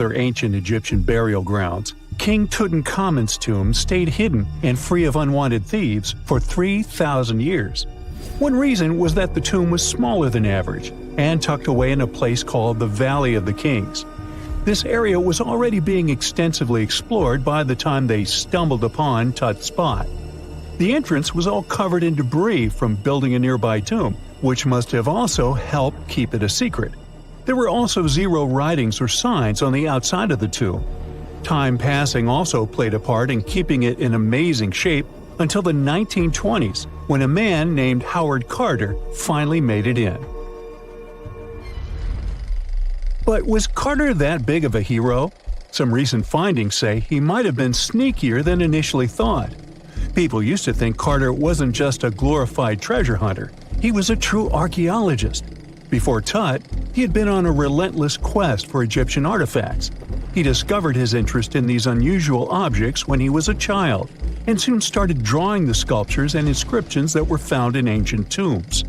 other ancient Egyptian burial grounds, King Tutankhamun's tomb stayed hidden and free of unwanted thieves for 3,000 years. One reason was that the tomb was smaller than average and tucked away in a place called the Valley of the Kings. This area was already being extensively explored by the time they stumbled upon Tut's spot. The entrance was all covered in debris from building a nearby tomb, which must have also helped keep it a secret. There were also zero writings or signs on the outside of the tomb. Time passing also played a part in keeping it in amazing shape until the 1920s, when a man named Howard Carter finally made it in. But was Carter that big of a hero? Some recent findings say he might have been sneakier than initially thought. People used to think Carter wasn't just a glorified treasure hunter, he was a true archaeologist. Before Tut, he had been on a relentless quest for Egyptian artifacts. He discovered his interest in these unusual objects when he was a child, and soon started drawing the sculptures and inscriptions that were found in ancient tombs.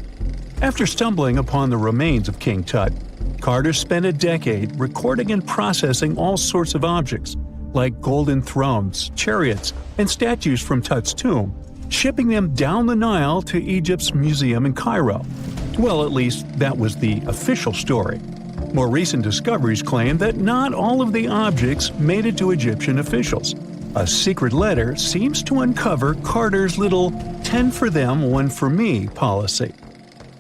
After stumbling upon the remains of King Tut, Carter spent a decade recording and processing all sorts of objects, like golden thrones, chariots, and statues from Tut's tomb, shipping them down the Nile to Egypt's museum in Cairo. Well, at least that was the official story. More recent discoveries claim that not all of the objects made it to Egyptian officials. A secret letter seems to uncover Carter's little 10 for them, 1 for me policy.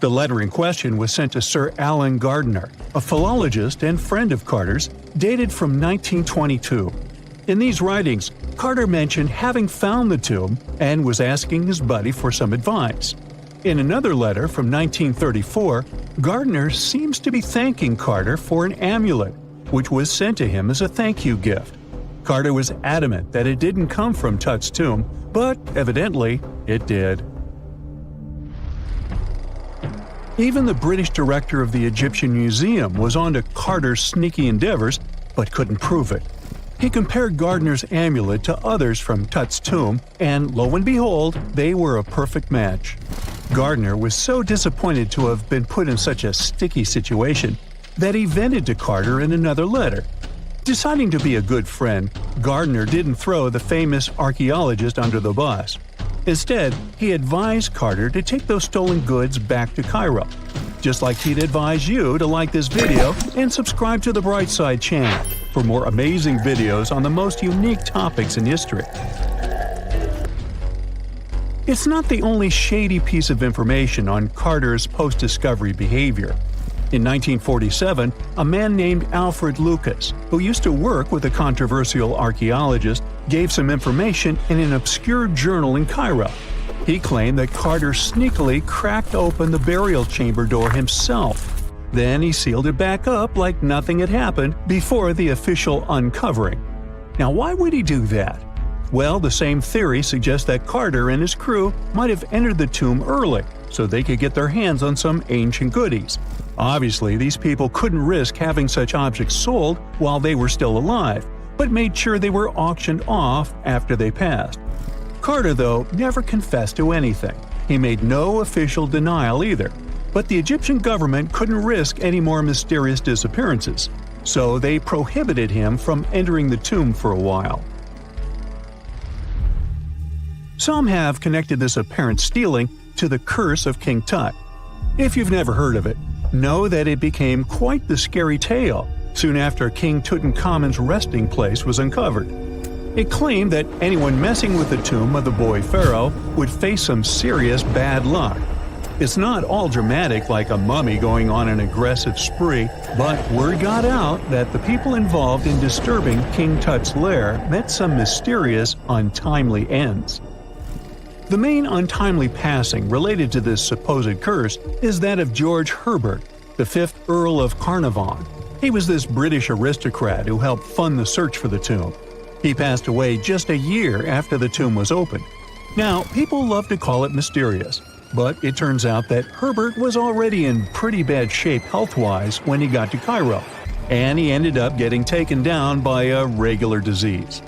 The letter in question was sent to Sir Alan Gardiner, a philologist and friend of Carter's, dated from 1922. In these writings, Carter mentioned having found the tomb and was asking his buddy for some advice. In another letter from 1934, Gardiner seems to be thanking Carter for an amulet, which was sent to him as a thank you gift. Carter was adamant that it didn't come from Tut's tomb, but evidently it did. Even the British director of the Egyptian Museum was onto Carter's sneaky endeavors, but couldn't prove it. He compared Gardiner's amulet to others from Tut's tomb, and lo and behold, they were a perfect match. Gardiner was so disappointed to have been put in such a sticky situation that he vented to Carter in another letter. Deciding to be a good friend, Gardiner didn't throw the famous archaeologist under the bus. Instead, he advised Carter to take those stolen goods back to Cairo, just like he'd advise you to like this video and subscribe to the Brightside channel for more amazing videos on the most unique topics in history. It's not the only shady piece of information on Carter's post-discovery behavior. In 1947, a man named Alfred Lucas, who used to work with a controversial archaeologist, gave some information in an obscure journal in Cairo. He claimed that Carter sneakily cracked open the burial chamber door himself. Then he sealed it back up like nothing had happened before the official uncovering. Now, why would he do that? Well, the same theory suggests that Carter and his crew might have entered the tomb early so they could get their hands on some ancient goodies. Obviously, these people couldn't risk having such objects sold while they were still alive, but made sure they were auctioned off after they passed. Carter, though, never confessed to anything. He made no official denial either, but the Egyptian government couldn't risk any more mysterious disappearances, so they prohibited him from entering the tomb for a while. Some have connected this apparent stealing to the curse of King Tut. If you've never heard of it, know that it became quite the scary tale soon after King Tutankhamun's resting place was uncovered. It claimed that anyone messing with the tomb of the boy pharaoh would face some serious bad luck. It's not all dramatic like a mummy going on an aggressive spree, but word got out that the people involved in disturbing King Tut's lair met some mysterious, untimely ends. The main untimely passing related to this supposed curse is that of George Herbert, the 5th Earl of Carnarvon. He was this British aristocrat who helped fund the search for the tomb. He passed away just a year after the tomb was opened. Now, people love to call it mysterious, but it turns out that Herbert was already in pretty bad shape health-wise when he got to Cairo, and he ended up getting taken down by a regular disease.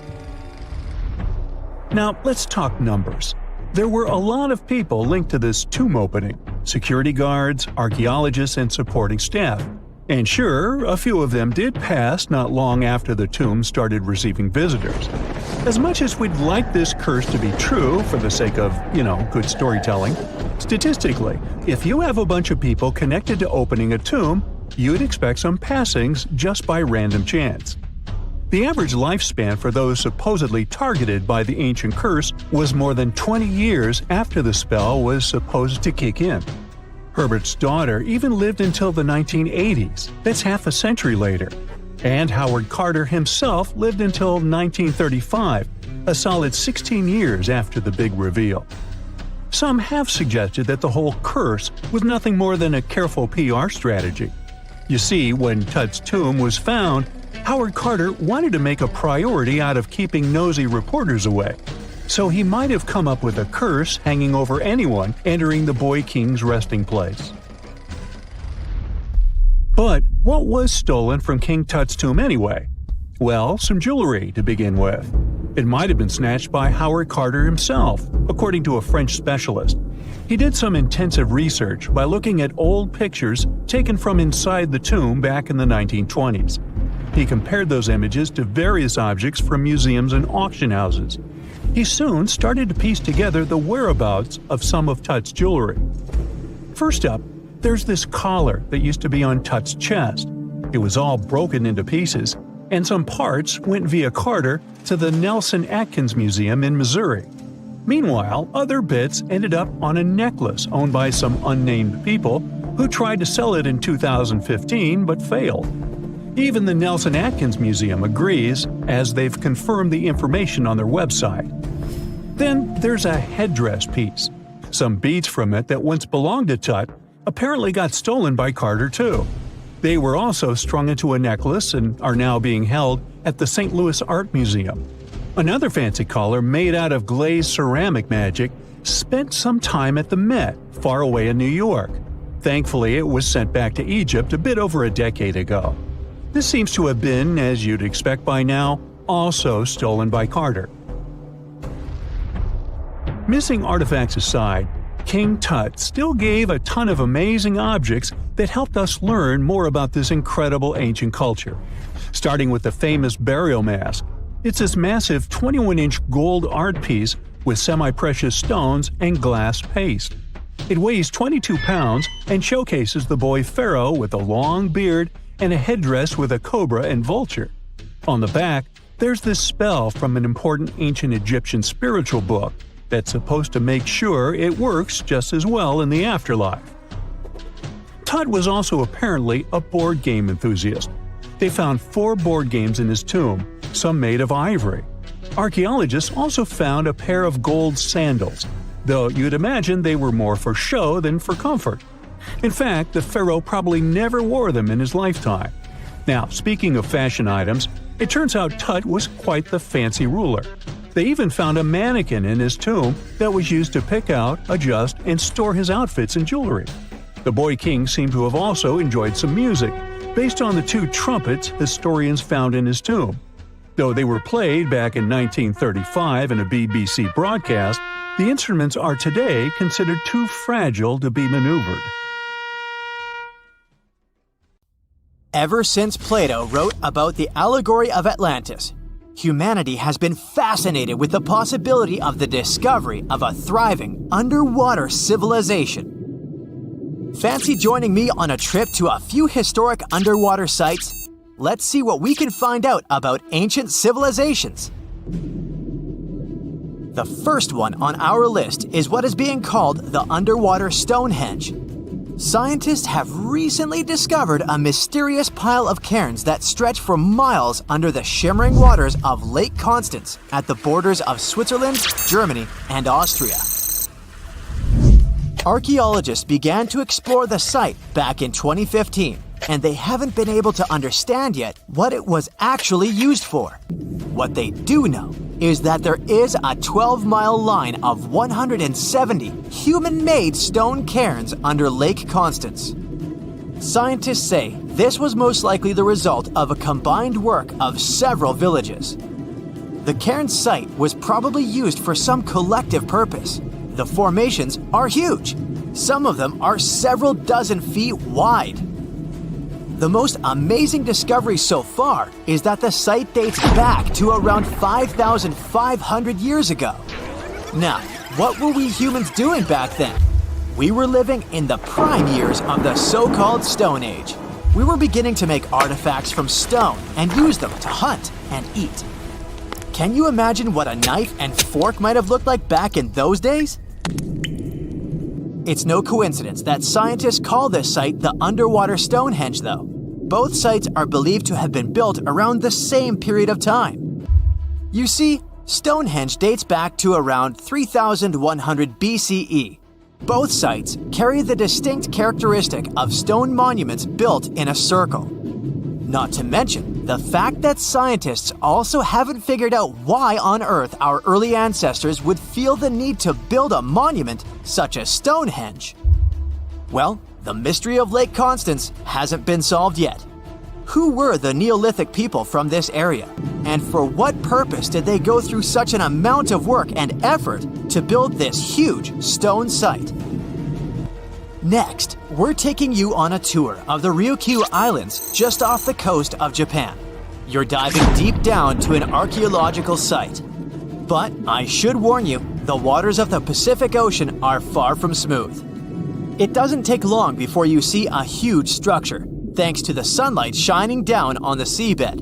Now, let's talk numbers. There were a lot of people linked to this tomb opening – security guards, archaeologists, and supporting staff. And sure, a few of them did pass not long after the tomb started receiving visitors. As much as we'd like this curse to be true for the sake of, good storytelling, statistically, if you have a bunch of people connected to opening a tomb, you'd expect some passings just by random chance. The average lifespan for those supposedly targeted by the ancient curse was more than 20 years after the spell was supposed to kick in. Herbert's daughter even lived until the 1980s, that's half a century later. And Howard Carter himself lived until 1935, a solid 16 years after the big reveal. Some have suggested that the whole curse was nothing more than a careful PR strategy. You see, when Tut's tomb was found, Howard Carter wanted to make a priority out of keeping nosy reporters away. So he might have come up with a curse hanging over anyone entering the Boy King's resting place. But what was stolen from King Tut's tomb anyway? Well, some jewelry to begin with. It might have been snatched by Howard Carter himself, according to a French specialist. He did some intensive research by looking at old pictures taken from inside the tomb back in the 1920s. He compared those images to various objects from museums and auction houses. He soon started to piece together the whereabouts of some of Tut's jewelry. First up, there's this collar that used to be on Tut's chest. It was all broken into pieces, and some parts went via Carter to the Nelson Atkins Museum in Missouri. Meanwhile, other bits ended up on a necklace owned by some unnamed people who tried to sell it in 2015 but failed. Even the Nelson Atkins Museum agrees, as they've confirmed the information on their website. Then there's a headdress piece. Some beads from it that once belonged to Tut apparently got stolen by Carter too. They were also strung into a necklace and are now being held at the St. Louis Art Museum. Another fancy collar made out of glazed ceramic magic spent some time at the Met, far away in New York. Thankfully, it was sent back to Egypt a bit over a decade ago. This seems to have been, as you'd expect by now, also stolen by Carter. Missing artifacts aside, King Tut still gave a ton of amazing objects that helped us learn more about this incredible ancient culture. Starting with the famous burial mask. It's this massive 21-inch gold art piece with semi-precious stones and glass paste. It weighs 22 pounds and showcases the boy pharaoh with a long beard and a headdress with a cobra and vulture. On the back, there's this spell from an important ancient Egyptian spiritual book that's supposed to make sure it works just as well in the afterlife. Tut was also apparently a board game enthusiast. They found 4 board games in his tomb, some made of ivory. Archaeologists also found a pair of gold sandals, though you'd imagine they were more for show than for comfort. In fact, the pharaoh probably never wore them in his lifetime. Now, speaking of fashion items, it turns out Tut was quite the fancy ruler. They even found a mannequin in his tomb that was used to pick out, adjust, and store his outfits and jewelry. The boy king seemed to have also enjoyed some music, based on the 2 trumpets historians found in his tomb. Though they were played back in 1935 in a BBC broadcast, the instruments are today considered too fragile to be maneuvered. Ever since Plato wrote about the allegory of Atlantis, humanity has been fascinated with the possibility of the discovery of a thriving underwater civilization. Fancy joining me on a trip to a few historic underwater sites? Let's see what we can find out about ancient civilizations. The first one on our list is what is being called the underwater Stonehenge. Scientists have recently discovered a mysterious pile of cairns that stretch for miles under the shimmering waters of Lake Constance at the borders of Switzerland, Germany, and Austria. Archaeologists began to explore the site back in 2015, and they haven't been able to understand yet what it was actually used for. What they do know is that there is a 12-mile line of 170 human-made stone cairns under Lake Constance. Scientists say this was most likely the result of a combined work of several villages. The cairn site was probably used for some collective purpose. The formations are huge. Some of them are several dozen feet wide. The most amazing discovery so far is that the site dates back to around 5,500 years ago. Now, what were we humans doing back then? We were living in the prime years of the so-called Stone Age. We were beginning to make artifacts from stone and use them to hunt and eat. Can you imagine what a knife and fork might have looked like back in those days? It's no coincidence that scientists call this site the underwater Stonehenge, though. Both sites are believed to have been built around the same period of time. You see, Stonehenge dates back to around 3100 BCE. Both sites carry the distinct characteristic of stone monuments built in a circle. Not to mention the fact that scientists also haven't figured out why on earth our early ancestors would feel the need to build a monument such as Stonehenge. Well, the mystery of Lake Constance hasn't been solved yet. Who were the Neolithic people from this area? And for what purpose did they go through such an amount of work and effort to build this huge stone site? Next, we're taking you on a tour of the Ryukyu Islands just off the coast of Japan. You're diving deep down to an archaeological site. But I should warn you, the waters of the Pacific Ocean are far from smooth. It doesn't take long before you see a huge structure, thanks to the sunlight shining down on the seabed.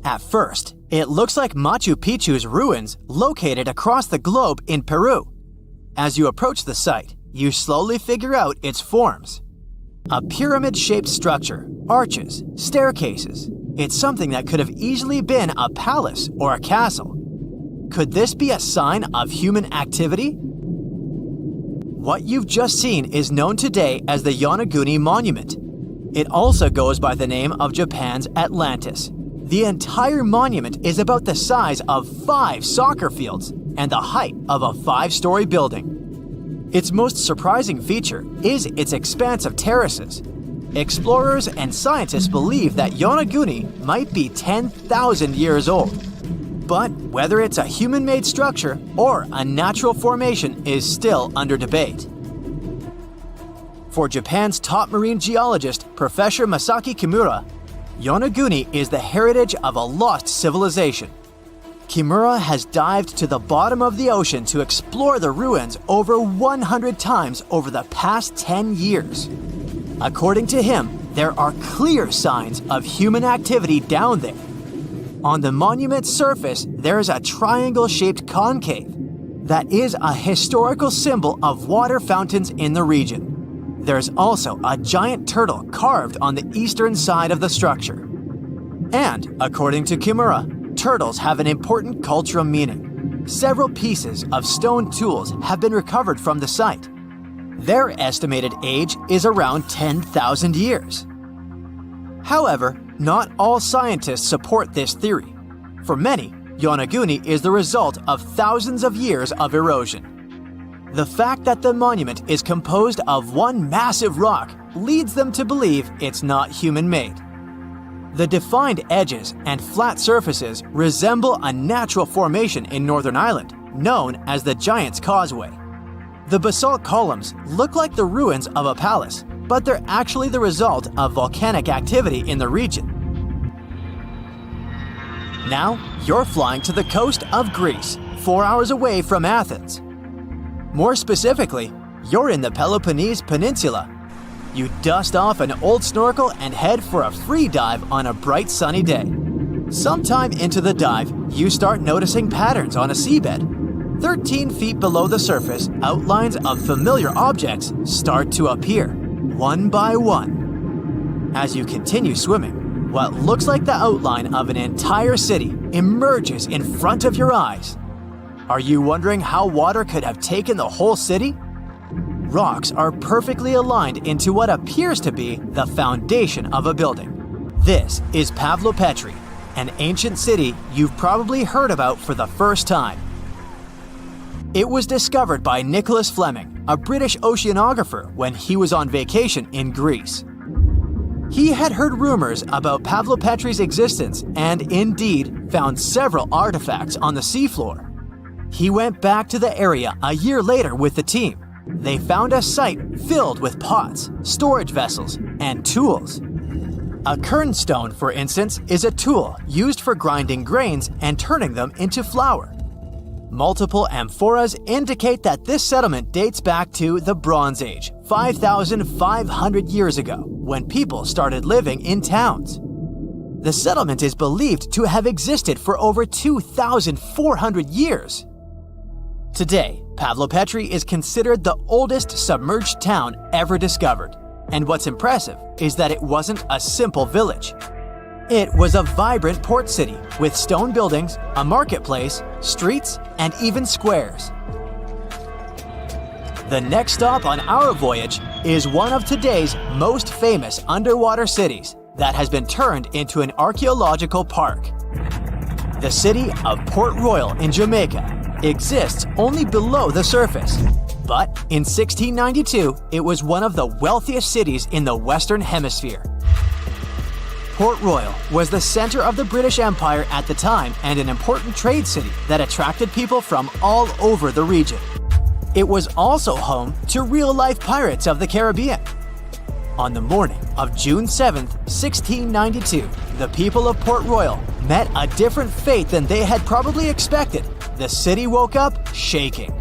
At first, it looks like Machu Picchu's ruins located across the globe in Peru. As you approach the site, you slowly figure out its forms. A pyramid-shaped structure, arches, staircases. It's something that could have easily been a palace or a castle. Could this be a sign of human activity? What you've just seen is known today as the Yonaguni Monument. It also goes by the name of Japan's Atlantis. The entire monument is about the size of 5 soccer fields and the height of a 5-story building. Its most surprising feature is its expanse of terraces. Explorers and scientists believe that Yonaguni might be 10,000 years old. But whether it's a human-made structure or a natural formation is still under debate. For Japan's top marine geologist, Professor Masaki Kimura, Yonaguni is the heritage of a lost civilization. Kimura has dived to the bottom of the ocean to explore the ruins over 100 times over the past 10 years. According to him, there are clear signs of human activity down there. On the monument's surface, there is a triangle-shaped concave that is a historical symbol of water fountains in the region. There's also a giant turtle carved on the eastern side of the structure. And, according to Kimura, turtles have an important cultural meaning. Several pieces of stone tools have been recovered from the site. Their estimated age is around 10,000 years. However, not all scientists support this theory. For many, Yonaguni is the result of thousands of years of erosion. The fact that the monument is composed of one massive rock leads them to believe it's not human-made. The defined edges and flat surfaces resemble a natural formation in Northern Ireland, known as the Giant's Causeway. The basalt columns look like the ruins of a palace, but they're actually the result of volcanic activity in the region. Now, you're flying to the coast of Greece, 4 hours away from Athens. More specifically, you're in the Peloponnese Peninsula. You dust off an old snorkel and head for a free dive on a bright sunny day. Sometime into the dive, you start noticing patterns on a seabed. 13 feet below the surface, outlines of familiar objects start to appear, one by one. As you continue swimming, what looks like the outline of an entire city emerges in front of your eyes. Are you wondering how water could have taken the whole city? Rocks are perfectly aligned into what appears to be the foundation of a building. This is Pavlopetri, an ancient city you've probably heard about for the first time. It was discovered by Nicholas Fleming, a British oceanographer, when he was on vacation in Greece. He had heard rumors about Pavlopetri's existence and indeed found several artifacts on the seafloor. He went back to the area a year later with the team, they found a site filled with pots, storage vessels, and tools. A kernstone, for instance, is a tool used for grinding grains and turning them into flour. Multiple amphoras indicate that this settlement dates back to the Bronze Age, 5,500 years ago, when people started living in towns. The settlement is believed to have existed for over 2,400 years. Today, Pavlopetri is considered the oldest submerged town ever discovered, and what's impressive is that it wasn't a simple village. It was a vibrant port city with stone buildings, a marketplace, streets, and even squares. The next stop on our voyage is one of today's most famous underwater cities that has been turned into an archaeological park. The city of Port Royal in Jamaica exists only below the surface, but in 1692 it was one of the wealthiest cities in the Western Hemisphere. Port Royal was the center of the British Empire at the time and an important trade city that attracted people from all over the region. It was also home to real-life pirates of the Caribbean. On the morning of June 7, 1692, the people of Port Royal met a different fate than they had probably expected. The city woke up shaking.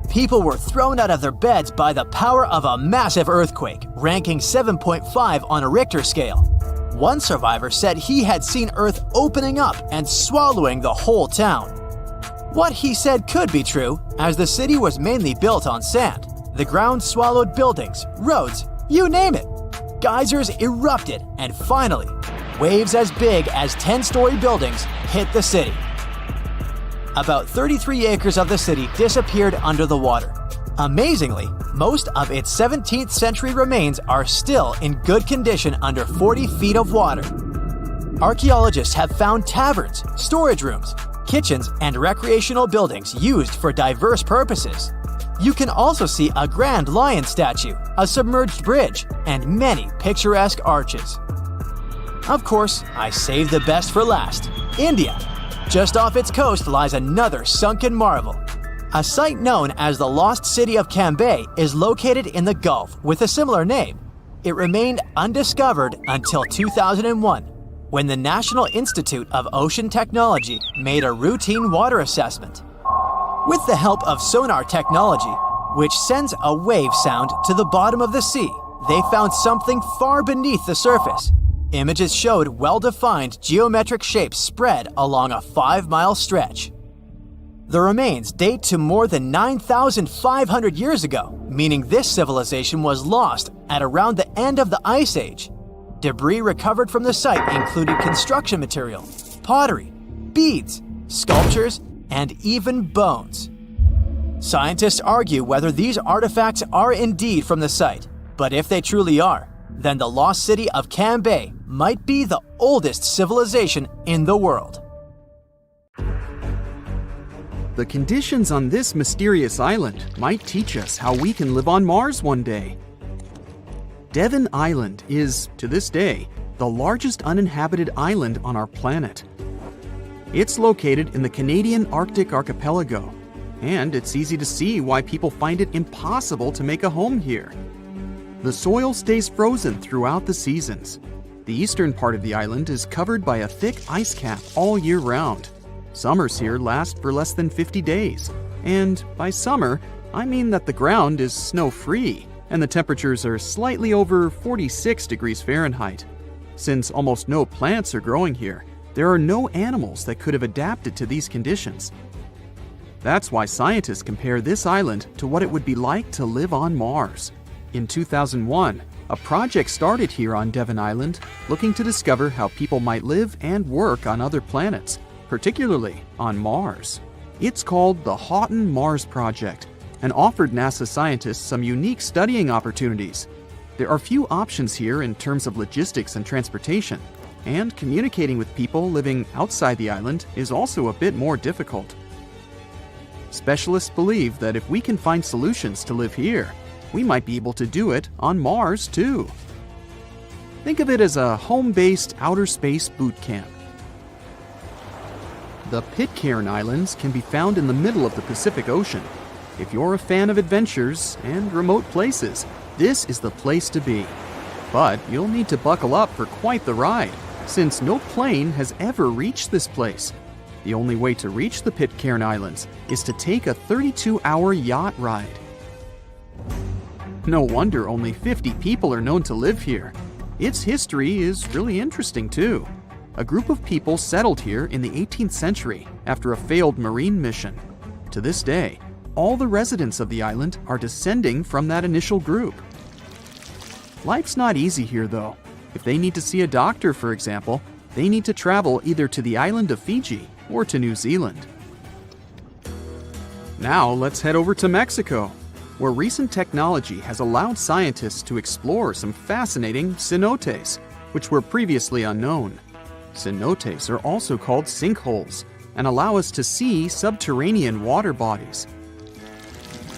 People were thrown out of their beds by the power of a massive earthquake, ranking 7.5 on a Richter scale. One survivor said he had seen Earth opening up and swallowing the whole town. What he said could be true, as the city was mainly built on sand. The ground swallowed buildings, roads, you name it. Geysers erupted, and finally, waves as big as 10-story buildings hit the city. About 33 acres of the city disappeared under the water. Amazingly, most of its 17th century remains are still in good condition under 40 feet of water. Archaeologists have found taverns, storage rooms, kitchens, and recreational buildings used for diverse purposes. You can also see a grand lion statue, a submerged bridge, and many picturesque arches. Of course, I saved the best for last: India. Just off its coast lies another sunken marvel. A site known as the Lost City of Cambay is located in the Gulf with a similar name. It remained undiscovered until 2001, when the National Institute of Ocean Technology made a routine water assessment. With the help of sonar technology, which sends a wave sound to the bottom of the sea, they found something far beneath the surface. Images showed well-defined geometric shapes spread along a 5-mile stretch. The remains date to more than 9,500 years ago, meaning this civilization was lost at around the end of the Ice Age. Debris recovered from the site included construction material, pottery, beads, sculptures, and even bones. Scientists argue whether these artifacts are indeed from the site, but if they truly are, then the lost city of Cambay might be the oldest civilization in the world. The conditions on this mysterious island might teach us how we can live on Mars one day. Devon Island is, to this day, the largest uninhabited island on our planet. It's located in the Canadian Arctic archipelago, and it's easy to see why people find it impossible to make a home here. The soil stays frozen throughout the seasons. The eastern part of the island is covered by a thick ice cap all year round. Summers here last for less than 50 days. And by summer, I mean that the ground is snow-free and the temperatures are slightly over 46 degrees Fahrenheit. Since almost no plants are growing here, there are no animals that could have adapted to these conditions. That's why scientists compare this island to what it would be like to live on Mars. In 2001, a project started here on Devon Island looking to discover how people might live and work on other planets, particularly on Mars. It's called the Houghton Mars Project and offered NASA scientists some unique studying opportunities. There are few options here in terms of logistics and transportation, and communicating with people living outside the island is also a bit more difficult. Specialists believe that if we can find solutions to live here, we might be able to do it on Mars too. Think of it as a home-based outer space boot camp. The Pitcairn Islands can be found in the middle of the Pacific Ocean. If you're a fan of adventures and remote places, this is the place to be. But you'll need to buckle up for quite the ride, since no plane has ever reached this place. The only way to reach the Pitcairn Islands is to take a 32-hour yacht ride. No wonder only 50 people are known to live here. Its history is really interesting too. A group of people settled here in the 18th century after a failed marine mission. To this day, all the residents of the island are descending from that initial group. Life's not easy here though. If they need to see a doctor, for example, they need to travel either to the island of Fiji or to New Zealand. Now let's head over to Mexico, where recent technology has allowed scientists to explore some fascinating cenotes, which were previously unknown. Cenotes are also called sinkholes and allow us to see subterranean water bodies.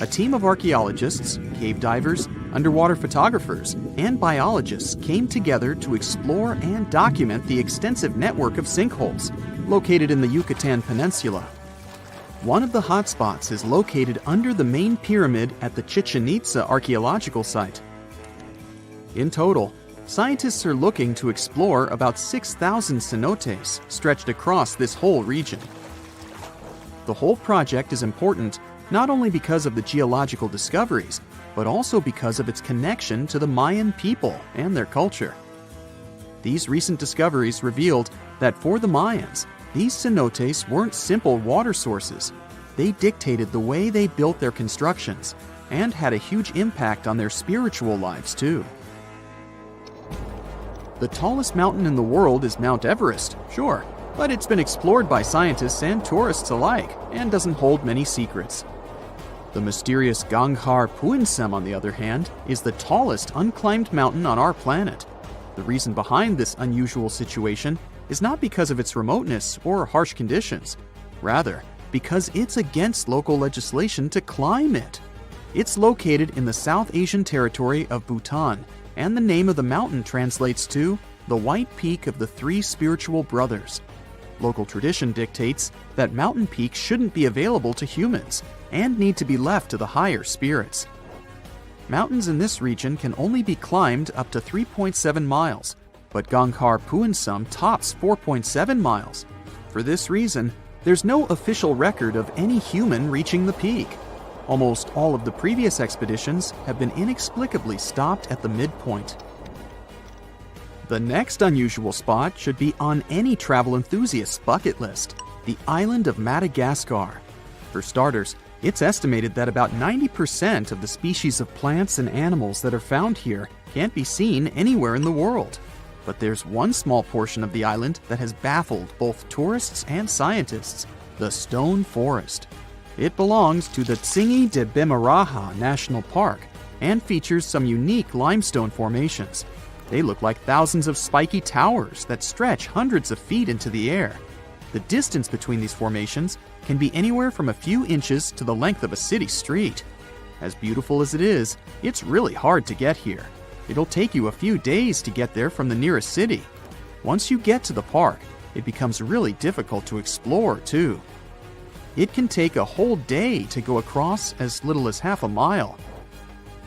A team of archaeologists, cave divers, underwater photographers, and biologists came together to explore and document the extensive network of sinkholes located in the Yucatan Peninsula. One of the hotspots is located under the main pyramid at the Chichen Itza archaeological site. In total, scientists are looking to explore about 6,000 cenotes stretched across this whole region. The whole project is important not only because of the geological discoveries, but also because of its connection to the Mayan people and their culture. These recent discoveries revealed that for the Mayans, these cenotes weren't simple water sources. They dictated the way they built their constructions and had a huge impact on their spiritual lives too. The tallest mountain in the world is Mount Everest, sure, but it's been explored by scientists and tourists alike and doesn't hold many secrets. The mysterious Ganghar Puensem, on the other hand, is the tallest unclimbed mountain on our planet. The reason behind this unusual situation is not because of its remoteness or harsh conditions. Rather, because it's against local legislation to climb it. It's located in the South Asian territory of Bhutan, and the name of the mountain translates to the White Peak of the Three Spiritual Brothers. Local tradition dictates that mountain peaks shouldn't be available to humans and need to be left to the higher spirits. Mountains in this region can only be climbed up to 3.7 miles, but Ganghar Puensem tops 4.7 miles. For this reason, there's no official record of any human reaching the peak. Almost all of the previous expeditions have been inexplicably stopped at the midpoint. The next unusual spot should be on any travel enthusiast's bucket list, the island of Madagascar. For starters, it's estimated that about 90% of the species of plants and animals that are found here can't be seen anywhere in the world. But there's one small portion of the island that has baffled both tourists and scientists, the stone forest. It belongs to the Tsingy de Bemaraha National Park and features some unique limestone formations. They look like thousands of spiky towers that stretch hundreds of feet into the air. The distance between these formations can be anywhere from a few inches to the length of a city street. As beautiful as it is, it's really hard to get here. It'll take you a few days to get there from the nearest city. Once you get to the park, it becomes really difficult to explore too. It can take a whole day to go across as little as half a mile.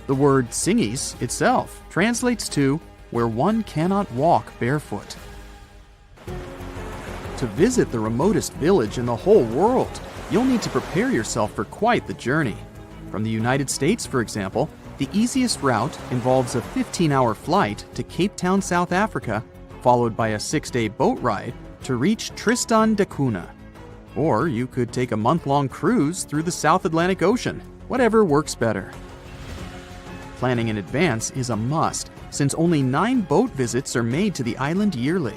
The word Tsingys itself translates to where one cannot walk barefoot. To visit the remotest village in the whole world, you'll need to prepare yourself for quite the journey. From the United States, for example, the easiest route involves a 15-hour flight to Cape Town, South Africa, followed by a 6-day boat ride to reach Tristan da Cunha. Or you could take a month-long cruise through the South Atlantic Ocean, whatever works better. Planning in advance is a must, since only 9 boat visits are made to the island yearly.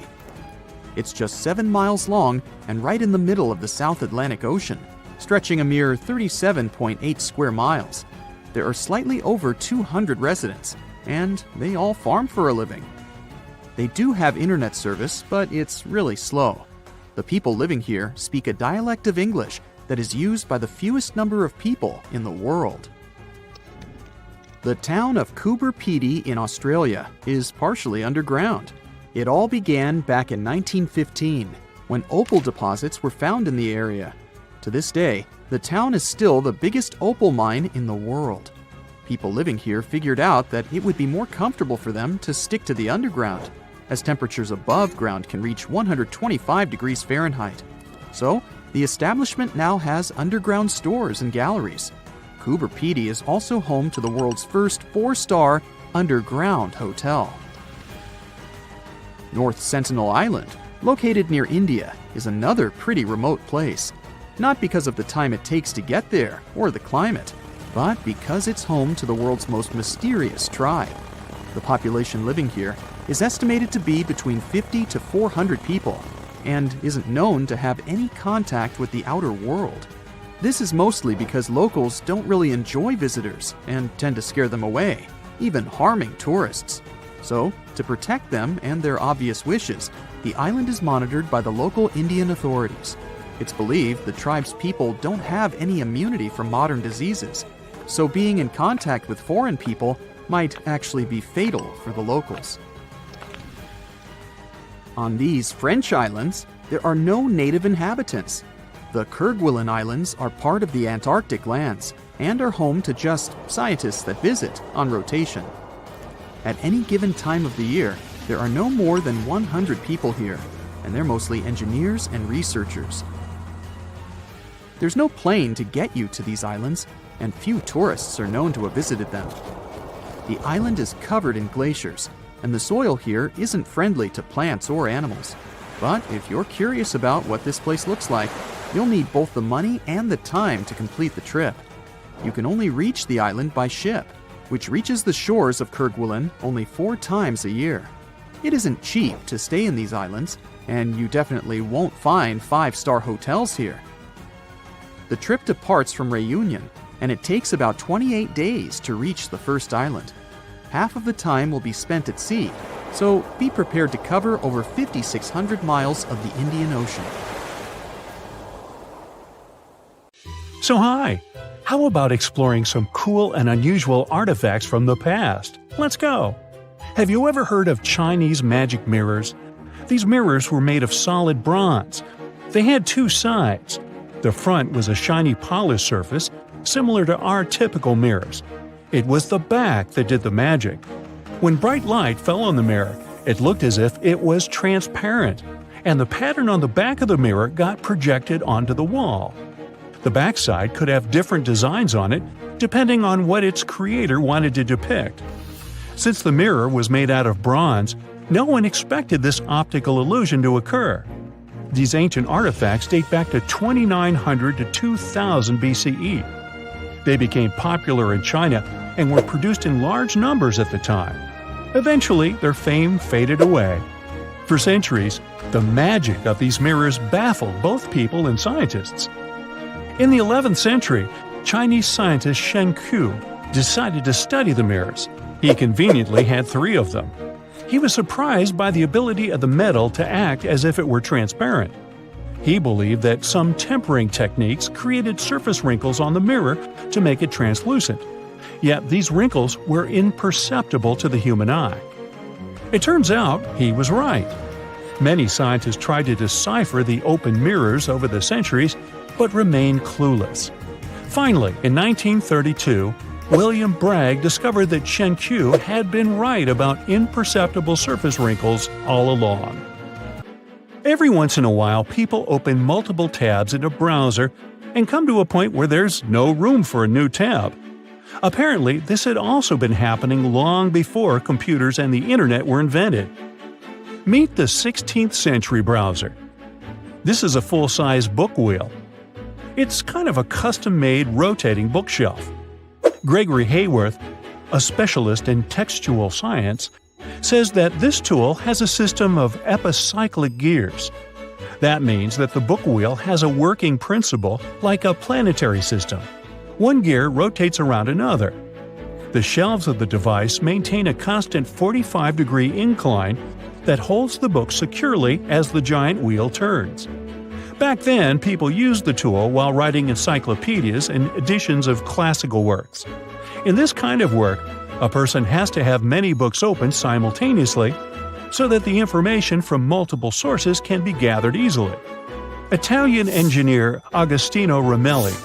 It's just 7 miles long and right in the middle of the South Atlantic Ocean, stretching a mere 37.8 square miles. There are slightly over 200 residents, and they all farm for a living. They do have internet service, but it's really slow. The people living here speak a dialect of English that is used by the fewest number of people in the world. The town of Coober Pedy in Australia is partially underground. It all began back in 1915, when opal deposits were found in the area. To this day, the town is still the biggest opal mine in the world. People living here figured out that it would be more comfortable for them to stick to the underground, as temperatures above ground can reach 125 degrees Fahrenheit. So, the establishment now has underground stores and galleries. Coober Pedy is also home to the world's first 4-star underground hotel. North Sentinel Island, located near India, is another pretty remote place. Not because of the time it takes to get there or the climate, but because it's home to the world's most mysterious tribe. The population living here is estimated to be between 50 to 400 people and isn't known to have any contact with the outer world. This is mostly because locals don't really enjoy visitors and tend to scare them away, even harming tourists. So, to protect them and their obvious wishes, the island is monitored by the local Indian authorities. It's believed the tribe's people don't have any immunity from modern diseases, so being in contact with foreign people might actually be fatal for the locals. On these French islands, there are no native inhabitants. The Kerguelen Islands are part of the Antarctic lands and are home to just scientists that visit on rotation. At any given time of the year, there are no more than 100 people here, and they're mostly engineers and researchers. There's no plane to get you to these islands, and few tourists are known to have visited them. The island is covered in glaciers, and the soil here isn't friendly to plants or animals. But if you're curious about what this place looks like, you'll need both the money and the time to complete the trip. You can only reach the island by ship, which reaches the shores of Kerguelen only 4 times a year. It isn't cheap to stay in these islands, and you definitely won't find 5-star hotels here. The trip departs from Réunion, and it takes about 28 days to reach the first island. Half of the time will be spent at sea, so be prepared to cover over 5,600 miles of the Indian Ocean. So hi, how about exploring some cool and unusual artifacts from the past? Let's go! Have you ever heard of Chinese magic mirrors? These mirrors were made of solid bronze. They had 2 sides. The front was a shiny polished surface, similar to our typical mirrors. It was the back that did the magic. When bright light fell on the mirror, it looked as if it was transparent, and the pattern on the back of the mirror got projected onto the wall. The backside could have different designs on it, depending on what its creator wanted to depict. Since the mirror was made out of bronze, no one expected this optical illusion to occur. These ancient artifacts date back to 2900 to 2000 BCE. They became popular in China and were produced in large numbers at the time. Eventually, their fame faded away. For centuries, the magic of these mirrors baffled both people and scientists. In the 11th century, Chinese scientist Shen Ku decided to study the mirrors. He conveniently had 3 of them. He was surprised by the ability of the metal to act as if it were transparent. He believed that some tempering techniques created surface wrinkles on the mirror to make it translucent. Yet these wrinkles were imperceptible to the human eye. It turns out he was right. Many scientists tried to decipher the open mirrors over the centuries, but remained clueless. Finally, in 1932, William Bragg discovered that Shen Ku had been right about imperceptible surface wrinkles all along. Every once in a while, people open multiple tabs in a browser and come to a point where there's no room for a new tab. Apparently, this had also been happening long before computers and the internet were invented. Meet the 16th century browser. This is a full-size book wheel. It's kind of a custom-made rotating bookshelf. Gregory Hayworth, a specialist in textual science, says that this tool has a system of epicyclic gears. That means that the book wheel has a working principle like a planetary system. One gear rotates around another. The shelves of the device maintain a constant 45-degree incline that holds the book securely as the giant wheel turns. Back then, people used the tool while writing encyclopedias and editions of classical works. In this kind of work, a person has to have many books open simultaneously so that the information from multiple sources can be gathered easily. Italian engineer Agostino Ramelli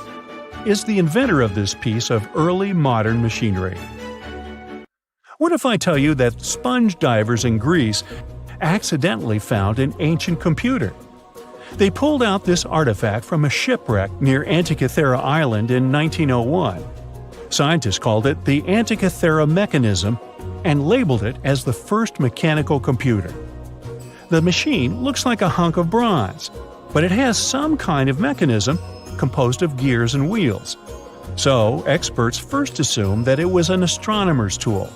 is the inventor of this piece of early modern machinery. What if I tell you that sponge divers in Greece accidentally found an ancient computer? They pulled out this artifact from a shipwreck near Antikythera Island in 1901. Scientists called it the Antikythera mechanism and labeled it as the first mechanical computer. The machine looks like a hunk of bronze, but it has some kind of mechanism composed of gears and wheels. So, experts first assumed that it was an astronomer's tool.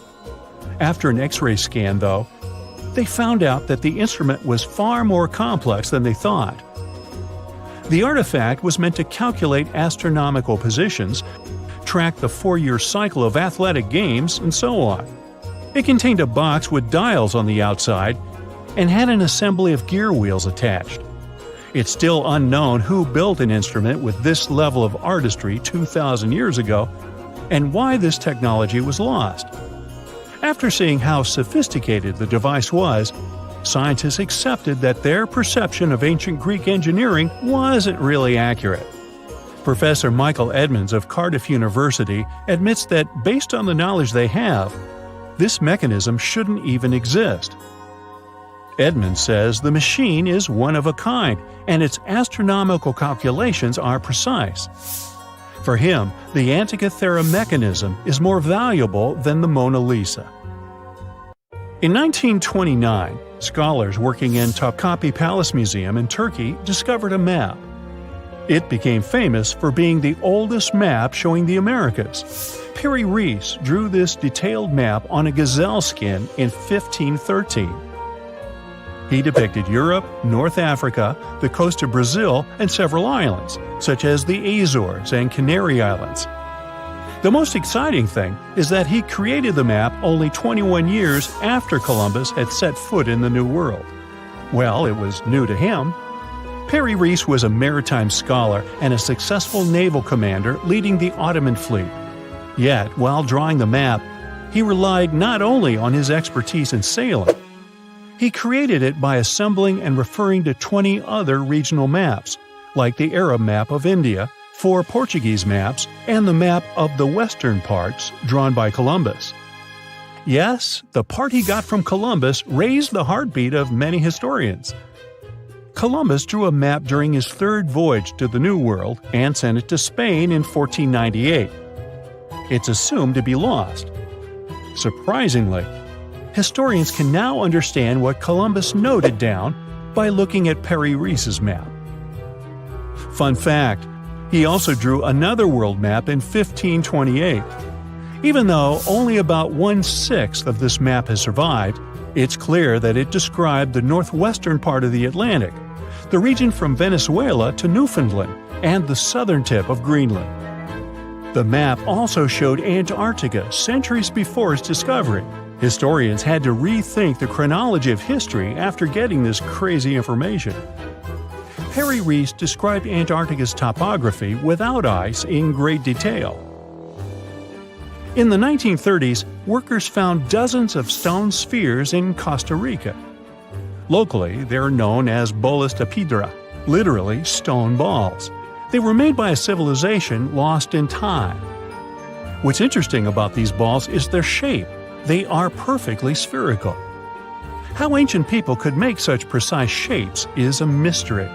After an X-ray scan, though, they found out that the instrument was far more complex than they thought. The artifact was meant to calculate astronomical positions, track the 4-year cycle of athletic games, and so on. It contained a box with dials on the outside and had an assembly of gear wheels attached. It's still unknown who built an instrument with this level of artistry 2,000 years ago and why this technology was lost. After seeing how sophisticated the device was, scientists accepted that their perception of ancient Greek engineering wasn't really accurate. Professor Michael Edmonds of Cardiff University admits that based on the knowledge they have, this mechanism shouldn't even exist. Edmonds says the machine is one of a kind and its astronomical calculations are precise. For him, the Antikythera mechanism is more valuable than the Mona Lisa. In 1929, scholars working in Topkapi Palace Museum in Turkey discovered a map. It became famous for being the oldest map showing the Americas. Perry Reese drew this detailed map on a gazelle skin in 1513. He depicted Europe, North Africa, the coast of Brazil, and several islands, such as the Azores and Canary Islands. The most exciting thing is that he created the map only 21 years after Columbus had set foot in the New World. Well, it was new to him. Perry Reese was a maritime scholar and a successful naval commander leading the Ottoman fleet. Yet, while drawing the map, he relied not only on his expertise in sailing. He created it by assembling and referring to 20 other regional maps, like the Arab map of India, 4 Portuguese maps, and the map of the western parts drawn by Columbus. Yes, the part he got from Columbus raised the heartbeat of many historians. Columbus drew a map during his 3rd voyage to the New World and sent it to Spain in 1498. It's assumed to be lost. Surprisingly, historians can now understand what Columbus noted down by looking at Perry Reese's map. Fun fact, he also drew another world map in 1528. Even though only about 1/6 of this map has survived, it's clear that it described the northwestern part of the Atlantic, the region from Venezuela to Newfoundland, and the southern tip of Greenland. The map also showed Antarctica centuries before its discovery. Historians had to rethink the chronology of history after getting this crazy information. Perry Reese described Antarctica's topography without ice in great detail. In the 1930s, workers found dozens of stone spheres in Costa Rica. Locally, they're known as bolas de piedra, literally stone balls. They were made by a civilization lost in time. What's interesting about these balls is their shape. They are perfectly spherical. How ancient people could make such precise shapes is a mystery.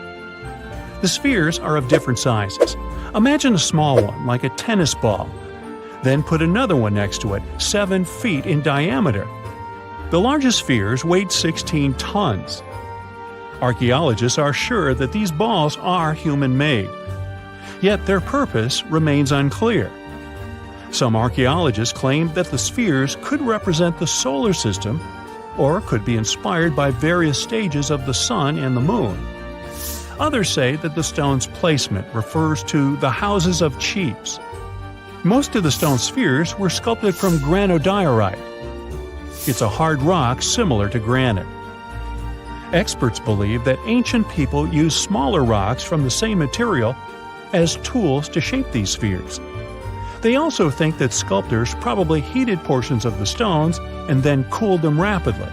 The spheres are of different sizes. Imagine a small one, like a tennis ball. Then put another one next to it, 7 feet in diameter. The largest spheres weighed 16 tons. Archaeologists are sure that these balls are human-made. Yet their purpose remains unclear. Some archaeologists claim that the spheres could represent the solar system or could be inspired by various stages of the sun and the moon. Others say that the stone's placement refers to the houses of chiefs. Most of the stone spheres were sculpted from granodiorite. It's a hard rock similar to granite. Experts believe that ancient people used smaller rocks from the same material as tools to shape these spheres. They also think that sculptors probably heated portions of the stones and then cooled them rapidly.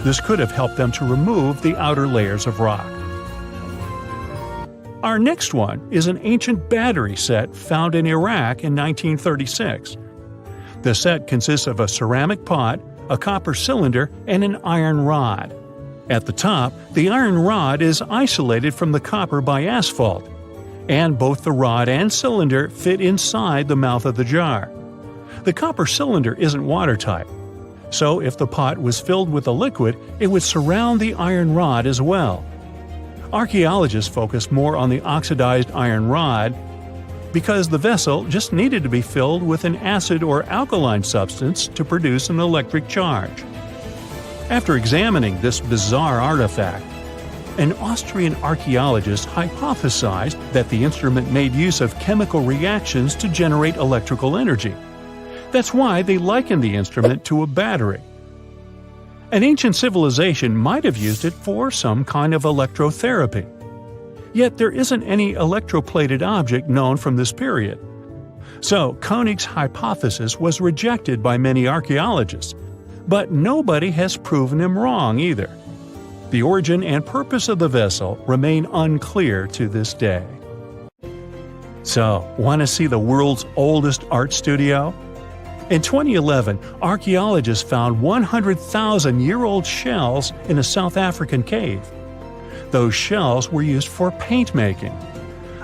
This could have helped them to remove the outer layers of rock. Our next one is an ancient battery set found in Iraq in 1936. The set consists of a ceramic pot, a copper cylinder, and an iron rod. At the top, the iron rod is isolated from the copper by asphalt, and both the rod and cylinder fit inside the mouth of the jar. The copper cylinder isn't watertight, so if the pot was filled with a liquid, it would surround the iron rod as well. Archaeologists focus more on the oxidized iron rod because the vessel just needed to be filled with an acid or alkaline substance to produce an electric charge. After examining this bizarre artifact, an Austrian archaeologist hypothesized that the instrument made use of chemical reactions to generate electrical energy. That's why they likened the instrument to a battery. An ancient civilization might have used it for some kind of electrotherapy. Yet there isn't any electroplated object known from this period. So Koenig's hypothesis was rejected by many archaeologists, but nobody has proven him wrong either. The origin and purpose of the vessel remain unclear to this day. So, want to see the world's oldest art studio? In 2011, archaeologists found 100,000-year-old shells in a South African cave. Those shells were used for paint making.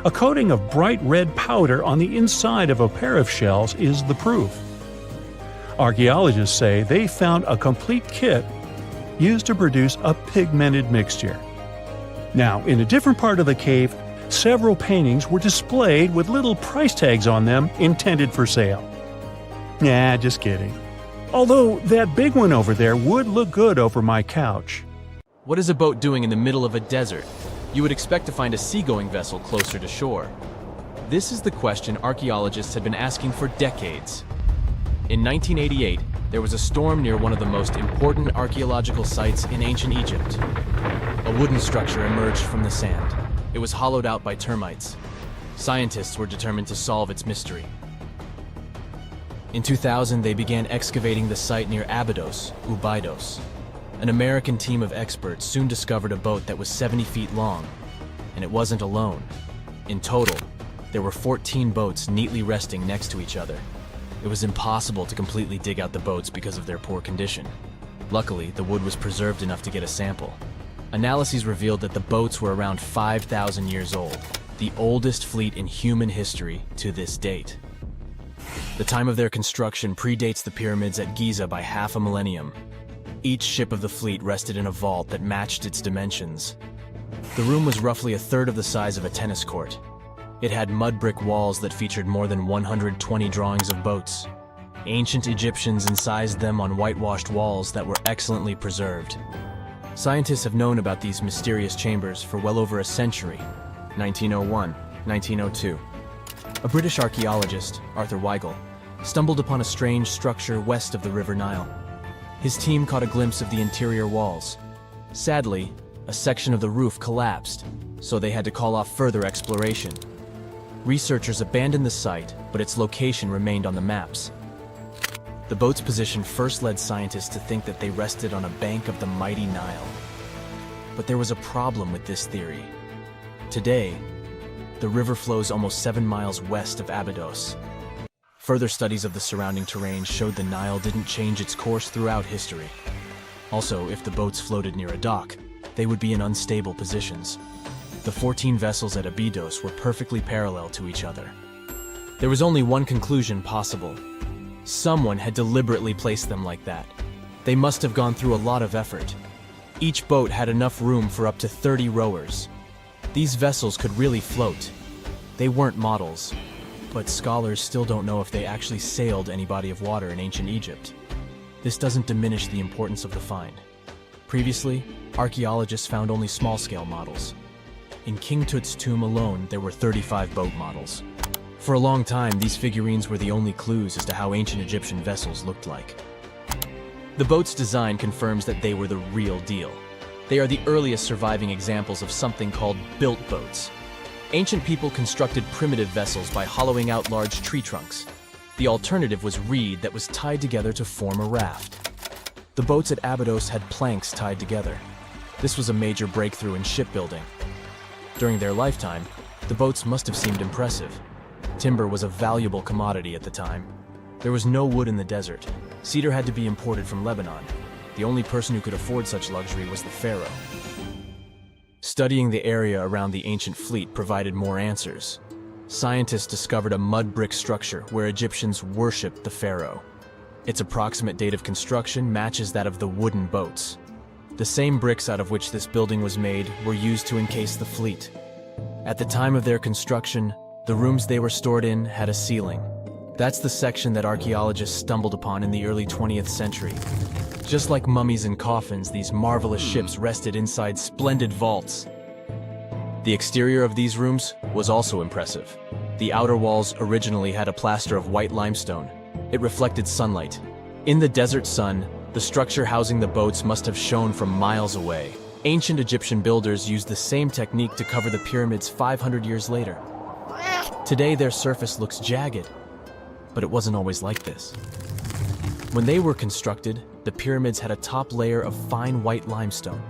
A coating of bright red powder on the inside of a pair of shells is the proof. Archaeologists say they found a complete kit used to produce a pigmented mixture. Now, in a different part of the cave, several paintings were displayed with little price tags on them intended for sale. Nah, just kidding. Although that big one over there would look good over my couch. What is a boat doing in the middle of a desert? You would expect to find a seagoing vessel closer to shore. This is the question archaeologists had been asking for decades. In 1988, there was a storm near one of the most important archaeological sites in ancient Egypt. A wooden structure emerged from the sand. It was hollowed out by termites. Scientists were determined to solve its mystery. In 2000, they began excavating the site near Abydos, Ubidos. An American team of experts soon discovered a boat that was 70 feet long, and it wasn't alone. In total, there were 14 boats neatly resting next to each other. It was impossible to completely dig out the boats because of their poor condition. Luckily, the wood was preserved enough to get a sample. Analyses revealed that the boats were around 5,000 years old, the oldest fleet in human history to this date. The time of their construction predates the pyramids at Giza by half a millennium. Each ship of the fleet rested in a vault that matched its dimensions. The room was roughly a third of the size of a tennis court. It had mud brick walls that featured more than 120 drawings of boats. Ancient Egyptians incised them on whitewashed walls that were excellently preserved. Scientists have known about these mysterious chambers for well over a century. 1901, 1902. A British archaeologist, Arthur Weigel, stumbled upon a strange structure west of the River Nile. His team caught a glimpse of the interior walls. Sadly, a section of the roof collapsed, so they had to call off further exploration. Researchers abandoned the site, but its location remained on the maps. The boat's position first led scientists to think that they rested on a bank of the mighty Nile. But there was a problem with this theory. Today, the river flows almost 7 miles west of Abydos. Further studies of the surrounding terrain showed the Nile didn't change its course throughout history. Also, if the boats floated near a dock, they would be in unstable positions. The 14 vessels at Abydos were perfectly parallel to each other. There was only one conclusion possible. Someone had deliberately placed them like that. They must have gone through a lot of effort. Each boat had enough room for up to 30 rowers. These vessels could really float. They weren't models, but scholars still don't know if they actually sailed any body of water in ancient Egypt. This doesn't diminish the importance of the find. Previously, archaeologists found only small-scale models. In King Tut's tomb alone, there were 35 boat models. For a long time, these figurines were the only clues as to how ancient Egyptian vessels looked like. The boat's design confirms that they were the real deal. They are the earliest surviving examples of something called built boats. Ancient people constructed primitive vessels by hollowing out large tree trunks. The alternative was reed that was tied together to form a raft. The boats at Abydos had planks tied together. This was a major breakthrough in shipbuilding. During their lifetime, The boats must have seemed impressive. Timber was a valuable commodity at the time. There was no wood in the desert. Cedar had to be imported from Lebanon. The only person who could afford such luxury was the pharaoh. Studying the area around the ancient fleet provided more answers. Scientists discovered a mud brick structure where Egyptians worshipped the pharaoh. Its approximate date of construction matches that of the wooden boats. The same bricks out of which this building was made were used to encase the fleet. At the time of their construction, the rooms they were stored in had a ceiling. That's the section that archaeologists stumbled upon in the early 20th century. Just like mummies and coffins, these marvelous ships rested inside splendid vaults. The exterior of these rooms was also impressive. The outer walls originally had a plaster of white limestone. It reflected sunlight. In the desert sun, the structure housing the boats must have shone from miles away. Ancient Egyptian builders used the same technique to cover the pyramids 500 years later. Today, their surface looks jagged, but it wasn't always like this. When they were constructed, the pyramids had a top layer of fine white limestone.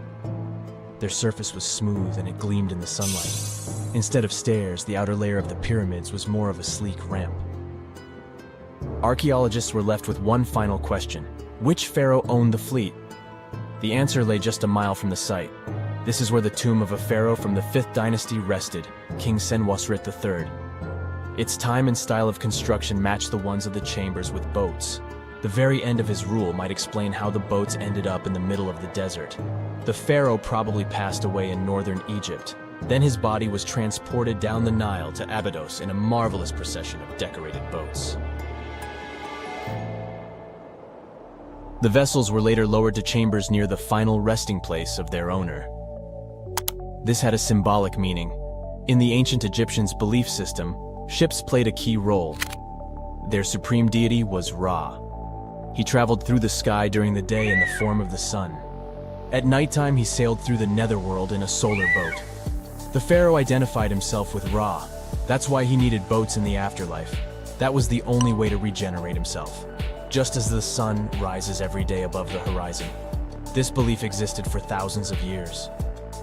Their surface was smooth and it gleamed in the sunlight. Instead of stairs, the outer layer of the pyramids was more of a sleek ramp. Archaeologists were left with one final question. Which pharaoh owned the fleet? The answer lay just a mile from the site. This is where the tomb of a pharaoh from the 5th dynasty rested, King Senwosret III. Its time and style of construction matched the ones of the chambers with boats. The very end of his rule might explain how the boats ended up in the middle of the desert. The pharaoh probably passed away in northern Egypt. Then his body was transported down the Nile to Abydos in a marvelous procession of decorated boats. The vessels were later lowered to chambers near the final resting place of their owner. This had a symbolic meaning. In the ancient Egyptians' belief system, ships played a key role. Their supreme deity was Ra. He traveled through the sky during the day in the form of the sun. At nighttime, he sailed through the netherworld in a solar boat. The pharaoh identified himself with Ra. That's why he needed boats in the afterlife. That was the only way to regenerate himself. Just as the sun rises every day above the horizon. This belief existed for thousands of years.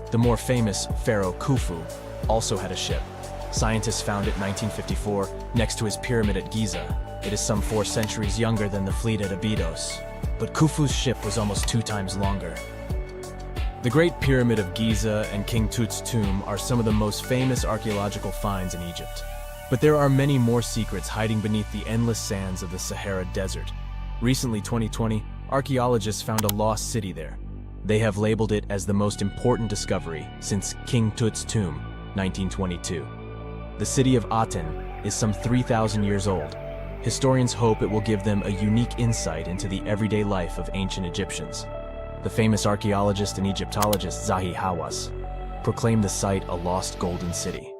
The more famous Pharaoh Khufu also had a ship. Scientists found it in 1954 next to his pyramid at Giza. It is some 4 centuries younger than the fleet at Abydos, but Khufu's ship was almost 2 times longer. The Great Pyramid of Giza and King Tut's tomb are some of the most famous archaeological finds in Egypt. But there are many more secrets hiding beneath the endless sands of the Sahara Desert. Recently, 2020, archaeologists found a lost city there. They have labeled it as the most important discovery since King Tut's tomb, 1922. The city of Aten is some 3,000 years old. Historians hope it will give them a unique insight into the everyday life of ancient Egyptians. The famous archaeologist and Egyptologist Zahi Hawass proclaimed the site a lost golden city.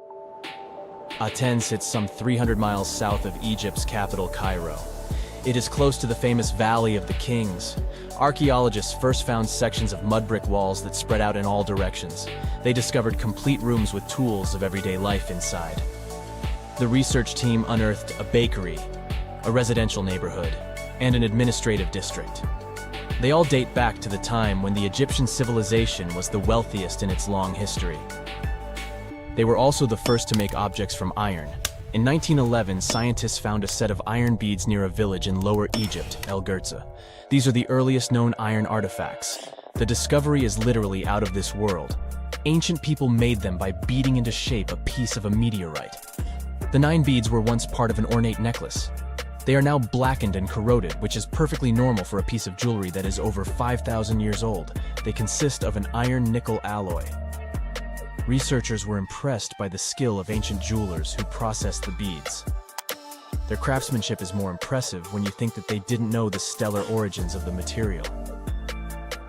Aten sits some 300 miles south of Egypt's capital, Cairo. It is close to the famous Valley of the Kings. Archaeologists first found sections of mud brick walls that spread out in all directions. They discovered complete rooms with tools of everyday life inside. The research team unearthed a bakery, a residential neighborhood, and an administrative district. They all date back to the time when the Egyptian civilization was the wealthiest in its long history. They were also the first to make objects from iron. In 1911, scientists found a set of iron beads near a village in Lower Egypt, El Gerza. These are the earliest known iron artifacts. The discovery is literally out of this world. Ancient people made them by beating into shape a piece of a meteorite. The 9 beads were once part of an ornate necklace. They are now blackened and corroded, which is perfectly normal for a piece of jewelry that is over 5,000 years old. They consist of an iron-nickel alloy. Researchers were impressed by the skill of ancient jewelers who processed the beads. Their craftsmanship is more impressive when you think that they didn't know the stellar origins of the material.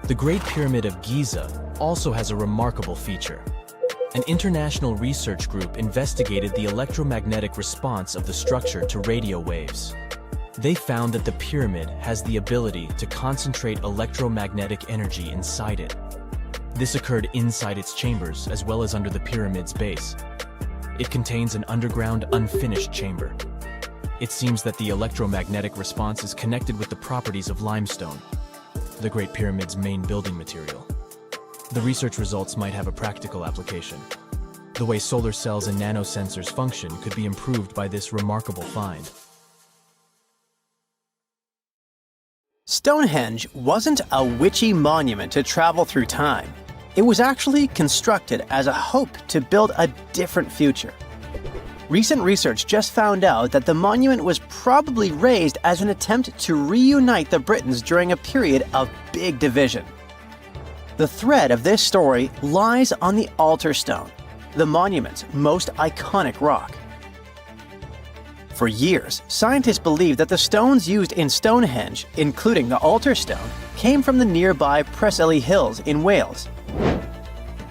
The Great Pyramid of Giza also has a remarkable feature. An international research group investigated the electromagnetic response of the structure to radio waves. They found that the pyramid has the ability to concentrate electromagnetic energy inside it. This occurred inside its chambers as well as under the pyramid's base. It contains an underground, unfinished chamber. It seems that the electromagnetic response is connected with the properties of limestone, the Great Pyramid's main building material. The research results might have a practical application. The way solar cells and nanosensors function could be improved by this remarkable find. Stonehenge wasn't a witchy monument to travel through time. It was actually constructed as a hope to build a different future. Recent research just found out that the monument was probably raised as an attempt to reunite the Britons during a period of big division. The thread of this story lies on the altar stone, the monument's most iconic rock. For years, scientists believed that the stones used in Stonehenge, including the altar stone, came from the nearby Preseli Hills in Wales.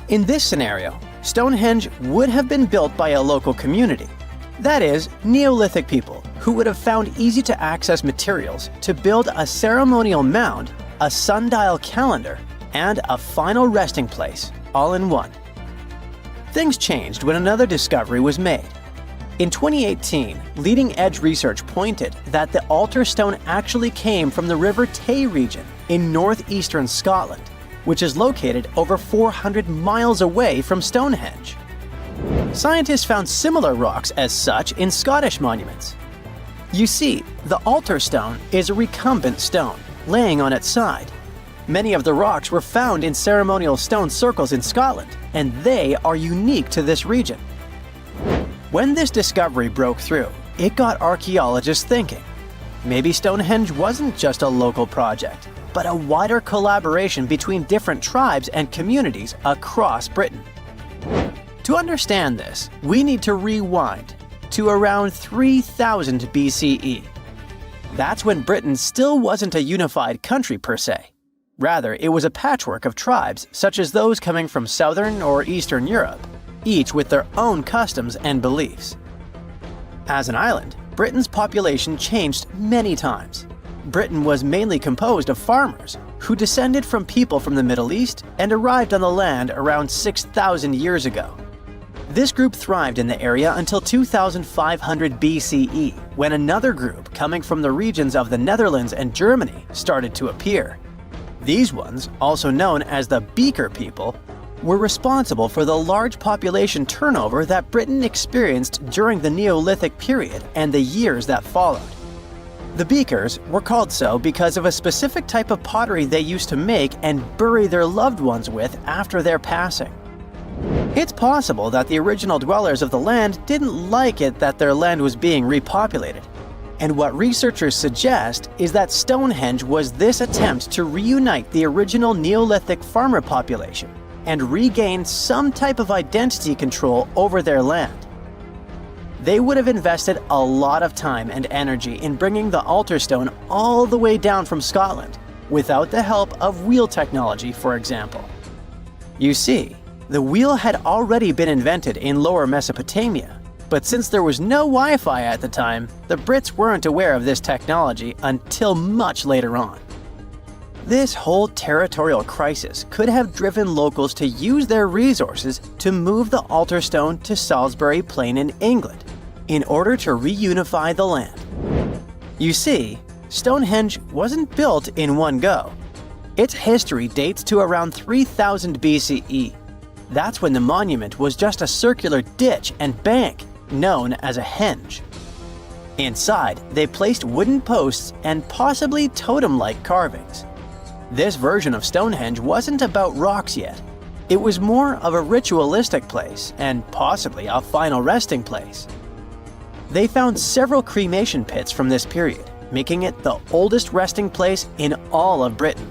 In this scenario, Stonehenge would have been built by a local community. That is, Neolithic people who would have found easy-to-access materials to build a ceremonial mound, a sundial calendar, and a final resting place, all in one. Things changed when another discovery was made. In 2018, leading-edge research pointed that the altar stone actually came from the River Tay region in northeastern Scotland, which is located over 400 miles away from Stonehenge. Scientists found similar rocks as such in Scottish monuments. You see, the altar stone is a recumbent stone, laying on its side. Many of the rocks were found in ceremonial stone circles in Scotland, and they are unique to this region. When this discovery broke through, it got archaeologists thinking. Maybe Stonehenge wasn't just a local project, but a wider collaboration between different tribes and communities across Britain. To understand this, we need to rewind to around 3000 BCE. That's when Britain still wasn't a unified country per se. Rather, it was a patchwork of tribes such as those coming from southern or eastern Europe, each with their own customs and beliefs. As an island, Britain's population changed many times. Britain was mainly composed of farmers who descended from people from the Middle East and arrived on the land around 6,000 years ago. This group thrived in the area until 2500 BCE, when another group coming from the regions of the Netherlands and Germany started to appear. These ones, also known as the Beaker people, were responsible for the large population turnover that Britain experienced during the Neolithic period and the years that followed. The Beakers were called so because of a specific type of pottery they used to make and bury their loved ones with after their passing. It's possible that the original dwellers of the land didn't like it that their land was being repopulated. And what researchers suggest is that Stonehenge was this attempt to reunite the original Neolithic farmer population and regain some type of identity control over their land. They would have invested a lot of time and energy in bringing the altar stone all the way down from Scotland, without the help of wheel technology, for example. You see, the wheel had already been invented in Lower Mesopotamia, but since there was no Wi-Fi at the time, the Brits weren't aware of this technology until much later on. This whole territorial crisis could have driven locals to use their resources to move the altar stone to Salisbury Plain in England, in order to reunify the land. You see, Stonehenge wasn't built in one go. Its history dates to around 3000 BCE. That's when the monument was just a circular ditch and bank, known as a henge. Inside, they placed wooden posts and possibly totem-like carvings. This version of Stonehenge wasn't about rocks yet. It was more of a ritualistic place and possibly a final resting place. They found several cremation pits from this period, making it the oldest resting place in all of Britain.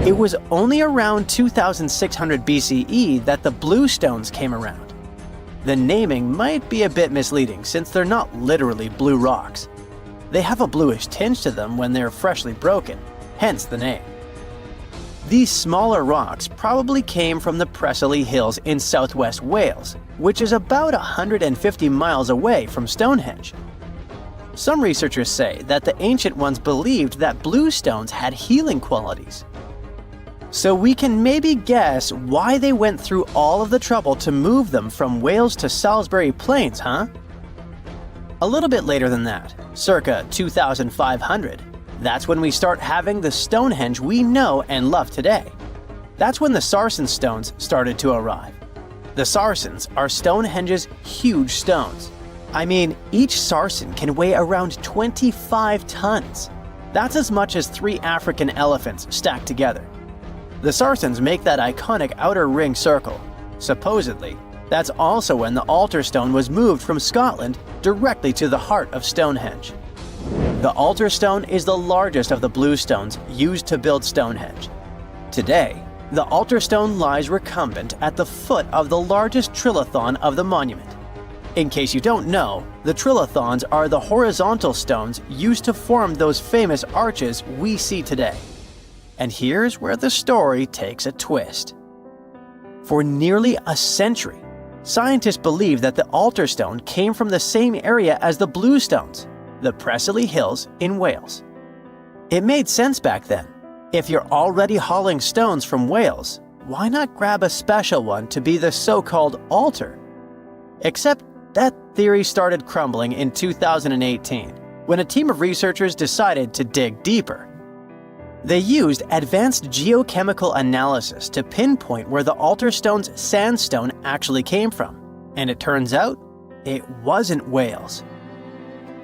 It was only around 2600 BCE that the blue stones came around. The naming might be a bit misleading since they're not literally blue rocks. They have a bluish tinge to them when they're freshly broken, hence the name. These smaller rocks probably came from the Preseli Hills in southwest Wales, which is about 150 miles away from Stonehenge. Some researchers say that the ancient ones believed that blue stones had healing qualities. So we can maybe guess why they went through all of the trouble to move them from Wales to Salisbury Plains, huh? A little bit later than that, circa 2500, that's when we start having the Stonehenge we know and love today. That's when the Sarsen stones started to arrive. The sarsens are Stonehenge's huge stones. I mean, each sarsen can weigh around 25 tons. That's as much as 3 African elephants stacked together. The sarsens make that iconic outer ring circle. Supposedly, that's also when the altar stone was moved from Scotland directly to the heart of Stonehenge. The altar stone is the largest of the blue stones used to build Stonehenge. Today, the altar stone lies recumbent at the foot of the largest trilithon of the monument. In case you don't know, the trilithons are the horizontal stones used to form those famous arches we see today. And here's where the story takes a twist. For nearly a century, scientists believe that the altar stone came from the same area as the blue stones, the Preseli Hills in Wales. It made sense back then. If you're already hauling stones from Wales, why not grab a special one to be the so-called altar? Except that theory started crumbling in 2018, when a team of researchers decided to dig deeper. They used advanced geochemical analysis to pinpoint where the altar stone's sandstone actually came from, and it turns out it wasn't Wales.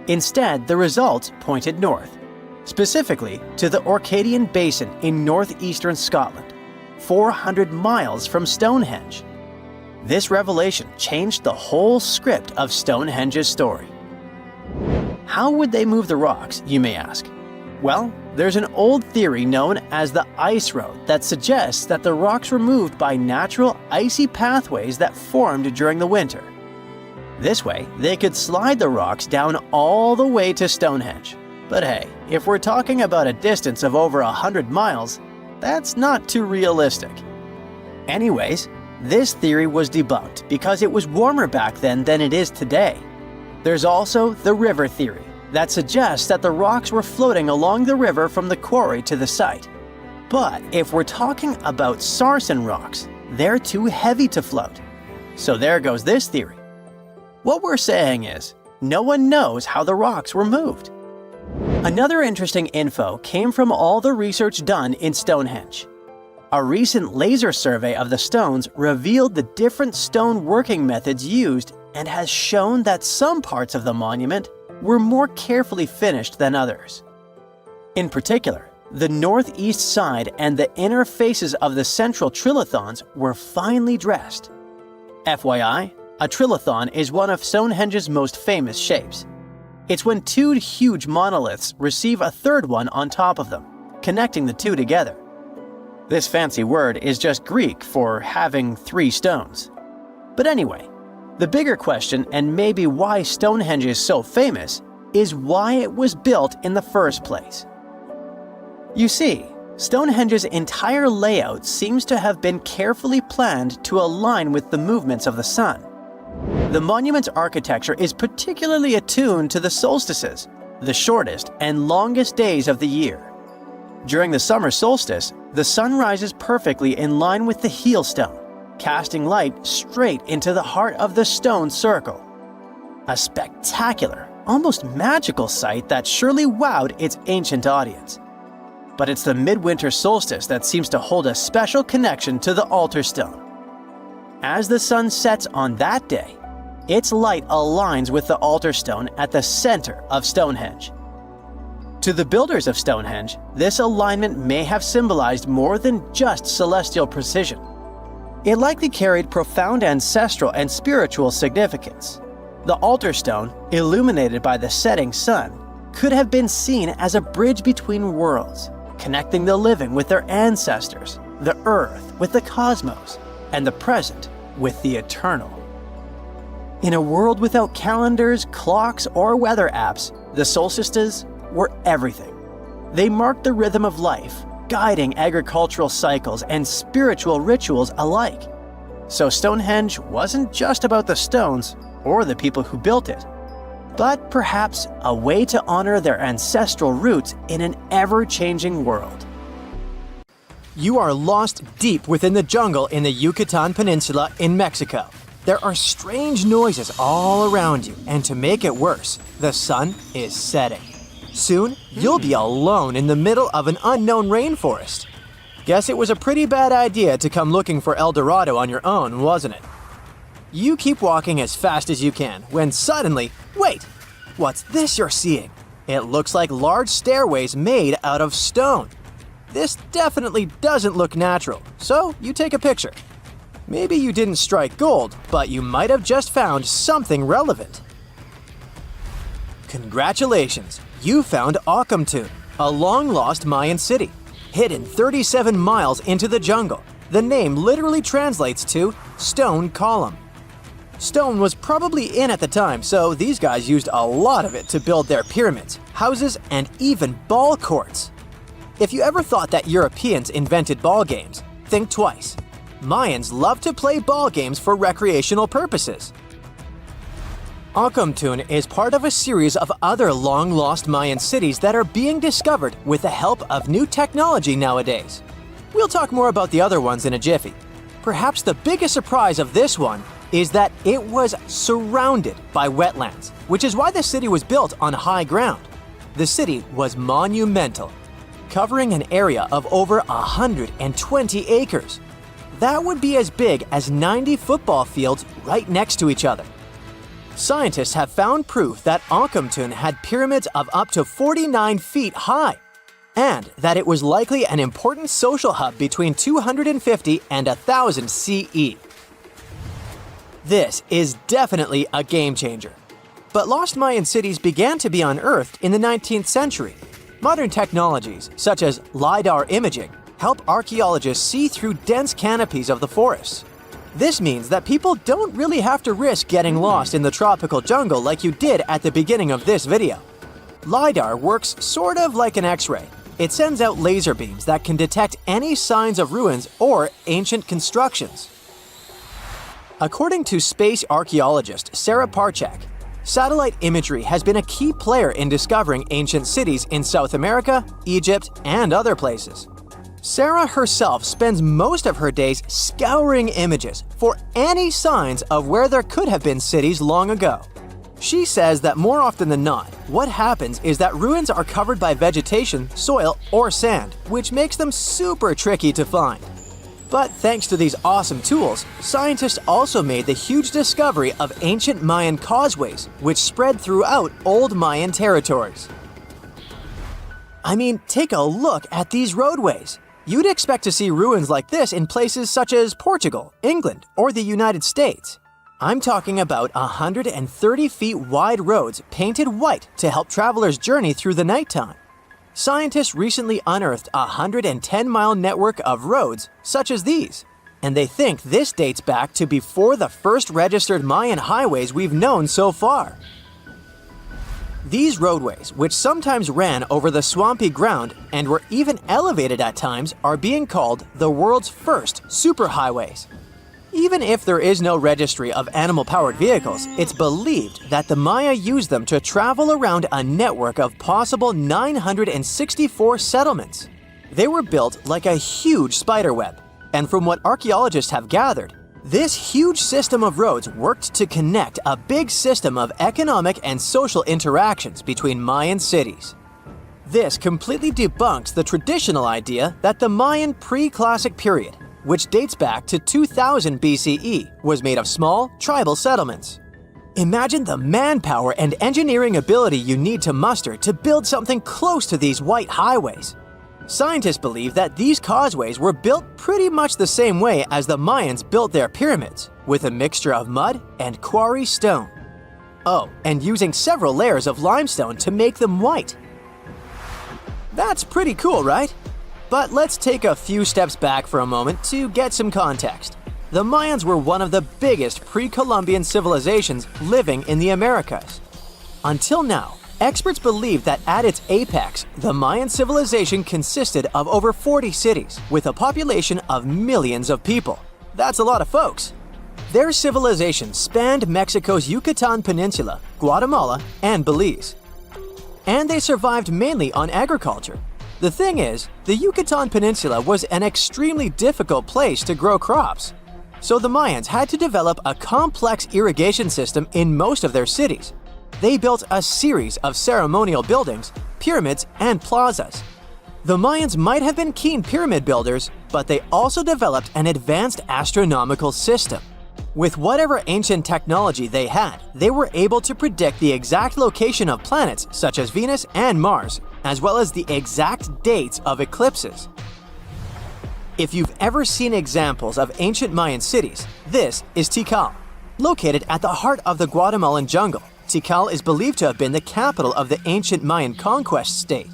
Instead, the results pointed north, specifically to the Orcadian Basin in northeastern Scotland, 400 miles from Stonehenge. This revelation changed the whole script of Stonehenge's story. How would they move the rocks, you may ask? Well, there's an old theory known as the ice road that suggests that the rocks were moved by natural icy pathways that formed during the winter. This way, they could slide the rocks down all the way to Stonehenge. But hey, if we're talking about a distance of over 100 miles, that's not too realistic. Anyways, this theory was debunked because it was warmer back then than it is today. There's also the river theory that suggests that the rocks were floating along the river from the quarry to the site. But if we're talking about sarsen rocks, they're too heavy to float. So there goes this theory. What we're saying is, no one knows how the rocks were moved. Another interesting info came from all the research done in Stonehenge. A recent laser survey of the stones revealed the different stone working methods used and has shown that some parts of the monument were more carefully finished than others. In particular, the northeast side and the inner faces of the central trilithons were finely dressed. FYI, a trilithon is one of Stonehenge's most famous shapes. It's when 2 huge monoliths receive a third one on top of them, connecting the 2 together. This fancy word is just Greek for having 3 stones. But anyway, the bigger question, and maybe why Stonehenge is so famous, is why it was built in the first place. You see, Stonehenge's entire layout seems to have been carefully planned to align with the movements of the sun. The monument's architecture is particularly attuned to the solstices, the shortest and longest days of the year. During the summer solstice, the sun rises perfectly in line with the heel stone, casting light straight into the heart of the stone circle. A spectacular, almost magical sight that surely wowed its ancient audience. But it's the midwinter solstice that seems to hold a special connection to the altar stone. As the sun sets on that day, its light aligns with the altar stone at the center of Stonehenge. To the builders of Stonehenge, this alignment may have symbolized more than just celestial precision. It likely carried profound ancestral and spiritual significance. The altar stone, illuminated by the setting sun, could have been seen as a bridge between worlds, connecting the living with their ancestors, the earth with the cosmos, and the present with the eternal. In a world without calendars, clocks, or weather apps, the solstices were everything. They marked the rhythm of life, guiding agricultural cycles and spiritual rituals alike. So Stonehenge wasn't just about the stones or the people who built it, but perhaps a way to honor their ancestral roots in an ever-changing world. You are lost deep within the jungle in the Yucatan Peninsula in Mexico. There are strange noises all around you, and to make it worse, the sun is setting. Soon, you'll be alone in the middle of an unknown rainforest. Guess it was a pretty bad idea to come looking for El Dorado on your own, wasn't it? You keep walking as fast as you can when suddenly, wait! What's this you're seeing? It looks like large stairways made out of stone. This definitely doesn't look natural, so you take a picture. Maybe you didn't strike gold, but you might have just found something relevant. Congratulations! You found Tut, a long-lost Mayan city, hidden 37 miles into the jungle. The name literally translates to stone column. Stone was probably in at the time, so these guys used a lot of it to build their pyramids, houses, and even ball courts. If you ever thought that Europeans invented ball games, think twice. Mayans love to play ball games for recreational purposes. Tut is part of a series of other long-lost Mayan cities that are being discovered with the help of new technology nowadays. We'll talk more about the other ones in a jiffy. Perhaps the biggest surprise of this one is that it was surrounded by wetlands, which is why the city was built on high ground. The city was monumental, covering an area of over 120 acres. That would be as big as 90 football fields right next to each other. Scientists have found proof that Tut had pyramids of up to 49 feet high, and that it was likely an important social hub between 250 and 1000 CE. This is definitely a game changer. But lost Mayan cities began to be unearthed in the 19th century. Modern technologies, such as LiDAR imaging, help archaeologists see through dense canopies of the forests. This means that people don't really have to risk getting lost in the tropical jungle like you did at the beginning of this video. LiDAR works sort of like an X-ray. It sends out laser beams that can detect any signs of ruins or ancient constructions. According to space archaeologist Sarah Parchak, satellite imagery has been a key player in discovering ancient cities in South America, Egypt, and other places. Sarah herself spends most of her days scouring images for any signs of where there could have been cities long ago. She says that more often than not, what happens is that ruins are covered by vegetation, soil, or sand, which makes them super tricky to find. But thanks to these awesome tools, scientists also made the huge discovery of ancient Mayan causeways, which spread throughout old Mayan territories. I mean, take a look at these roadways. You'd expect to see ruins like this in places such as Portugal, England, or the United States. I'm talking about 130 feet wide roads painted white to help travelers journey through the nighttime. Scientists recently unearthed a 110-mile network of roads such as these, and they think this dates back to before the first registered Mayan highways we've known so far. These roadways, which sometimes ran over the swampy ground and were even elevated at times, are being called the world's first superhighways. Even if there is no registry of animal-powered vehicles, it's believed that the Maya used them to travel around a network of possible 964 settlements. They were built like a huge spiderweb, and from what archaeologists have gathered, this huge system of roads worked to connect a big system of economic and social interactions between Mayan cities. This completely debunks the traditional idea that the Mayan pre-classic period, which dates back to 2000 BCE, was made of small, tribal settlements. Imagine the manpower and engineering ability you need to muster to build something close to these white highways. Scientists believe that these causeways were built pretty much the same way as the Mayans built their pyramids, with a mixture of mud and quarry stone. Oh, and using several layers of limestone to make them white. That's pretty cool, right? But let's take a few steps back for a moment to get some context. The Mayans were one of the biggest pre-Columbian civilizations living in the Americas. Until now, experts believe that at its apex, the Mayan civilization consisted of over 40 cities with a population of millions of people. That's a lot of folks. Their civilization spanned Mexico's Yucatan Peninsula, Guatemala, and Belize. And they survived mainly on agriculture. The thing is, the Yucatan Peninsula was an extremely difficult place to grow crops. So the Mayans had to develop a complex irrigation system in most of their cities. They built a series of ceremonial buildings, pyramids, and plazas. The Mayans might have been keen pyramid builders, but they also developed an advanced astronomical system. With whatever ancient technology they had, they were able to predict the exact location of planets such as Venus and Mars, as well as the exact dates of eclipses. If you've ever seen examples of ancient Mayan cities, this is Tikal. Located at the heart of the Guatemalan jungle, Tikal is believed to have been the capital of the ancient Mayan conquest state.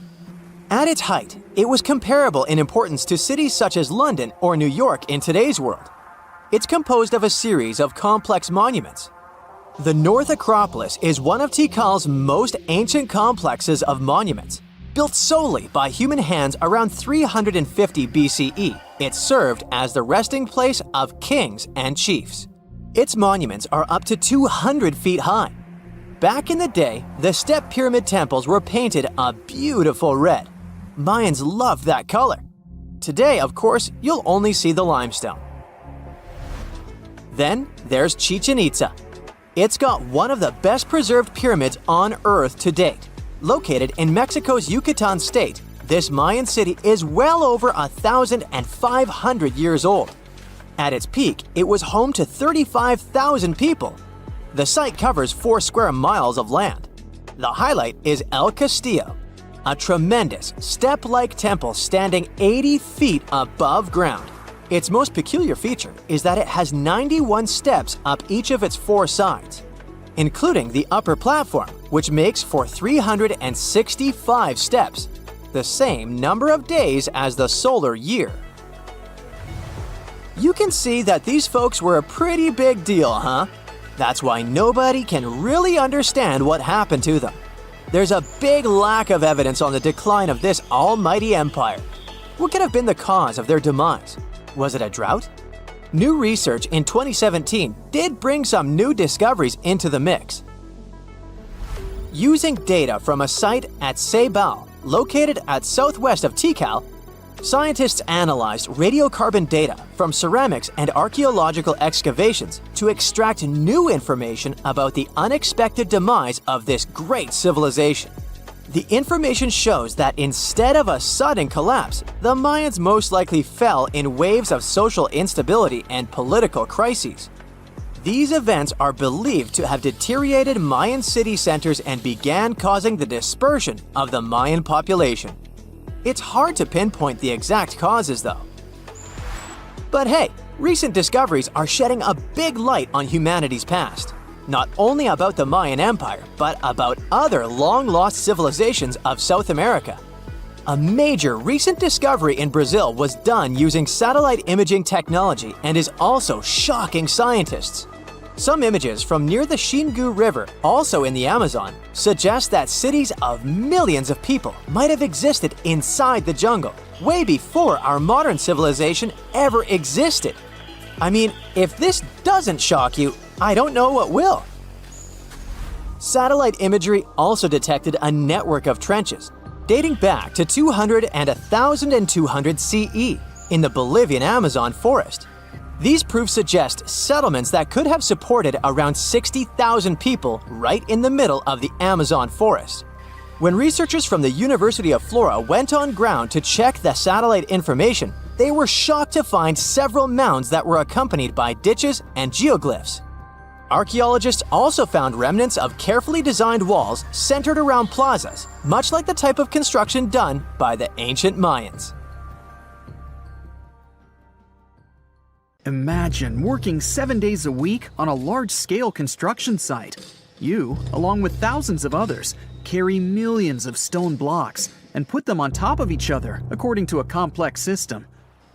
At its height, it was comparable in importance to cities such as London or New York in today's world. It's composed of a series of complex monuments. The North Acropolis is one of Tikal's most ancient complexes of monuments. Built solely by human hands around 350 BCE, it served as the resting place of kings and chiefs. Its monuments are up to 200 feet high. Back in the day, the step pyramid temples were painted a beautiful red. Mayans loved that color. Today, of course, you'll only see the limestone. Then there's Chichen Itza. It's got one of the best preserved pyramids on Earth to date. Located in Mexico's Yucatan state, this Mayan city is well over 1,500 years old. At its peak, it was home to 35,000 people. The site covers 4 square miles of land. The highlight is El Castillo, a tremendous step-like temple standing 80 feet above ground. Its most peculiar feature is that it has 91 steps up each of its 4 sides, including the upper platform, which makes for 365 steps, the same number of days as the solar year. You can see that these folks were a pretty big deal, huh? That's why nobody can really understand what happened to them. There's a big lack of evidence on the decline of this almighty empire. What could have been the cause of their demise? Was it a drought? New research in 2017 did bring some new discoveries into the mix. Using data from a site at Ceibal, located at southwest of Tikal, scientists analyzed radiocarbon data from ceramics and archaeological excavations to extract new information about the unexpected demise of this great civilization. The information shows that instead of a sudden collapse, the Mayans most likely fell in waves of social instability and political crises. These events are believed to have deteriorated Mayan city centers and began causing the dispersion of the Mayan population. It's hard to pinpoint the exact causes, though. But hey, recent discoveries are shedding a big light on humanity's past. Not only about the Mayan Empire, but about other long-lost civilizations of South America. A major recent discovery in Brazil was done using satellite imaging technology and is also shocking scientists. Some images from near the Xingu River, also in the Amazon, suggest that cities of millions of people might have existed inside the jungle, way before our modern civilization ever existed. I mean, if this doesn't shock you, I don't know what will. Satellite imagery also detected a network of trenches dating back to 200 and 1200 CE in the Bolivian Amazon forest. These proofs suggest settlements that could have supported around 60,000 people right in the middle of the Amazon forest. When researchers from the University of Florida went on ground to check the satellite information, they were shocked to find several mounds that were accompanied by ditches and geoglyphs. Archaeologists also found remnants of carefully designed walls centered around plazas, much like the type of construction done by the ancient Mayans. Imagine working 7 days a week on a large-scale construction site. You, along with thousands of others, carry millions of stone blocks and put them on top of each other according to a complex system.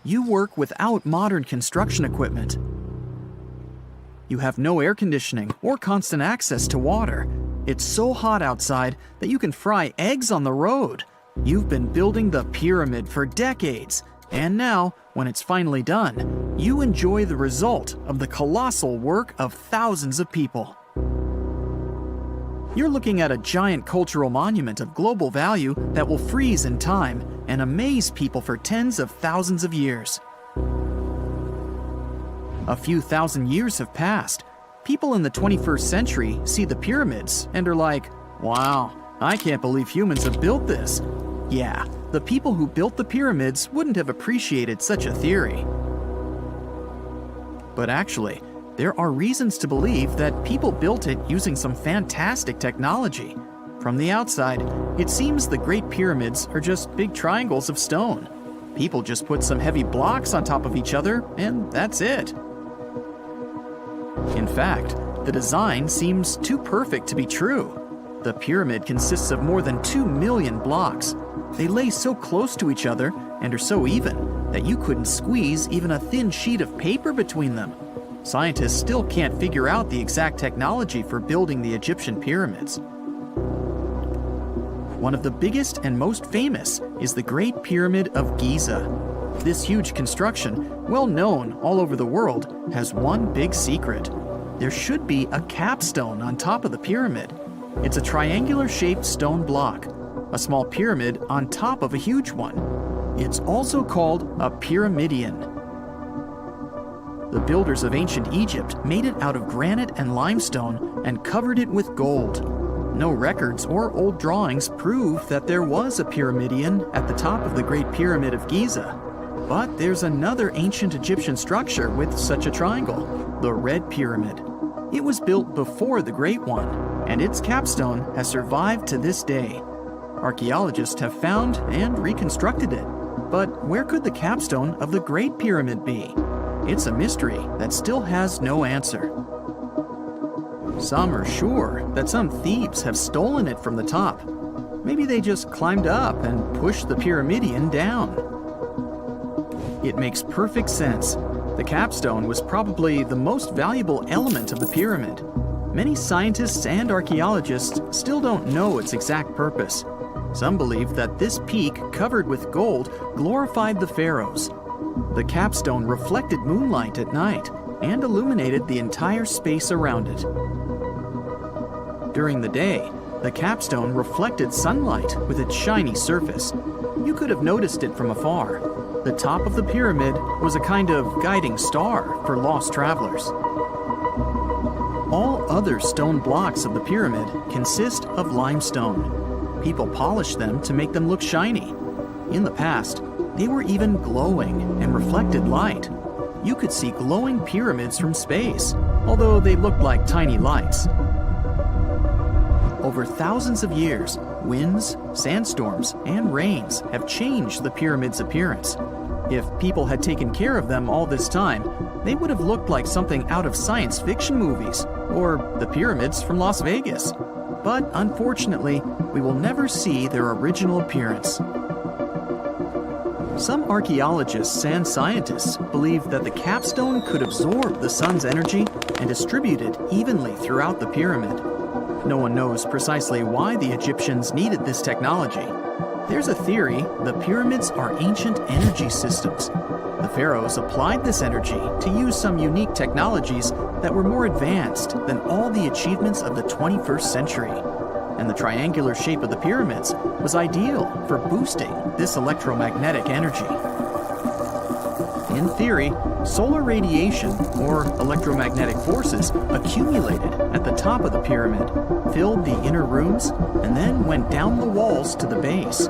You work without modern construction equipment. You have no air conditioning or constant access to water. It's so hot outside that you can fry eggs on the road. You've been building the pyramid for decades, and now, when it's finally done, you enjoy the result of the colossal work of thousands of people. You're looking at a giant cultural monument of global value that will freeze in time and amaze people for tens of thousands of years. A few thousand years have passed. People in the 21st century see the pyramids and are like, wow, I can't believe humans have built this. Yeah, the people who built the pyramids wouldn't have appreciated such a theory. But actually, There are reasons to believe that people built it using some fantastic technology. From the outside, it seems the Great Pyramids are just big triangles of stone. People just put some heavy blocks on top of each other, and that's it. In fact, the design seems too perfect to be true. The pyramid consists of more than 2 million blocks. They lay so close to each other and are so even that you couldn't squeeze even a thin sheet of paper between them. Scientists still can't figure out the exact technology for building the Egyptian pyramids. One of the biggest and most famous is the Great Pyramid of Giza. This huge construction, well known all over the world, has one big secret. There should be a capstone on top of the pyramid. It's a triangular-shaped stone block, a small pyramid on top of a huge one. It's also called a pyramidion. The builders of ancient Egypt made it out of granite and limestone and covered it with gold. No records or old drawings prove that there was a pyramidion at the top of the Great Pyramid of Giza. But there's another ancient Egyptian structure with such a triangle, the Red Pyramid. It was built before the Great One, and its capstone has survived to this day. Archaeologists have found and reconstructed it. But where could the capstone of the Great Pyramid be? It's a mystery that still has no answer. Some are sure that some thieves have stolen it from the top. Maybe they just climbed up and pushed the pyramidion down. It makes perfect sense. The capstone was probably the most valuable element of the pyramid. Many scientists and archaeologists still don't know its exact purpose. Some believe that this peak covered with gold glorified the pharaohs. The capstone reflected moonlight at night and illuminated the entire space around it. During the day, the capstone reflected sunlight with its shiny surface. You could have noticed it from afar. The top of the pyramid was a kind of guiding star for lost travelers. All other stone blocks of the pyramid consist of limestone. People polished them to make them look shiny. In the past, they were even glowing and reflected light. You could see glowing pyramids from space, although they looked like tiny lights. Over thousands of years, winds, sandstorms, and rains have changed the pyramid's appearance. If people had taken care of them all this time, they would have looked like something out of science fiction movies, or the pyramids from Las Vegas. But unfortunately, we will never see their original appearance. Some archaeologists and scientists believe that the capstone could absorb the sun's energy and distribute it evenly throughout the pyramid. No one knows precisely why the Egyptians needed this technology. There's a theory the pyramids are ancient energy systems. The pharaohs applied this energy to use some unique technologies that were more advanced than all the achievements of the 21st century. And the triangular shape of the pyramids was ideal for boosting this electromagnetic energy. In theory, solar radiation, or electromagnetic forces, accumulated at the top of the pyramid, filled the inner rooms, and then went down the walls to the base.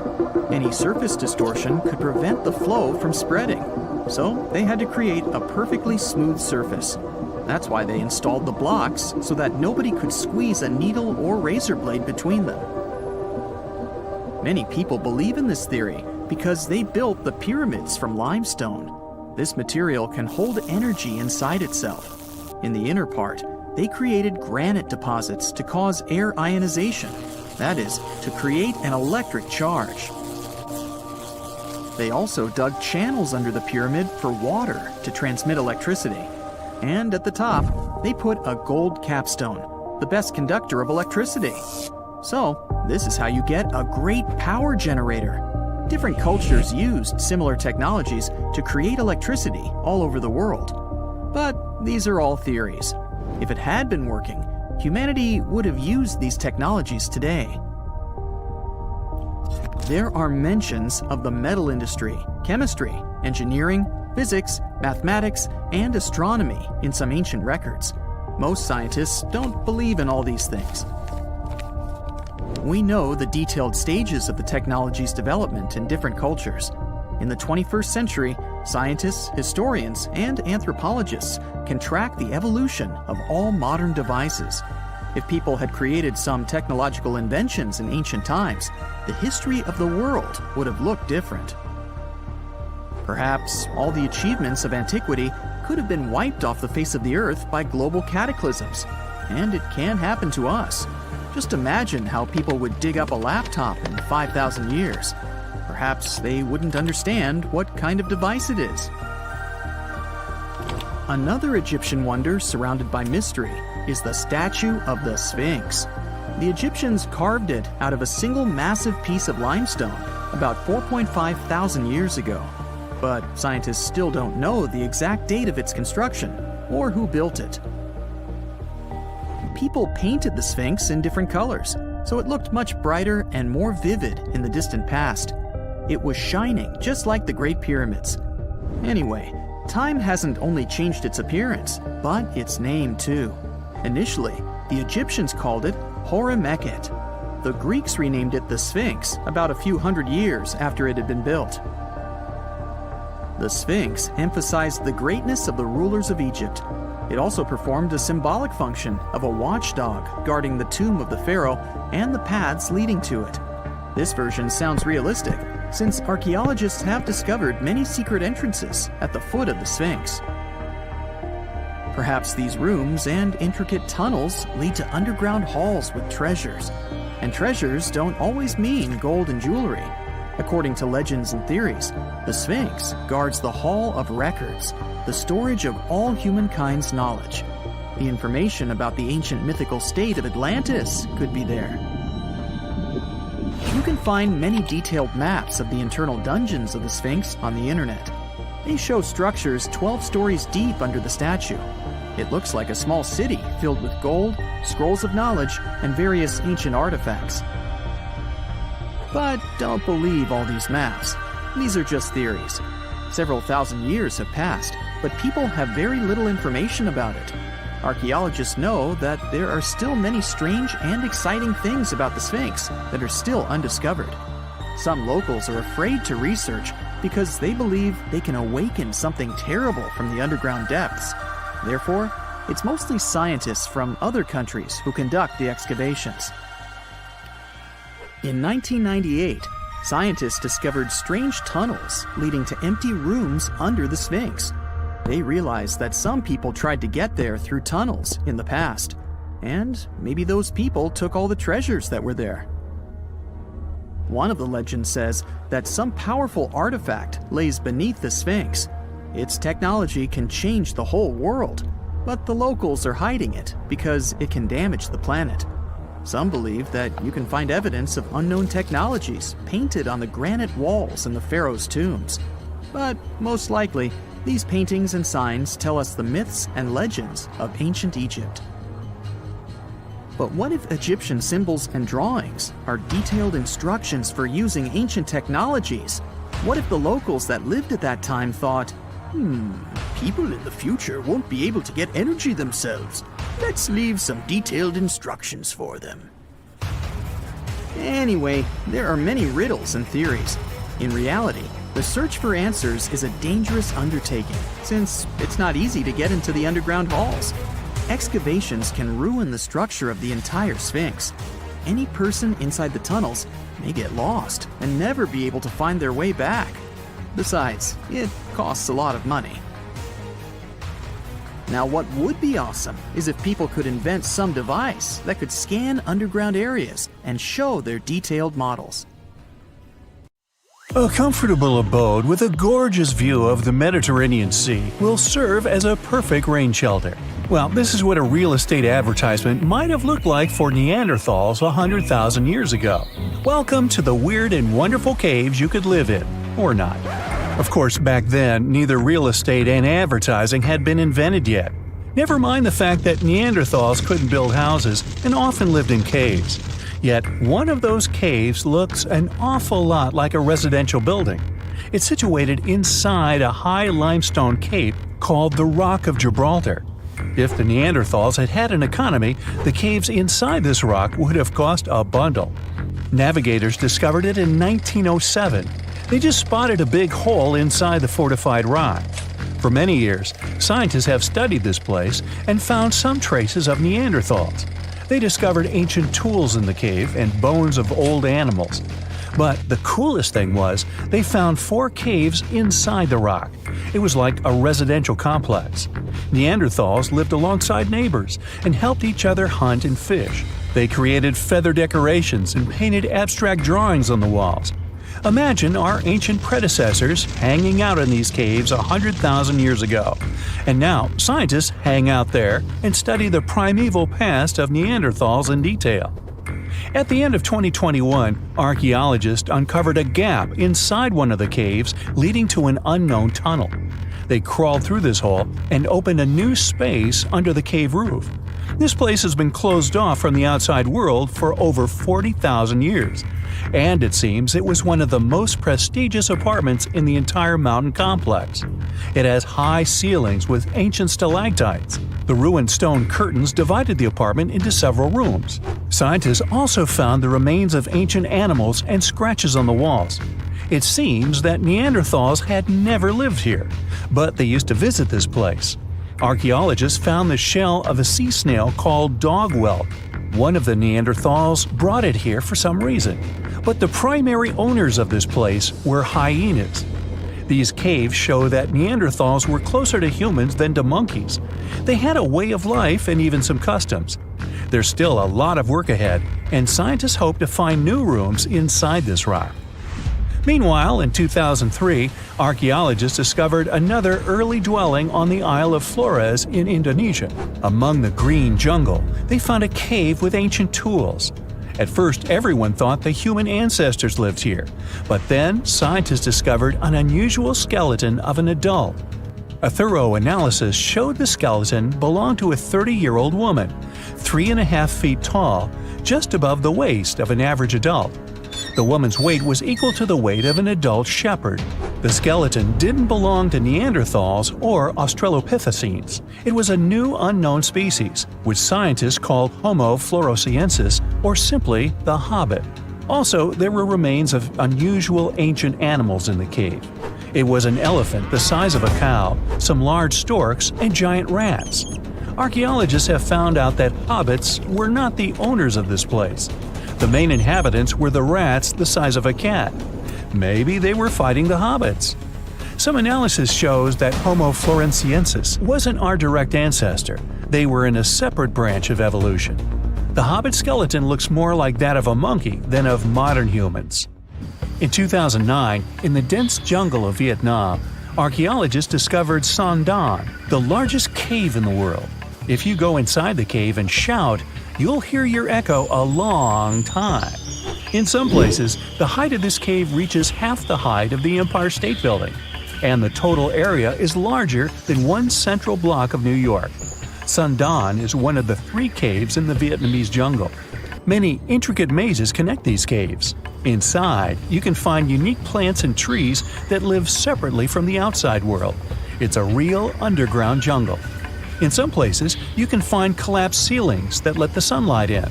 Any surface distortion could prevent the flow from spreading, so they had to create a perfectly smooth surface. That's why they installed the blocks so that nobody could squeeze a needle or razor blade between them. Many people believe in this theory because they built the pyramids from limestone. This material can hold energy inside itself. In the inner part, they created granite deposits to cause air ionization, that is, to create an electric charge. They also dug channels under the pyramid for water to transmit electricity. And at the top, they put a gold capstone, the best conductor of electricity. So, this is how you get a great power generator. Different cultures used similar technologies to create electricity all over the world. But these are all theories. If it had been working, humanity would have used these technologies today. There are mentions of the metal industry, chemistry, engineering, physics, mathematics, and astronomy in some ancient records. Most scientists don't believe in all these things. We know the detailed stages of the technology's development in different cultures. In the 21st century, Scientists, historians, and anthropologists can track the evolution of all modern devices. If people had created some technological inventions in ancient times, the history of the world would have looked different. Perhaps all the achievements of antiquity could have been wiped off the face of the earth by global cataclysms. And it can happen to us. Just imagine how people would dig up a laptop in 5,000 years. Perhaps they wouldn't understand what kind of device it is. Another Egyptian wonder surrounded by mystery is the statue of the Sphinx. The Egyptians carved it out of a single massive piece of limestone about 4.5 thousand years ago. But scientists still don't know the exact date of its construction or who built it. People painted the Sphinx in different colors, so it looked much brighter and more vivid in the distant past. It was shining just like the Great Pyramids. Anyway, time hasn't only changed its appearance, but its name too. Initially, the Egyptians called it Hora-Mekhet. The Greeks renamed it the Sphinx about a few hundred years after it had been built. The Sphinx emphasized the greatness of the rulers of Egypt. It also performed a symbolic function of a watchdog guarding the tomb of the pharaoh and the paths leading to it. This version sounds realistic, since archaeologists have discovered many secret entrances at the foot of the Sphinx. Perhaps these rooms and intricate tunnels lead to underground halls with treasures. And treasures don't always mean gold and jewelry. According to legends and theories, the Sphinx guards the Hall of Records, the storage of all humankind's knowledge. The information about the ancient mythical state of Atlantis could be there. You can find many detailed maps of the internal dungeons of the Sphinx on the internet. They show structures 12 stories deep under the statue. It looks like a small city filled with gold, scrolls of knowledge, and various ancient artifacts. But don't believe all these maps. These are just theories. Several thousand years have passed, but people have very little information about it. Archaeologists know that there are still many strange and exciting things about the Sphinx that are still undiscovered. Some locals are afraid to research because they believe they can awaken something terrible from the underground depths. Therefore, it's mostly scientists from other countries who conduct the excavations. In 1998, scientists discovered strange tunnels leading to empty rooms under the Sphinx. They realized that some people tried to get there through tunnels in the past, and maybe those people took all the treasures that were there. One of the legends says that some powerful artifact lays beneath the Sphinx. Its technology can change the whole world, but the locals are hiding it because it can damage the planet. Some believe that you can find evidence of unknown technologies painted on the granite walls in the pharaoh's tombs. But most likely, these paintings and signs tell us the myths and legends of ancient Egypt. But what if Egyptian symbols and drawings are detailed instructions for using ancient technologies? What if the locals that lived at that time thought, people in the future won't be able to get energy themselves. Let's leave some detailed instructions for them. Anyway, there are many riddles and theories. In reality, the search for answers is a dangerous undertaking, since it's not easy to get into the underground halls. Excavations can ruin the structure of the entire Sphinx. Any person inside the tunnels may get lost and never be able to find their way back. Besides, it costs a lot of money. Now, what would be awesome is if people could invent some device that could scan underground areas and show their detailed models. A comfortable abode with a gorgeous view of the Mediterranean Sea will serve as a perfect rain shelter. Well, this is what a real estate advertisement might have looked like for Neanderthals 100,000 years ago. Welcome to the weird and wonderful caves you could live in, or not. Of course, back then, neither real estate and advertising had been invented yet. Never mind the fact that Neanderthals couldn't build houses and often lived in caves. Yet, one of those caves looks an awful lot like a residential building. It's situated inside a high limestone cape called the Rock of Gibraltar. If the Neanderthals had had an economy, the caves inside this rock would have cost a bundle. Navigators discovered it in 1907. They just spotted a big hole inside the fortified rock. For many years, scientists have studied this place and found some traces of Neanderthals. They discovered ancient tools in the cave and bones of old animals. But the coolest thing was, they found 4 caves inside the rock. It was like a residential complex. Neanderthals lived alongside neighbors and helped each other hunt and fish. They created feather decorations and painted abstract drawings on the walls. Imagine our ancient predecessors hanging out in these caves 100,000 years ago. And now, scientists hang out there and study the primeval past of Neanderthals in detail. At the end of 2021, archaeologists uncovered a gap inside one of the caves leading to an unknown tunnel. They crawled through this hole and opened a new space under the cave roof. This place has been closed off from the outside world for over 40,000 years. And it seems it was one of the most prestigious apartments in the entire mountain complex. It has high ceilings with ancient stalactites. The ruined stone curtains divided the apartment into several rooms. Scientists also found the remains of ancient animals and scratches on the walls. It seems that Neanderthals had never lived here, but they used to visit this place. Archaeologists found the shell of a sea snail called dog whelk. One of the Neanderthals brought it here for some reason, but the primary owners of this place were hyenas. These caves show that Neanderthals were closer to humans than to monkeys. They had a way of life and even some customs. There's still a lot of work ahead, and scientists hope to find new rooms inside this rock. Meanwhile, in 2003, archaeologists discovered another early dwelling on the Isle of Flores in Indonesia. Among the green jungle, they found a cave with ancient tools. At first, everyone thought the human ancestors lived here, but then scientists discovered an unusual skeleton of an adult. A thorough analysis showed the skeleton belonged to a 30-year-old woman, 3.5 feet tall, just above the waist of an average adult. The woman's weight was equal to the weight of an adult shepherd. The skeleton didn't belong to Neanderthals or Australopithecines. It was a new unknown species, which scientists called Homo floresiensis, or simply the Hobbit. Also, there were remains of unusual ancient animals in the cave. It was an elephant the size of a cow, some large storks, and giant rats. Archaeologists have found out that hobbits were not the owners of this place. The main inhabitants were the rats the size of a cat. Maybe they were fighting the hobbits. Some analysis shows that Homo floresiensis wasn't our direct ancestor. They were in a separate branch of evolution. The hobbit skeleton looks more like that of a monkey than of modern humans. In 2009, in the dense jungle of Vietnam, archaeologists discovered Son Don, the largest cave in the world. If you go inside the cave and shout, you'll hear your echo a long time. In some places, the height of this cave reaches half the height of the Empire State Building, and the total area is larger than one central block of New York. Son Don is one of the 3 caves in the Vietnamese jungle. Many intricate mazes connect these caves. Inside, you can find unique plants and trees that live separately from the outside world. It's a real underground jungle. In some places, you can find collapsed ceilings that let the sunlight in.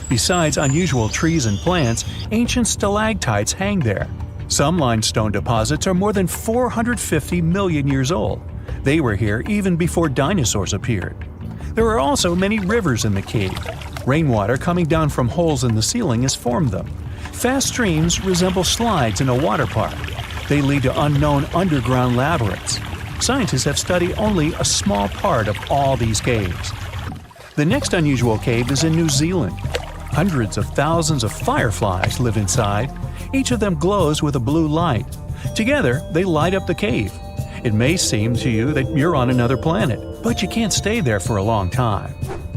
Besides unusual trees and plants, ancient stalactites hang there. Some limestone deposits are more than 450 million years old. They were here even before dinosaurs appeared. There are also many rivers in the cave. Rainwater coming down from holes in the ceiling has formed them. Fast streams resemble slides in a water park. They lead to unknown underground labyrinths. Scientists have studied only a small part of all these caves. The next unusual cave is in New Zealand. Hundreds of thousands of fireflies live inside. Each of them glows with a blue light. Together, they light up the cave. It may seem to you that you're on another planet, but you can't stay there for a long time.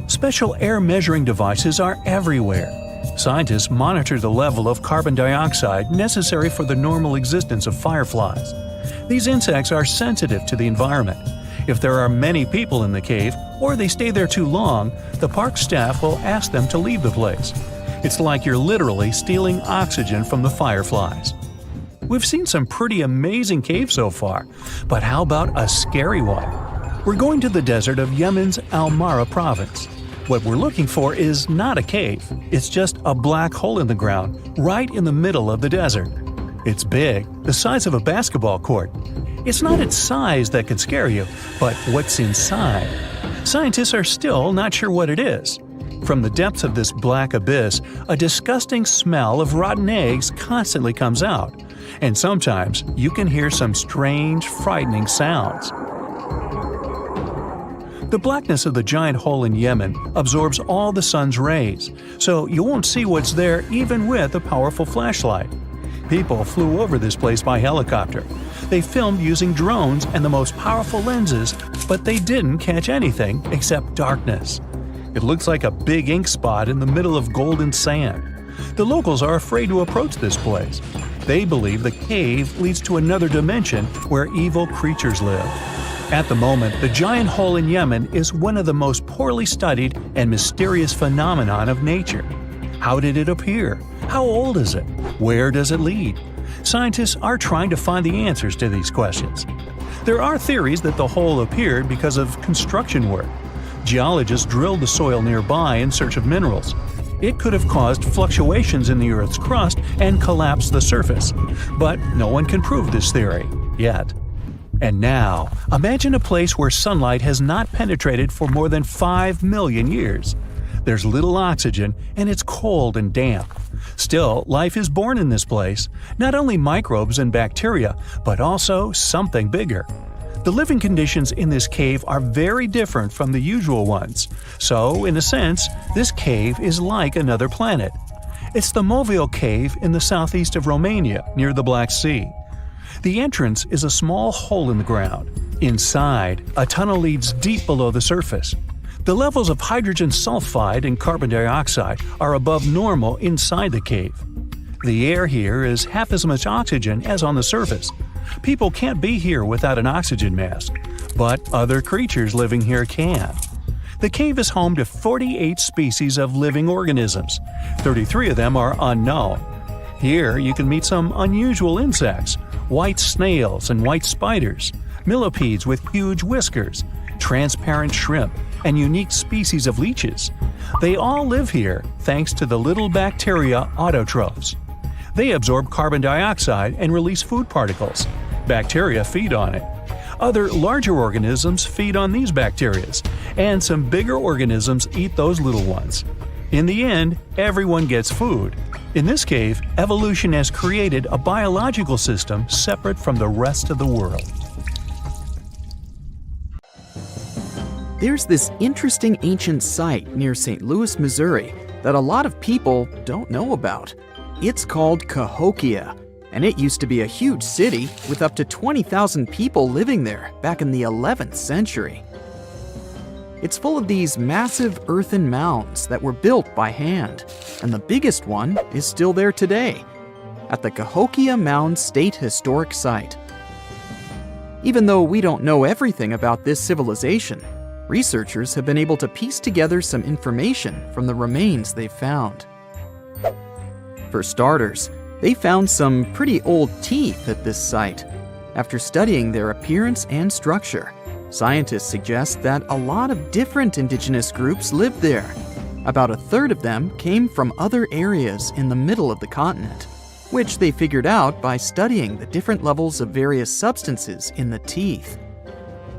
Special air measuring devices are everywhere. Scientists monitor the level of carbon dioxide necessary for the normal existence of fireflies. These insects are sensitive to the environment. If there are many people in the cave, or they stay there too long, the park staff will ask them to leave the place. It's like you're literally stealing oxygen from the fireflies. We've seen some pretty amazing caves so far, but how about a scary one? We're going to the desert of Yemen's Al-Mara province. What we're looking for is not a cave, it's just a black hole in the ground, right in the middle of the desert. It's big, the size of a basketball court. It's not its size that could scare you, but what's inside. Scientists are still not sure what it is. From the depths of this black abyss, a disgusting smell of rotten eggs constantly comes out, and sometimes you can hear some strange, frightening sounds. The blackness of the giant hole in Yemen absorbs all the sun's rays, so you won't see what's there even with a powerful flashlight. People flew over this place by helicopter. They filmed using drones and the most powerful lenses, but they didn't catch anything except darkness. It looks like a big ink spot in the middle of golden sand. The locals are afraid to approach this place. They believe the cave leads to another dimension where evil creatures live. At the moment, the giant hole in Yemen is one of the most poorly studied and mysterious phenomenon of nature. How did it appear? How old is it? Where does it lead? Scientists are trying to find the answers to these questions. There are theories that the hole appeared because of construction work. Geologists drilled the soil nearby in search of minerals. It could have caused fluctuations in the Earth's crust and collapsed the surface. But no one can prove this theory, yet. And now, imagine a place where sunlight has not penetrated for more than 5 million years. There's little oxygen, and it's cold and damp. Still, life is born in this place, not only microbes and bacteria, but also something bigger. The living conditions in this cave are very different from the usual ones, so, in a sense, this cave is like another planet. It's the Movil Cave in the southeast of Romania, near the Black Sea. The entrance is a small hole in the ground. Inside, a tunnel leads deep below the surface. The levels of hydrogen sulfide and carbon dioxide are above normal inside the cave. The air here is half as much oxygen as on the surface. People can't be here without an oxygen mask, but other creatures living here can. The cave is home to 48 species of living organisms. 33 of them are unknown. Here you can meet some unusual insects, white snails and white spiders, millipedes with huge whiskers, transparent shrimp, and unique species of leeches. They all live here thanks to the little bacteria autotrophs. They absorb carbon dioxide and release food particles. Bacteria feed on it. Other larger organisms feed on these bacteria, and some bigger organisms eat those little ones. In the end, everyone gets food. In this cave, evolution has created a biological system separate from the rest of the world. There's this interesting ancient site near St. Louis, Missouri, that a lot of people don't know about. It's called Cahokia, and it used to be a huge city with up to 20,000 people living there back in the 11th century. It's full of these massive earthen mounds that were built by hand, and the biggest one is still there today, at the Cahokia Mound State Historic Site. Even though we don't know everything about this civilization, researchers have been able to piece together some information from the remains they've found. For starters, they found some pretty old teeth at this site. After studying their appearance and structure, scientists suggest that a lot of different indigenous groups lived there. About a third of them came from other areas in the middle of the continent, which they figured out by studying the different levels of various substances in the teeth.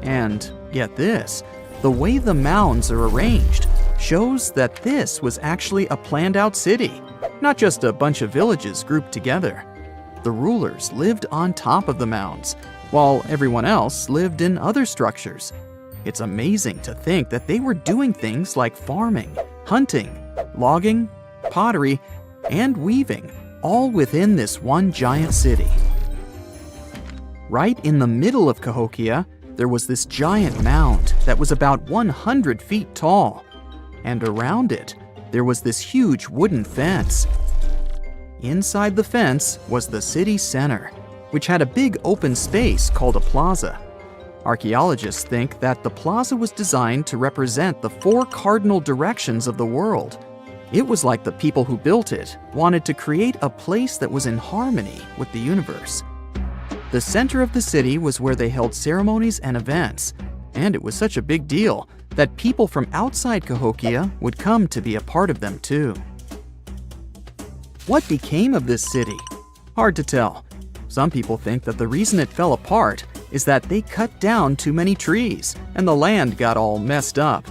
And get this, the way the mounds are arranged shows that this was actually a planned-out city, not just a bunch of villages grouped together. The rulers lived on top of the mounds, while everyone else lived in other structures. It's amazing to think that they were doing things like farming, hunting, logging, pottery, and weaving, all within this one giant city. Right in the middle of Cahokia, there was this giant mound that was about 100 feet tall, and around it, there was this huge wooden fence. Inside the fence was the city center, which had a big open space called a plaza. Archaeologists think that the plaza was designed to represent the 4 cardinal directions of the world. It was like the people who built it wanted to create a place that was in harmony with the universe. The center of the city was where they held ceremonies and events, and it was such a big deal that people from outside Cahokia would come to be a part of them too. What became of this city? Hard to tell. Some people think that the reason it fell apart is that they cut down too many trees and the land got all messed up.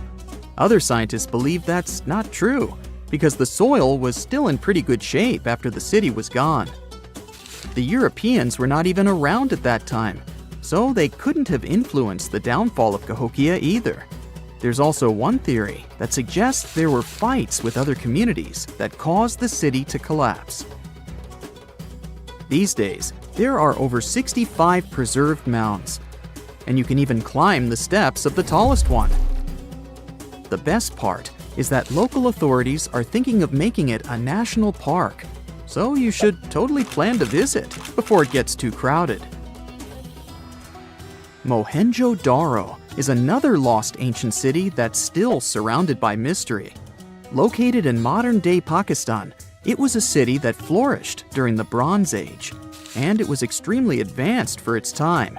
Other scientists believe that's not true because the soil was still in pretty good shape after the city was gone. The Europeans were not even around at that time, so they couldn't have influenced the downfall of Cahokia either. There's also one theory that suggests there were fights with other communities that caused the city to collapse. These days, there are over 65 preserved mounds, and you can even climb the steps of the tallest one. The best part is that local authorities are thinking of making it a national park, so you should totally plan to visit before it gets too crowded. Mohenjo-Daro is another lost ancient city that's still surrounded by mystery. Located in modern-day Pakistan, it was a city that flourished during the Bronze Age, and it was extremely advanced for its time.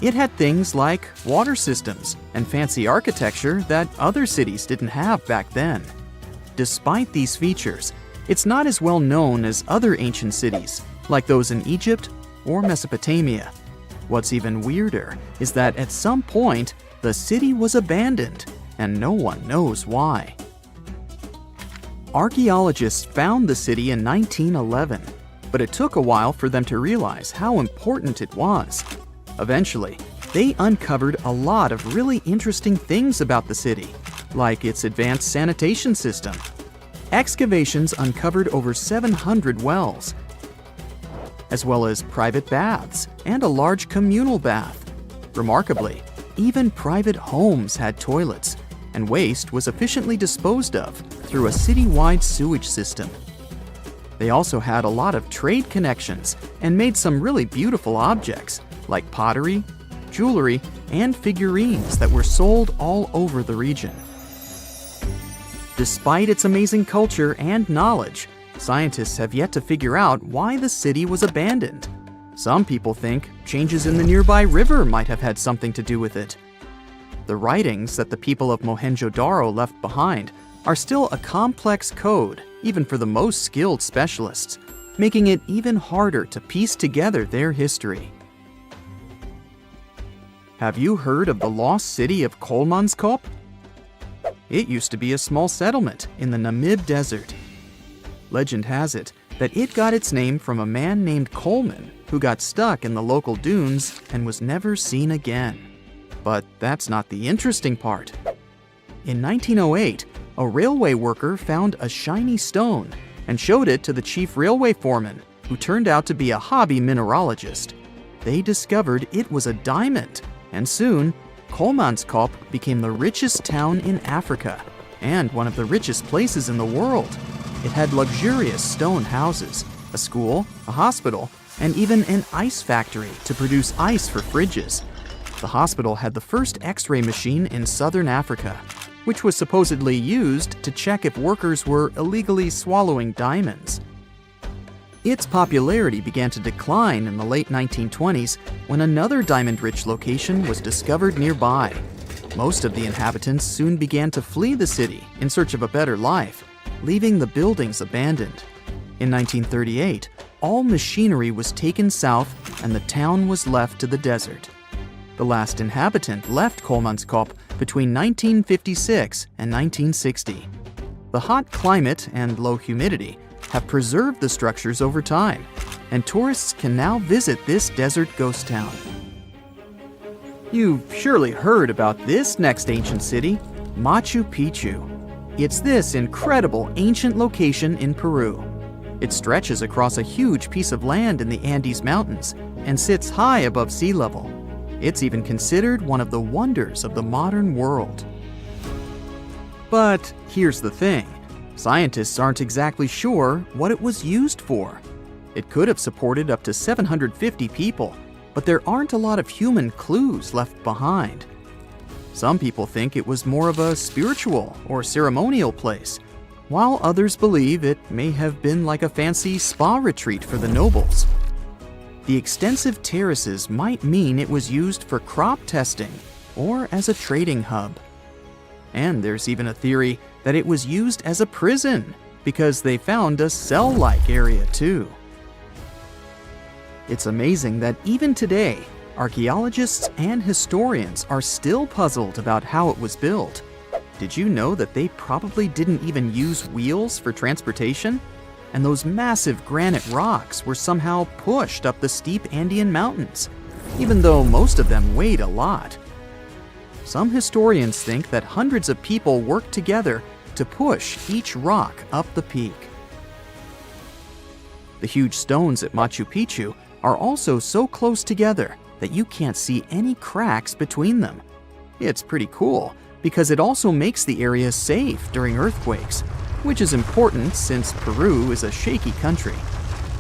It had things like water systems and fancy architecture that other cities didn't have back then. Despite these features, it's not as well known as other ancient cities, like those in Egypt or Mesopotamia. What's even weirder is that at some point, the city was abandoned, and no one knows why. Archaeologists found the city in 1911, but it took a while for them to realize how important it was. Eventually, they uncovered a lot of really interesting things about the city, like its advanced sanitation system. Excavations uncovered over 700 wells, as well as private baths and a large communal bath. Remarkably, even private homes had toilets, and waste was efficiently disposed of through a citywide sewage system. They also had a lot of trade connections and made some really beautiful objects, like pottery, jewelry, and figurines that were sold all over the region. Despite its amazing culture and knowledge, scientists have yet to figure out why the city was abandoned. Some people think changes in the nearby river might have had something to do with it. The writings that the people of Mohenjo-Daro left behind are still a complex code, even for the most skilled specialists, making it even harder to piece together their history. Have you heard of the lost city of Kolmanskop? It used to be a small settlement in the Namib Desert. Legend has it that it got its name from a man named Coleman who got stuck in the local dunes and was never seen again. But that's not the interesting part. In 1908, a railway worker found a shiny stone and showed it to the chief railway foreman, who turned out to be a hobby mineralogist. They discovered it was a diamond, and soon, Kolmanskop became the richest town in Africa and one of the richest places in the world. It had luxurious stone houses, a school, a hospital, and even an ice factory to produce ice for fridges. The hospital had the first X-ray machine in southern Africa, which was supposedly used to check if workers were illegally swallowing diamonds. Its popularity began to decline in the late 1920s when another diamond-rich location was discovered nearby. Most of the inhabitants soon began to flee the city in search of a better life, leaving the buildings abandoned. In 1938, all machinery was taken south and the town was left to the desert. The last inhabitant left Kolmanskop between 1956 and 1960. The hot climate and low humidity have preserved the structures over time, and tourists can now visit this desert ghost town. You've surely heard about this next ancient city, Machu Picchu. It's this incredible ancient location in Peru. It stretches across a huge piece of land in the Andes Mountains and sits high above sea level. It's even considered one of the wonders of the modern world. But here's the thing. Scientists aren't exactly sure what it was used for. It could have supported up to 750 people, but there aren't a lot of human clues left behind. Some people think it was more of a spiritual or ceremonial place, while others believe it may have been like a fancy spa retreat for the nobles. The extensive terraces might mean it was used for crop testing or as a trading hub. And there's even a theory that it was used as a prison because they found a cell-like area too. It's amazing that even today, archaeologists and historians are still puzzled about how it was built. Did you know that they probably didn't even use wheels for transportation? And those massive granite rocks were somehow pushed up the steep Andean mountains, even though most of them weighed a lot. Some historians think that hundreds of people worked together to push each rock up the peak. The huge stones at Machu Picchu are also so close together that you can't see any cracks between them. It's pretty cool because it also makes the area safe during earthquakes, which is important since Peru is a shaky country.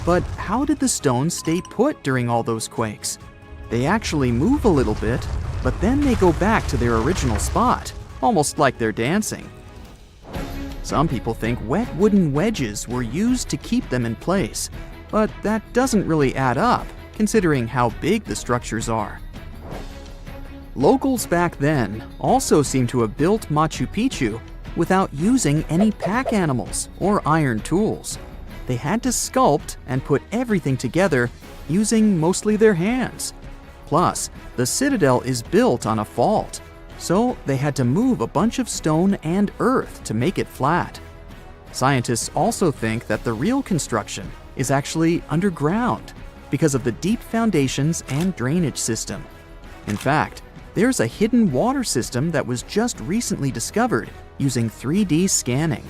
But how did the stones stay put during all those quakes? They actually move a little bit, but then they go back to their original spot, almost like they're dancing. Some people think wet wooden wedges were used to keep them in place, but that doesn't really add up, considering how big the structures are. Locals back then also seem to have built Machu Picchu without using any pack animals or iron tools. They had to sculpt and put everything together using mostly their hands. Plus, the citadel is built on a fault, so they had to move a bunch of stone and earth to make it flat. Scientists also think that the real construction is actually underground because of the deep foundations and drainage system. In fact, there's a hidden water system that was just recently discovered using 3D scanning.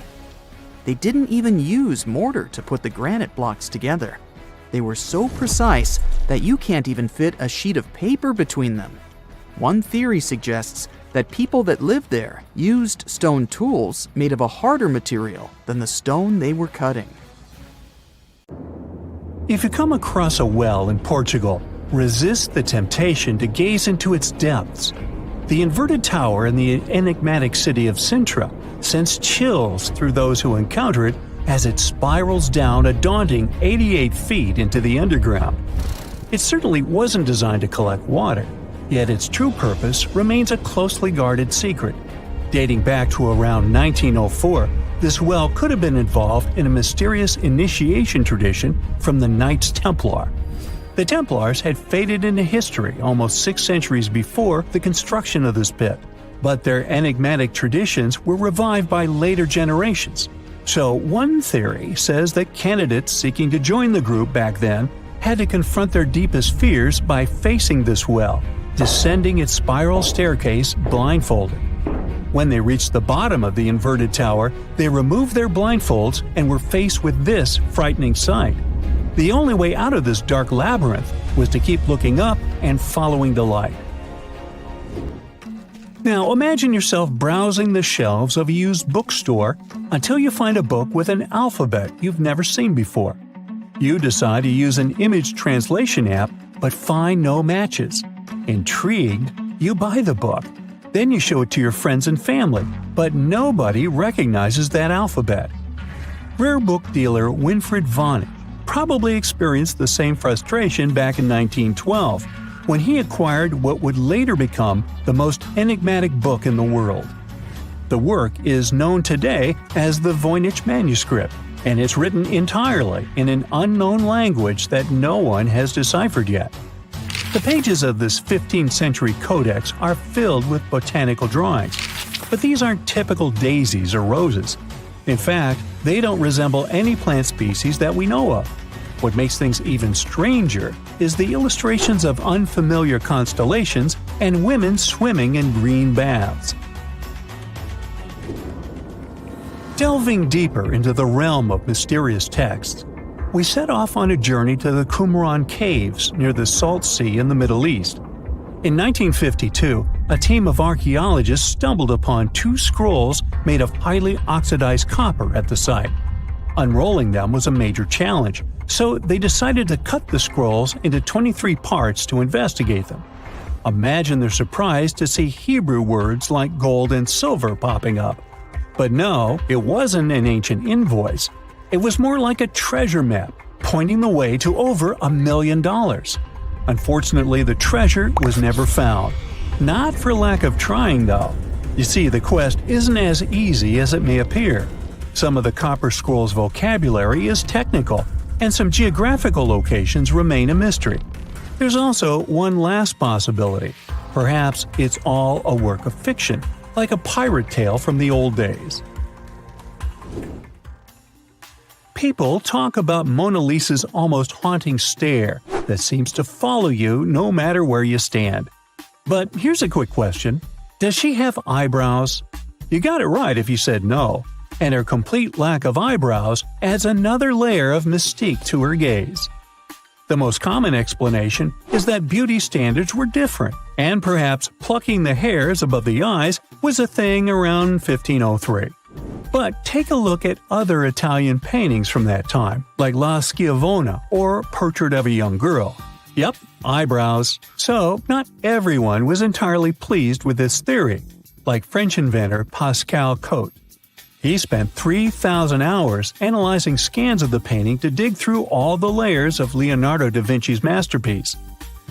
They didn't even use mortar to put the granite blocks together. They were so precise that you can't even fit a sheet of paper between them. One theory suggests that people that lived there used stone tools made of a harder material than the stone they were cutting. If you come across a well in Portugal, resist the temptation to gaze into its depths. The inverted tower in the enigmatic city of Sintra sends chills through those who encounter it as it spirals down a daunting 88 feet into the underground. It certainly wasn't designed to collect water, yet its true purpose remains a closely guarded secret. Dating back to around 1904, this well could have been involved in a mysterious initiation tradition from the Knights Templar. The Templars had faded into history almost 6 centuries before the construction of this pit, but their enigmatic traditions were revived by later generations. So one theory says that candidates seeking to join the group back then had to confront their deepest fears by facing this well, descending its spiral staircase blindfolded. When they reached the bottom of the inverted tower, they removed their blindfolds and were faced with this frightening sight. The only way out of this dark labyrinth was to keep looking up and following the light. Now imagine yourself browsing the shelves of a used bookstore until you find a book with an alphabet you've never seen before. You decide to use an image translation app but find no matches. Intrigued, you buy the book. Then you show it to your friends and family, but nobody recognizes that alphabet. Rare book dealer Winfried Vonnig probably experienced the same frustration back in 1912 when he acquired what would later become the most enigmatic book in the world. The work is known today as the Voynich manuscript, and it's written entirely in an unknown language that no one has deciphered yet. The pages of this 15th century codex are filled with botanical drawings, but these aren't typical daisies or roses. In fact, they don't resemble any plant species that we know of. What makes things even stranger is the illustrations of unfamiliar constellations and women swimming in green baths. Delving deeper into the realm of mysterious texts, we set off on a journey to the Qumran Caves near the Salt Sea in the Middle East. In 1952, a team of archaeologists stumbled upon 2 scrolls made of highly oxidized copper at the site. Unrolling them was a major challenge, so they decided to cut the scrolls into 23 parts to investigate them. Imagine their surprise to see Hebrew words like gold and silver popping up. But no, it wasn't an ancient invoice. It was more like a treasure map, pointing the way to over $1 million. Unfortunately, the treasure was never found. Not for lack of trying, though. You see, the quest isn't as easy as it may appear. Some of the copper scroll's vocabulary is technical, and some geographical locations remain a mystery. There's also one last possibility. Perhaps it's all a work of fiction, like a pirate tale from the old days. People talk about Mona Lisa's almost haunting stare that seems to follow you no matter where you stand. But here's a quick question. Does she have eyebrows? You got it right if you said no, and her complete lack of eyebrows adds another layer of mystique to her gaze. The most common explanation is that beauty standards were different, and perhaps plucking the hairs above the eyes was a thing around 1503. But take a look at other Italian paintings from that time, like La Schiavona or Portrait of a Young Girl. Yep, eyebrows. So, not everyone was entirely pleased with this theory, like French inventor Pascal Cotte. He spent 3,000 hours analyzing scans of the painting to dig through all the layers of Leonardo da Vinci's masterpiece.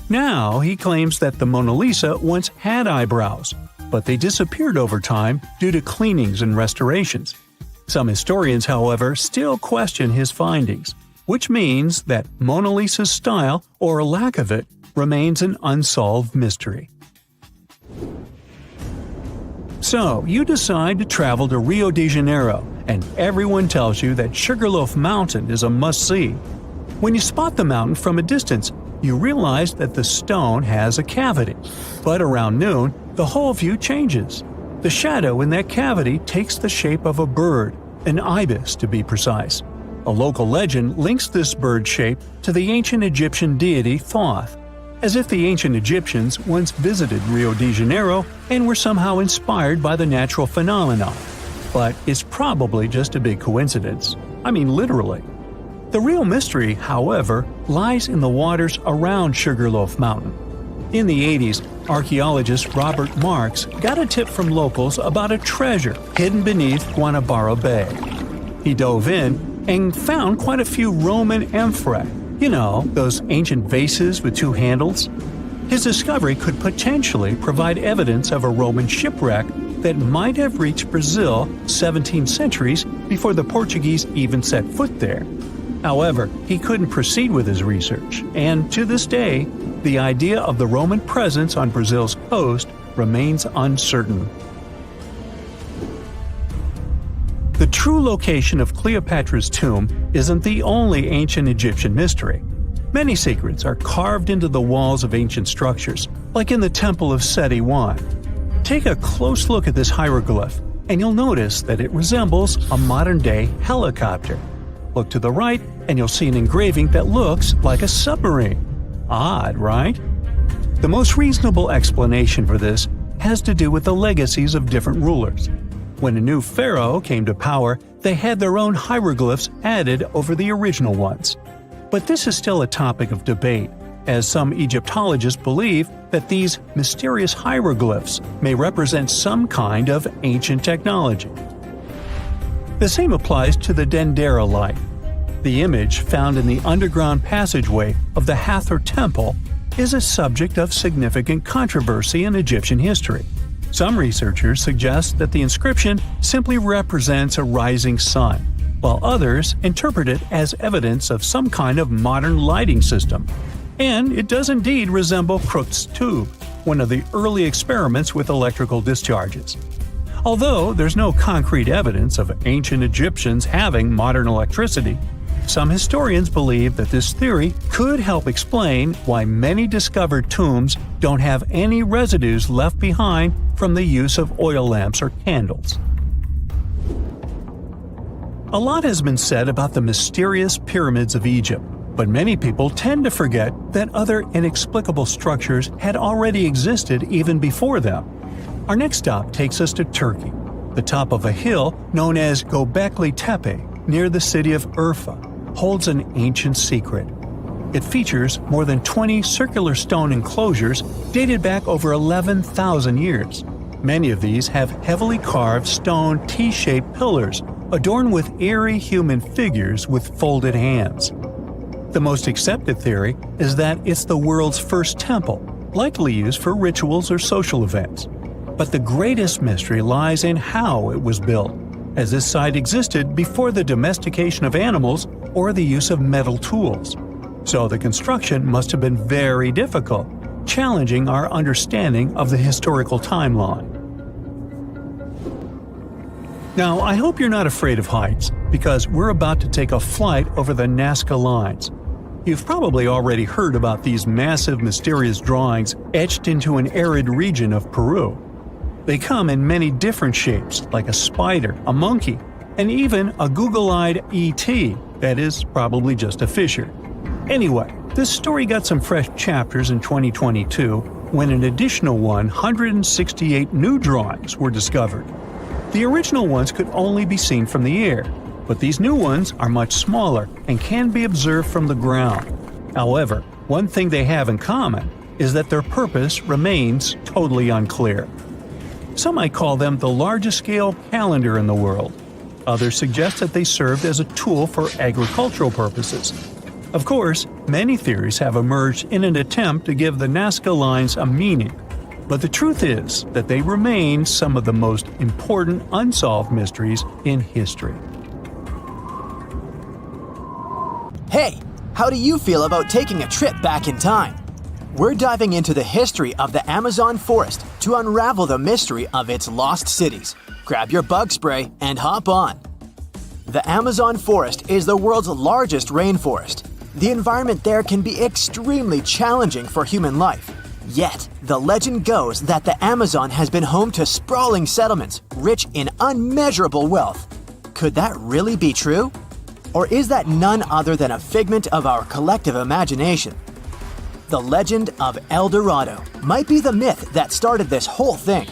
Now he claims that the Mona Lisa once had eyebrows, but they disappeared over time due to cleanings and restorations. Some historians, however, still question his findings, which means that Mona Lisa's style, or lack of it, remains an unsolved mystery. So, you decide to travel to Rio de Janeiro, and everyone tells you that Sugarloaf Mountain is a must-see. When you spot the mountain from a distance, you realize that the stone has a cavity. But around noon, the whole view changes. The shadow in that cavity takes the shape of a bird, an ibis to be precise. A local legend links this bird shape to the ancient Egyptian deity Thoth, as if the ancient Egyptians once visited Rio de Janeiro and were somehow inspired by the natural phenomenon. But it's probably just a big coincidence. I mean, literally. The real mystery, however, lies in the waters around Sugarloaf Mountain. In the 80s, archaeologist Robert Marks got a tip from locals about a treasure hidden beneath Guanabara Bay. He dove in and found quite a few Roman amphorae. You know, those ancient vases with two handles? His discovery could potentially provide evidence of a Roman shipwreck that might have reached Brazil 17 centuries before the Portuguese even set foot there. However, he couldn't proceed with his research, and to this day, the idea of the Roman presence on Brazil's coast remains uncertain. The true location of Cleopatra's tomb isn't the only ancient Egyptian mystery. Many secrets are carved into the walls of ancient structures, like in the Temple of Seti I. Take a close look at this hieroglyph, and you'll notice that it resembles a modern-day helicopter. Look to the right, and you'll see an engraving that looks like a submarine. Odd, right? The most reasonable explanation for this has to do with the legacies of different rulers. When a new pharaoh came to power, they had their own hieroglyphs added over the original ones. But this is still a topic of debate, as some Egyptologists believe that these mysterious hieroglyphs may represent some kind of ancient technology. The same applies to the Dendera light. The image found in the underground passageway of the Hathor Temple is a subject of significant controversy in Egyptian history. Some researchers suggest that the inscription simply represents a rising sun, while others interpret it as evidence of some kind of modern lighting system. And it does indeed resemble Crookes' tube, one of the early experiments with electrical discharges. Although there's no concrete evidence of ancient Egyptians having modern electricity, some historians believe that this theory could help explain why many discovered tombs don't have any residues left behind from the use of oil lamps or candles. A lot has been said about the mysterious pyramids of Egypt, but many people tend to forget that other inexplicable structures had already existed even before them. Our next stop takes us to Turkey. The top of a hill known as Göbekli Tepe, near the city of Urfa, holds an ancient secret. It features more than 20 circular stone enclosures dated back over 11,000 years. Many of these have heavily carved stone T-shaped pillars adorned with eerie human figures with folded hands. The most accepted theory is that it's the world's first temple, likely used for rituals or social events. But the greatest mystery lies in how it was built, as this site existed before the domestication of animals or the use of metal tools. So the construction must have been very difficult, challenging our understanding of the historical timeline. Now, I hope you're not afraid of heights, because we're about to take a flight over the Nazca Lines. You've probably already heard about these massive, mysterious drawings etched into an arid region of Peru. They come in many different shapes, like a spider, a monkey, and even a Google-eyed ET that is probably just a fisher. Anyway, this story got some fresh chapters in 2022 when an additional 168 new drawings were discovered. The original ones could only be seen from the air, but these new ones are much smaller and can be observed from the ground. However, one thing they have in common is that their purpose remains totally unclear. Some might call them the largest-scale calendar in the world. Others suggest that they served as a tool for agricultural purposes. Of course, many theories have emerged in an attempt to give the Nazca Lines a meaning, but the truth is that they remain some of the most important unsolved mysteries in history. Hey, how do you feel about taking a trip back in time? We're diving into the history of the Amazon forest to unravel the mystery of its lost cities. Grab your bug spray and hop on. The Amazon forest is the world's largest rainforest. The environment there can be extremely challenging for human life. Yet, the legend goes that the Amazon has been home to sprawling settlements, rich in unmeasurable wealth. Could that really be true? Or is that none other than a figment of our collective imagination? The legend of El Dorado might be the myth that started this whole thing.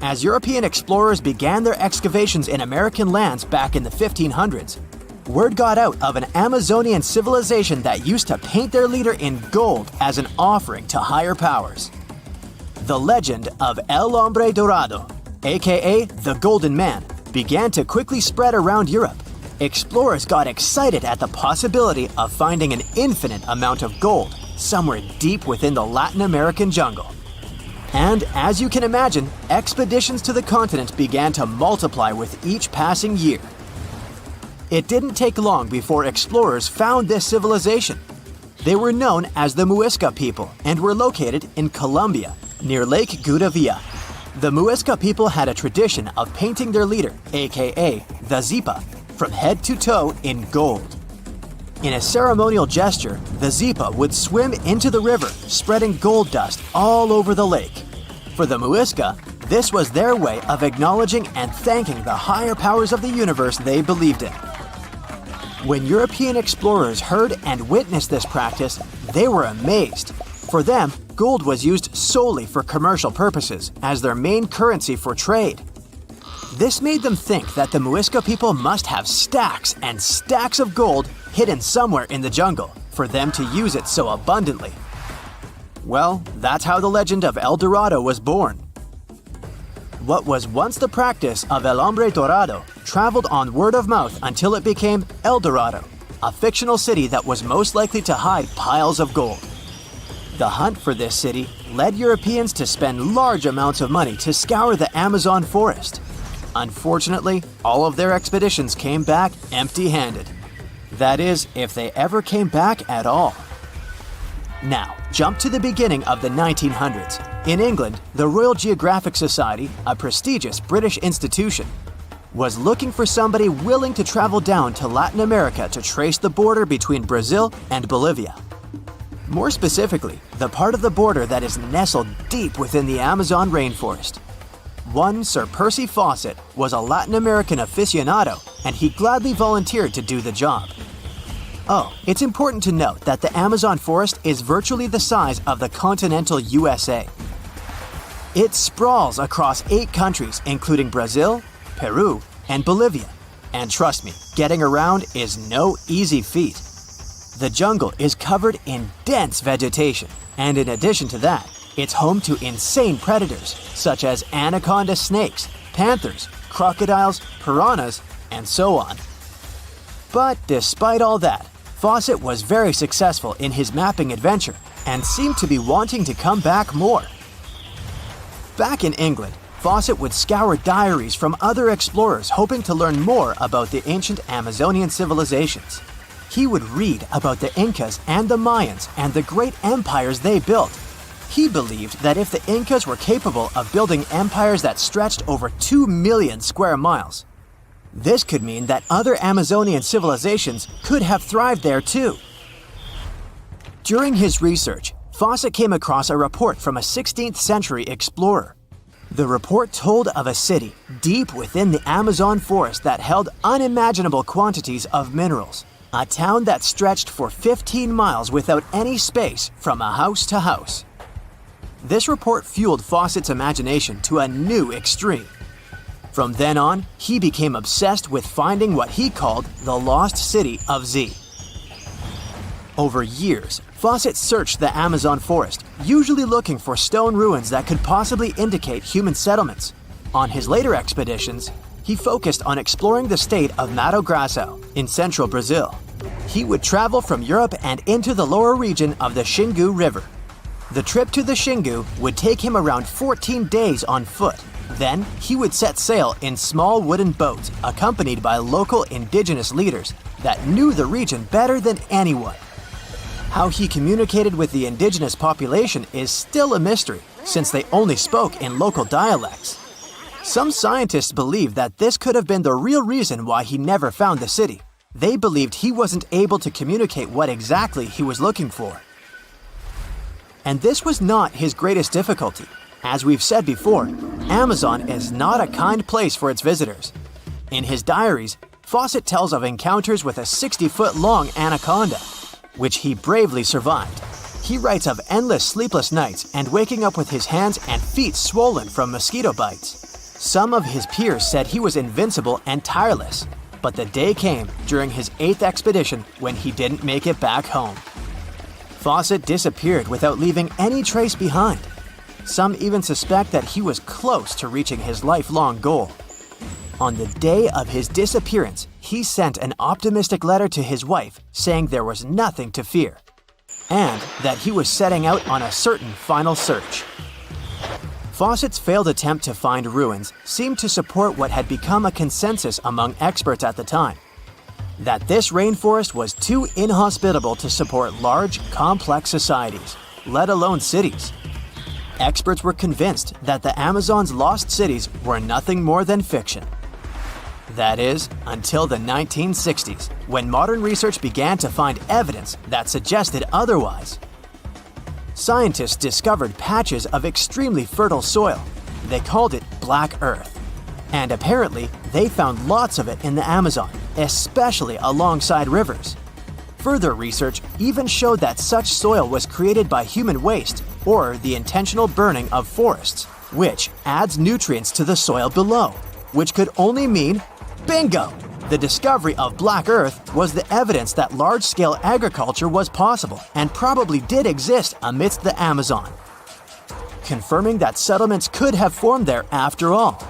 As European explorers began their excavations in American lands back in the 1500s, word got out of an Amazonian civilization that used to paint their leader in gold as an offering to higher powers. The legend of El Hombre Dorado, aka the Golden Man, began to quickly spread around Europe. Explorers got excited at the possibility of finding an infinite amount of gold somewhere deep within the Latin American jungle. And as you can imagine, expeditions to the continent began to multiply with each passing year. It didn't take long before explorers found this civilization. They were known as the Muisca people and were located in Colombia, near Lake Gudavia. The Muisca people had a tradition of painting their leader, aka the Zipa, from head to toe in gold. In a ceremonial gesture, the Zipa would swim into the river, spreading gold dust all over the lake. For the Muisca, this was their way of acknowledging and thanking the higher powers of the universe they believed in. When European explorers heard and witnessed this practice, they were amazed. For them, gold was used solely for commercial purposes as their main currency for trade. This made them think that the Muisca people must have stacks and stacks of gold hidden somewhere in the jungle for them to use it so abundantly. Well, that's how the legend of El Dorado was born. What was once the practice of El Hombre Dorado traveled on word of mouth until it became El Dorado, a fictional city that was most likely to hide piles of gold. The hunt for this city led Europeans to spend large amounts of money to scour the Amazon forest. Unfortunately, all of their expeditions came back empty-handed. That is, if they ever came back at all. Now, jump to the beginning of the 1900s. In England, the Royal Geographic Society, a prestigious British institution, was looking for somebody willing to travel down to Latin America to trace the border between Brazil and Bolivia. More specifically, the part of the border that is nestled deep within the Amazon rainforest. One Sir Percy Fawcett was a Latin American aficionado, and he gladly volunteered to do the job. Oh, it's important to note that the Amazon forest is virtually the size of the continental USA. It sprawls across 8 countries, including Brazil, Peru, and Bolivia. And trust me, getting around is no easy feat. The jungle is covered in dense vegetation, and in addition to that, it's home to insane predators such as anaconda snakes, panthers, crocodiles, piranhas, and so on. But despite all that, Fawcett was very successful in his mapping adventure and seemed to be wanting to come back more. Back in England, Fawcett would scour diaries from other explorers hoping to learn more about the ancient Amazonian civilizations. He would read about the Incas and the Mayans and the great empires they built. He believed that if the Incas were capable of building empires that stretched over 2 million square miles, this could mean that other Amazonian civilizations could have thrived there too. During his research, Fawcett came across a report from a 16th century explorer. The report told of a city deep within the Amazon forest that held unimaginable quantities of minerals. A town that stretched for 15 miles without any space from a house to house. This report fueled Fawcett's imagination to a new extreme. From then on, he became obsessed with finding what he called the lost city of Z. Over years, Fawcett searched the Amazon forest, usually looking for stone ruins that could possibly indicate human settlements. On his later expeditions, he focused on exploring the state of Mato Grosso in central Brazil. He would travel from Europe and into the lower region of the Xingu River. The trip to the Xingu would take him around 14 days on foot. Then, he would set sail in small wooden boats accompanied by local indigenous leaders that knew the region better than anyone. How he communicated with the indigenous population is still a mystery, since they only spoke in local dialects. Some scientists believe that this could have been the real reason why he never found the city. They believed he wasn't able to communicate what exactly he was looking for. And this was not his greatest difficulty. As we've said before, Amazon is not a kind place for its visitors. In his diaries, Fawcett tells of encounters with a 60-foot-long anaconda, which he bravely survived. He writes of endless sleepless nights and waking up with his hands and feet swollen from mosquito bites. Some of his peers said he was invincible and tireless, but the day came during his 8th expedition when he didn't make it back home. Fawcett disappeared without leaving any trace behind. Some even suspect that he was close to reaching his lifelong goal. On the day of his disappearance, he sent an optimistic letter to his wife saying there was nothing to fear, and that he was setting out on a certain final search. Fawcett's failed attempt to find ruins seemed to support what had become a consensus among experts at the time, that this rainforest was too inhospitable to support large, complex societies, let alone cities. Experts were convinced that the Amazon's lost cities were nothing more than fiction. That is, until the 1960s, when modern research began to find evidence that suggested otherwise. Scientists discovered patches of extremely fertile soil. They called it Black Earth. And apparently, they found lots of it in the Amazon, especially alongside rivers. Further research even showed that such soil was created by human waste or the intentional burning of forests, which adds nutrients to the soil below, which could only mean bingo! The discovery of Black Earth was the evidence that large-scale agriculture was possible and probably did exist amidst the Amazon, confirming that settlements could have formed there after all.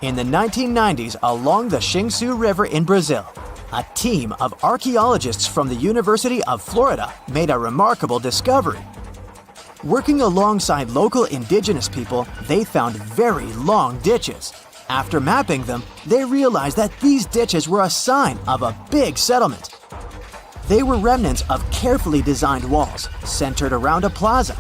In the 1990s, along the Xingu River in Brazil, a team of archaeologists from the University of Florida made a remarkable discovery. Working alongside local indigenous people, they found very long ditches. After mapping them, they realized that these ditches were a sign of a big settlement. They were remnants of carefully designed walls centered around a plaza.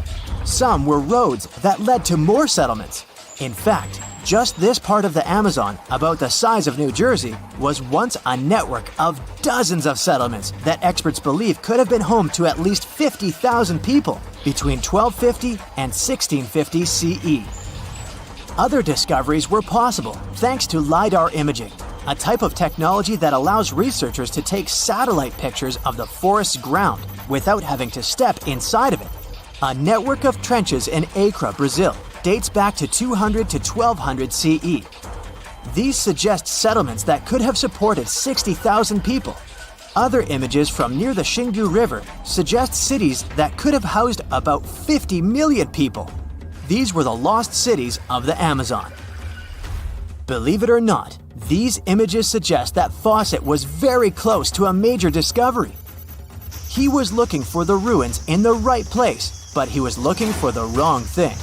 Some were roads that led to more settlements. In fact, just this part of the Amazon, about the size of New Jersey, was once a network of dozens of settlements that experts believe could have been home to at least 50,000 people between 1250 and 1650 CE. Other discoveries were possible thanks to LiDAR imaging, a type of technology that allows researchers to take satellite pictures of the forest's ground without having to step inside of it. A network of trenches in Acre, Brazil, dates back to 200 to 1200 CE. These suggest settlements that could have supported 60,000 people. Other images from near the Xingu River suggest cities that could have housed about 50 million people. These were the lost cities of the Amazon. Believe it or not, these images suggest that Fawcett was very close to a major discovery. He was looking for the ruins in the right place, but he was looking for the wrong thing.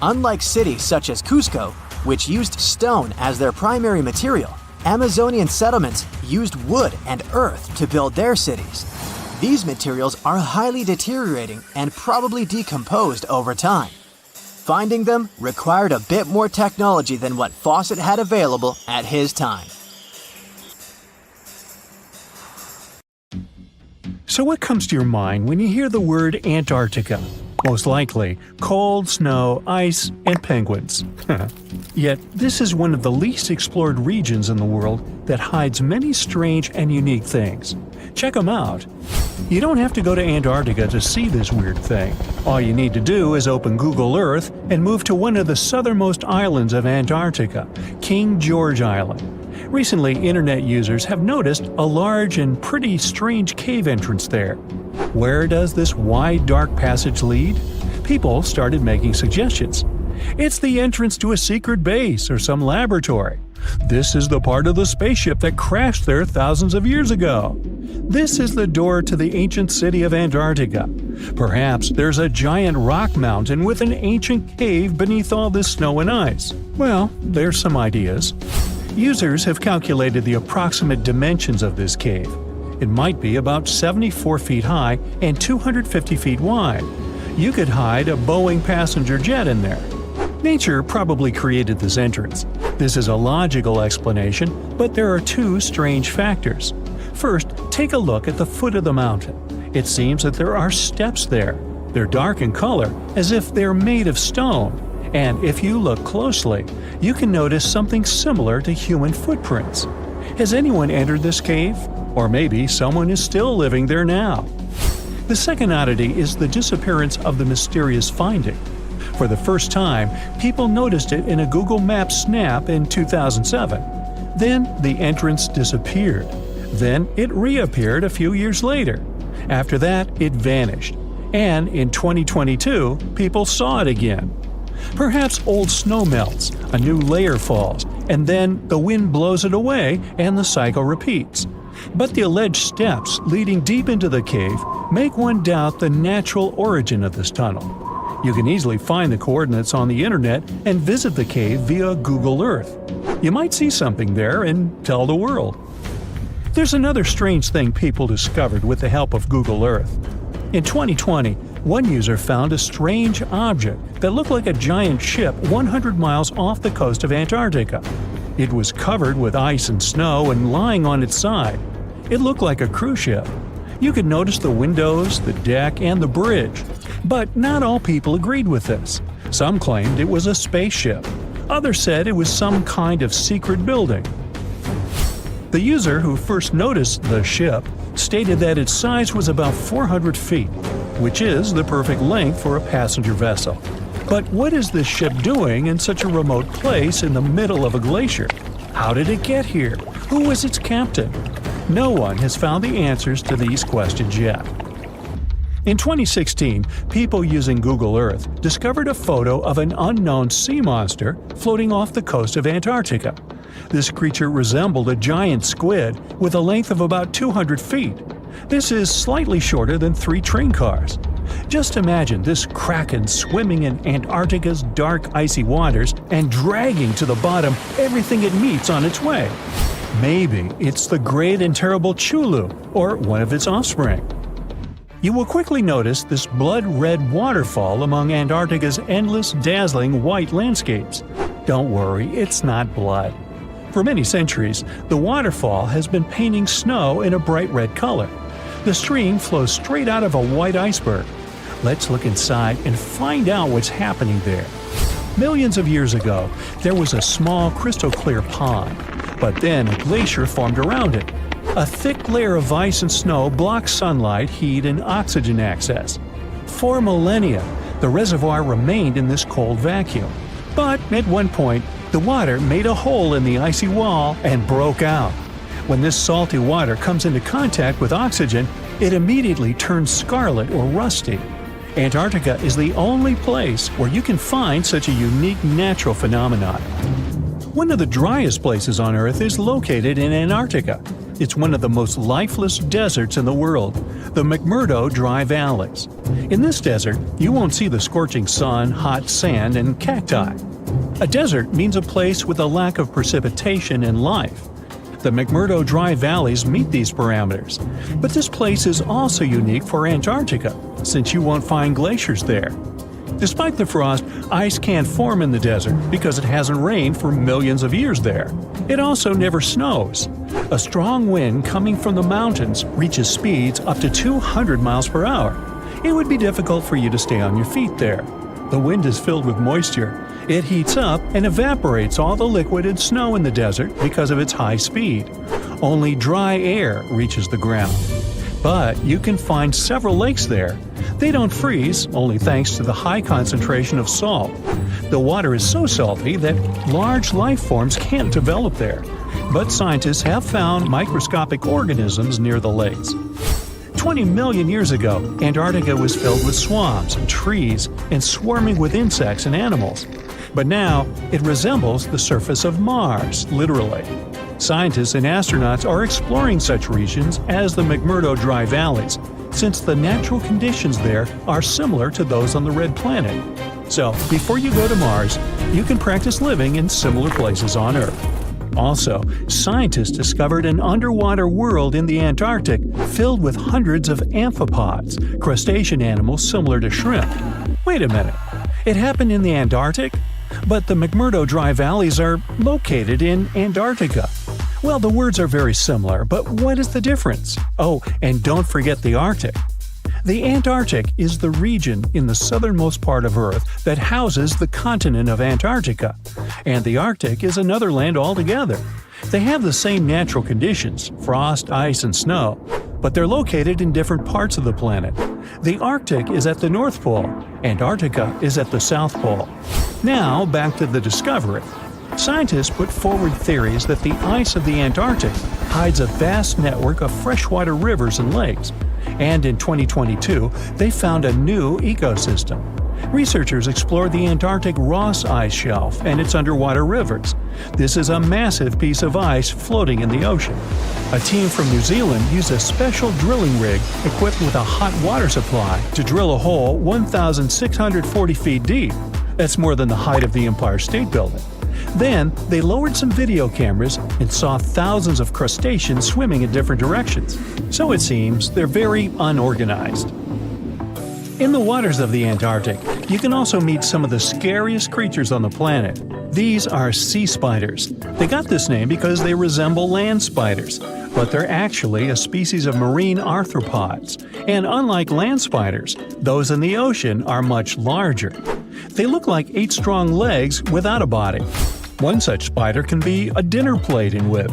Unlike cities such as Cusco, which used stone as their primary material, Amazonian settlements used wood and earth to build their cities. These materials are highly deteriorating and probably decomposed over time. Finding them required a bit more technology than what Fawcett had available at his time. So what comes to your mind when you hear the word Antarctica? Most likely, cold, snow, ice, and penguins. Yet, this is one of the least explored regions in the world that hides many strange and unique things. Check them out. You don't have to go to Antarctica to see this weird thing. All you need to do is open Google Earth and move to one of the southernmost islands of Antarctica, King George Island. Recently, internet users have noticed a large and pretty strange cave entrance there. Where does this wide, dark passage lead? People started making suggestions. It's the entrance to a secret base or some laboratory. This is the part of the spaceship that crashed there thousands of years ago. This is the door to the ancient city of Antarctica. Perhaps there's a giant rock mountain with an ancient cave beneath all this snow and ice. Well, there's some ideas. Users have calculated the approximate dimensions of this cave. It might be about 74 feet high and 250 feet wide. You could hide a Boeing passenger jet in there. Nature probably created this entrance. This is a logical explanation, but there are two strange factors. First, take a look at the foot of the mountain. It seems that there are steps there. They're dark in color, as if they're made of stone. And if you look closely, you can notice something similar to human footprints. Has anyone entered this cave? Or maybe someone is still living there now. The second oddity is the disappearance of the mysterious finding. For the first time, people noticed it in a Google Maps snap in 2007. Then the entrance disappeared. Then it reappeared a few years later. After that, it vanished. And in 2022, people saw it again. Perhaps old snow melts, a new layer falls, and then the wind blows it away and the cycle repeats. But the alleged steps leading deep into the cave make one doubt the natural origin of this tunnel. You can easily find the coordinates on the internet and visit the cave via Google Earth. You might see something there and tell the world. There's another strange thing people discovered with the help of Google Earth. In 2020, one user found a strange object that looked like a giant ship 100 miles off the coast of Antarctica. It was covered with ice and snow and lying on its side. It looked like a cruise ship. You could notice the windows, the deck, and the bridge. But not all people agreed with this. Some claimed it was a spaceship. Others said it was some kind of secret building. The user who first noticed the ship stated that its size was about 400 feet, which is the perfect length for a passenger vessel. But what is this ship doing in such a remote place in the middle of a glacier? How did it get here? Who was its captain? No one has found the answers to these questions yet. In 2016, people using Google Earth discovered a photo of an unknown sea monster floating off the coast of Antarctica. This creature resembled a giant squid with a length of about 200 feet. This is slightly shorter than 3 train cars. Just imagine this kraken swimming in Antarctica's dark, icy waters and dragging to the bottom everything it meets on its way. Maybe it's the great and terrible Chulu, or one of its offspring. You will quickly notice this blood-red waterfall among Antarctica's endless, dazzling white landscapes. Don't worry, it's not blood. For many centuries, the waterfall has been painting snow in a bright red color. The stream flows straight out of a white iceberg. Let's look inside and find out what's happening there. Millions of years ago, there was a small crystal-clear pond, but then a glacier formed around it. A thick layer of ice and snow blocks sunlight, heat, and oxygen access. For millennia, the reservoir remained in this cold vacuum. But at one point, the water made a hole in the icy wall and broke out. When this salty water comes into contact with oxygen, it immediately turns scarlet or rusty. Antarctica is the only place where you can find such a unique natural phenomenon. One of the driest places on Earth is located in Antarctica. It's one of the most lifeless deserts in the world, the McMurdo Dry Valleys. In this desert, you won't see the scorching sun, hot sand, and cacti. A desert means a place with a lack of precipitation and life. The McMurdo Dry Valleys meet these parameters. But this place is also unique for Antarctica, since you won't find glaciers there. Despite the frost, ice can't form in the desert because it hasn't rained for millions of years there. It also never snows. A strong wind coming from the mountains reaches speeds up to 200 miles per hour. It would be difficult for you to stay on your feet there. The wind is filled with moisture. It heats up and evaporates all the liquid and snow in the desert because of its high speed. Only dry air reaches the ground. But you can find several lakes there. They don't freeze, only thanks to the high concentration of salt. The water is so salty that large life forms can't develop there. But scientists have found microscopic organisms near the lakes. 20 million years ago, Antarctica was filled with swamps and trees and swarming with insects and animals. But now, it resembles the surface of Mars, literally. Scientists and astronauts are exploring such regions as the McMurdo Dry Valleys, since the natural conditions there are similar to those on the Red Planet. So, before you go to Mars, you can practice living in similar places on Earth. Also, scientists discovered an underwater world in the Antarctic filled with hundreds of amphipods, crustacean animals similar to shrimp. Wait a minute, it happened in the Antarctic? But the McMurdo Dry Valleys are located in Antarctica. Well, the words are very similar, but what is the difference? Oh, and don't forget the Arctic. The Antarctic is the region in the southernmost part of Earth that houses the continent of Antarctica, and the Arctic is another land altogether. They have the same natural conditions, frost, ice, and snow, but they're located in different parts of the planet. The Arctic is at the North Pole, Antarctica is at the South Pole. Now, back to the discovery. Scientists put forward theories that the ice of the Antarctic hides a vast network of freshwater rivers and lakes. And in 2022, they found a new ecosystem. Researchers explored the Antarctic Ross Ice Shelf and its underwater rivers. This is a massive piece of ice floating in the ocean. A team from New Zealand used a special drilling rig equipped with a hot water supply to drill a hole 1,640 feet deep. That's more than the height of the Empire State Building. Then, they lowered some video cameras and saw thousands of crustaceans swimming in different directions. So it seems they're very unorganized. In the waters of the Antarctic, you can also meet some of the scariest creatures on the planet. These are sea spiders. They got this name because they resemble land spiders, but they're actually a species of marine arthropods. And unlike land spiders, those in the ocean are much larger. They look like 8 strong legs without a body. One such spider can be a dinner plate in width.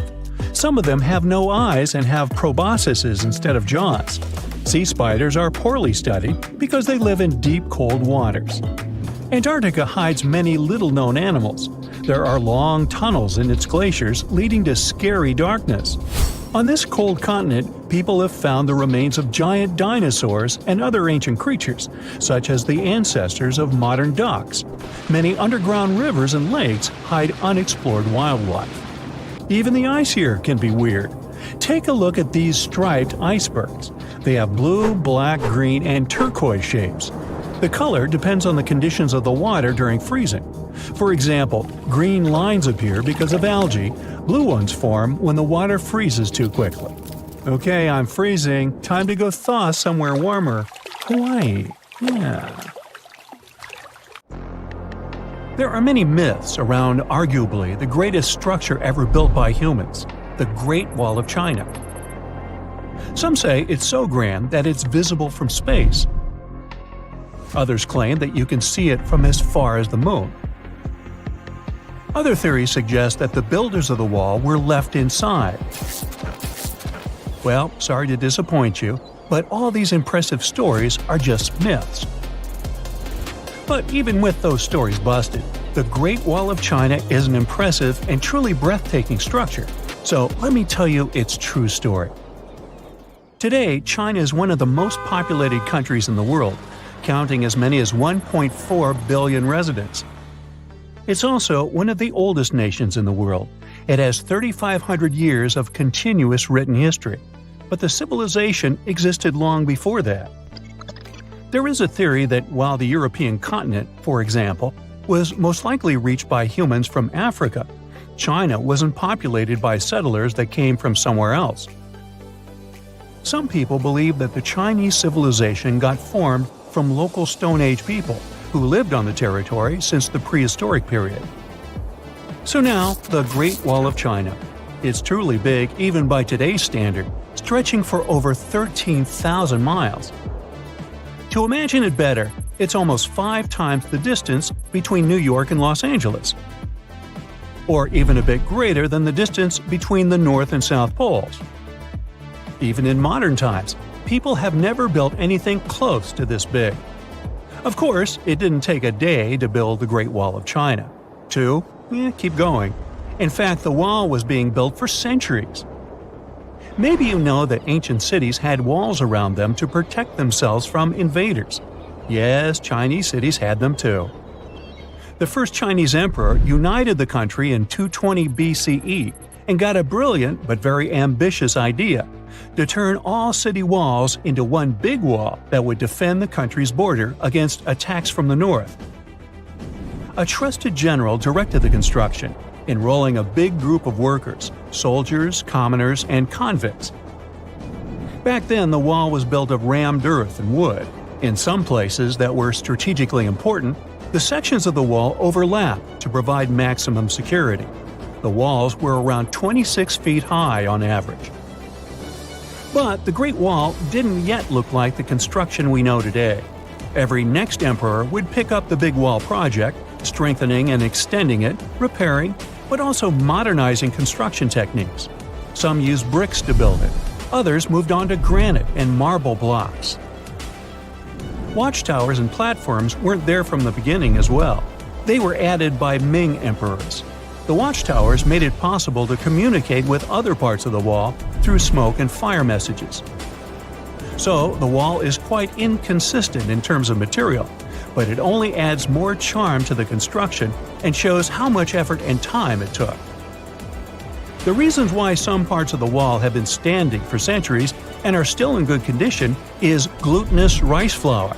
Some of them have no eyes and have proboscises instead of jaws. Sea spiders are poorly studied because they live in deep, cold waters. Antarctica hides many little-known animals. There are long tunnels in its glaciers leading to scary darkness. On this cold continent, people have found the remains of giant dinosaurs and other ancient creatures, such as the ancestors of modern ducks. Many underground rivers and lakes hide unexplored wildlife. Even the ice here can be weird. Take a look at these striped icebergs. They have blue, black, green, and turquoise shapes. The color depends on the conditions of the water during freezing. For example, green lines appear because of algae, blue ones form when the water freezes too quickly. Okay, I'm freezing. Time to go thaw somewhere warmer. Hawaii. Yeah. There are many myths around arguably the greatest structure ever built by humans, the Great Wall of China. Some say it's so grand that it's visible from space. Others claim that you can see it from as far as the moon. Other theories suggest that the builders of the wall were left inside. Well, sorry to disappoint you, but all these impressive stories are just myths. But even with those stories busted, the Great Wall of China is an impressive and truly breathtaking structure. So let me tell you its true story. Today, China is one of the most populated countries in the world, counting as many as 1.4 billion residents. It's also one of the oldest nations in the world. It has 3,500 years of continuous written history, but the civilization existed long before that. There is a theory that while the European continent, for example, was most likely reached by humans from Africa, China wasn't populated by settlers that came from somewhere else. Some people believe that the Chinese civilization got formed from local Stone Age people who lived on the territory since the prehistoric period. So now, the Great Wall of China. It's truly big even by today's standard, stretching for over 13,000 miles. To imagine it better, it's almost 5 times the distance between New York and Los Angeles. Or even a bit greater than the distance between the North and South Poles. Even in modern times, people have never built anything close to this big. Of course, it didn't take a day to build the Great Wall of China. 2? Keep going. In fact, the wall was being built for centuries. Maybe you know that ancient cities had walls around them to protect themselves from invaders. Yes, Chinese cities had them too. The first Chinese emperor united the country in 220 BCE and got a brilliant but very ambitious idea to turn all city walls into one big wall that would defend the country's border against attacks from the north. A trusted general directed the construction, enrolling a big group of workers, soldiers, commoners, and convicts. Back then, the wall was built of rammed earth and wood. In some places that were strategically important, the sections of the wall overlapped to provide maximum security. The walls were around 26 feet high on average. But the Great Wall didn't yet look like the construction we know today. Every next emperor would pick up the big wall project, strengthening and extending it, repairing, but also modernizing construction techniques. Some used bricks to build it. Others moved on to granite and marble blocks. Watchtowers and platforms weren't there from the beginning as well. They were added by Ming emperors. The watchtowers made it possible to communicate with other parts of the wall through smoke and fire messages. So, the wall is quite inconsistent in terms of material, but it only adds more charm to the construction and shows how much effort and time it took. The reasons why some parts of the wall have been standing for centuries and are still in good condition is glutinous rice flour.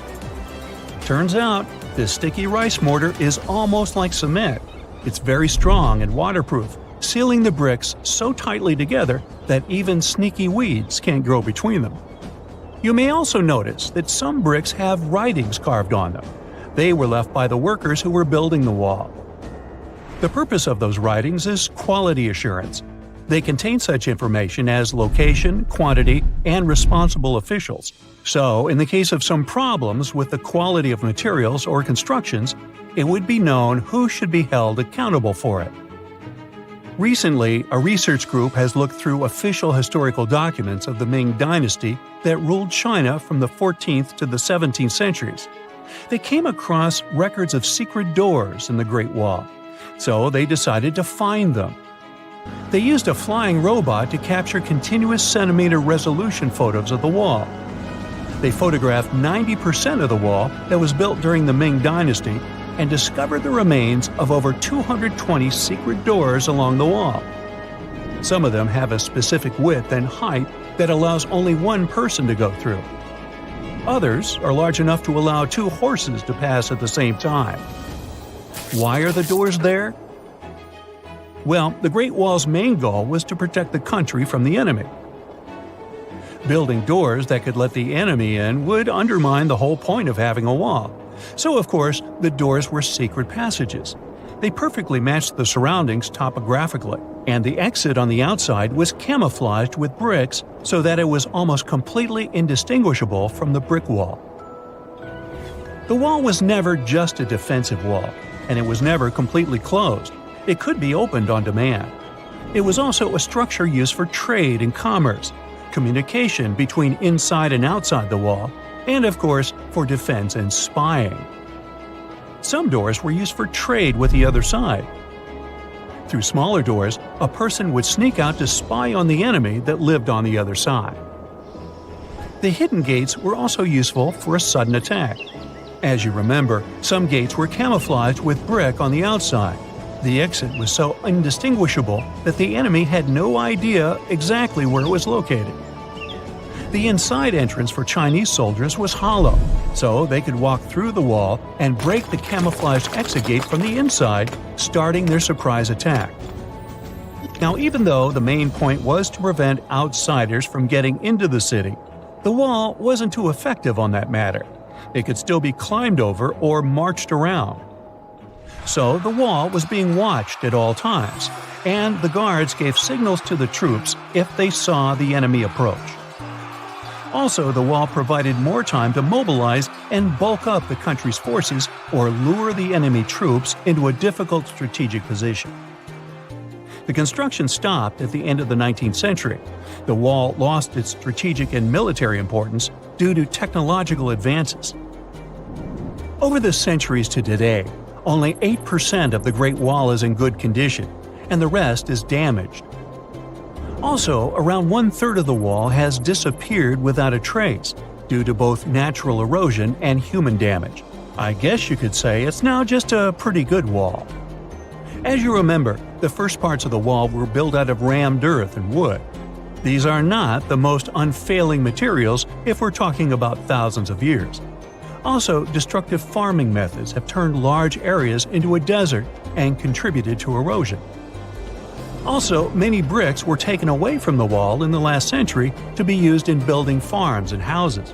Turns out, this sticky rice mortar is almost like cement. It's very strong and waterproof, sealing the bricks so tightly together that even sneaky weeds can't grow between them. You may also notice that some bricks have writings carved on them. They were left by the workers who were building the wall. The purpose of those writings is quality assurance. They contain such information as location, quantity, and responsible officials. So, in the case of some problems with the quality of materials or constructions, it would be known who should be held accountable for it. Recently, a research group has looked through official historical documents of the Ming Dynasty that ruled China from the 14th to the 17th centuries. They came across records of secret doors in the Great Wall, so they decided to find them. They used a flying robot to capture continuous centimeter resolution photos of the wall. They photographed 90% of the wall that was built during the Ming Dynasty and discovered the remains of over 220 secret doors along the wall. Some of them have a specific width and height that allows only one person to go through. Others are large enough to allow 2 horses to pass at the same time. Why are the doors there? Well, the Great Wall's main goal was to protect the country from the enemy. Building doors that could let the enemy in would undermine the whole point of having a wall. So, of course, the doors were secret passages. They perfectly matched the surroundings topographically, and the exit on the outside was camouflaged with bricks so that it was almost completely indistinguishable from the brick wall. The wall was never just a defensive wall, and it was never completely closed. It could be opened on demand. It was also a structure used for trade and commerce, communication between inside and outside the wall, and of course, for defense and spying. Some doors were used for trade with the other side. Through smaller doors, a person would sneak out to spy on the enemy that lived on the other side. The hidden gates were also useful for a sudden attack. As you remember, some gates were camouflaged with brick on the outside. The exit was so indistinguishable that the enemy had no idea exactly where it was located. The inside entrance for Chinese soldiers was hollow, so they could walk through the wall and break the camouflaged exit gate from the inside, starting their surprise attack. Now, even though the main point was to prevent outsiders from getting into the city, the wall wasn't too effective on that matter. It could still be climbed over or marched around. So the wall was being watched at all times, and the guards gave signals to the troops if they saw the enemy approach. Also, the wall provided more time to mobilize and bulk up the country's forces or lure the enemy troops into a difficult strategic position. The construction stopped at the end of the 19th century. The wall lost its strategic and military importance due to technological advances. Over the centuries to today, only 8% of the Great Wall is in good condition, and the rest is damaged. Also, around 1/3 of the wall has disappeared without a trace, due to both natural erosion and human damage. I guess you could say it's now just a pretty good wall. As you remember, the first parts of the wall were built out of rammed earth and wood. These are not the most unfailing materials if we're talking about thousands of years. Also, destructive farming methods have turned large areas into a desert and contributed to erosion. Also, many bricks were taken away from the wall in the last century to be used in building farms and houses.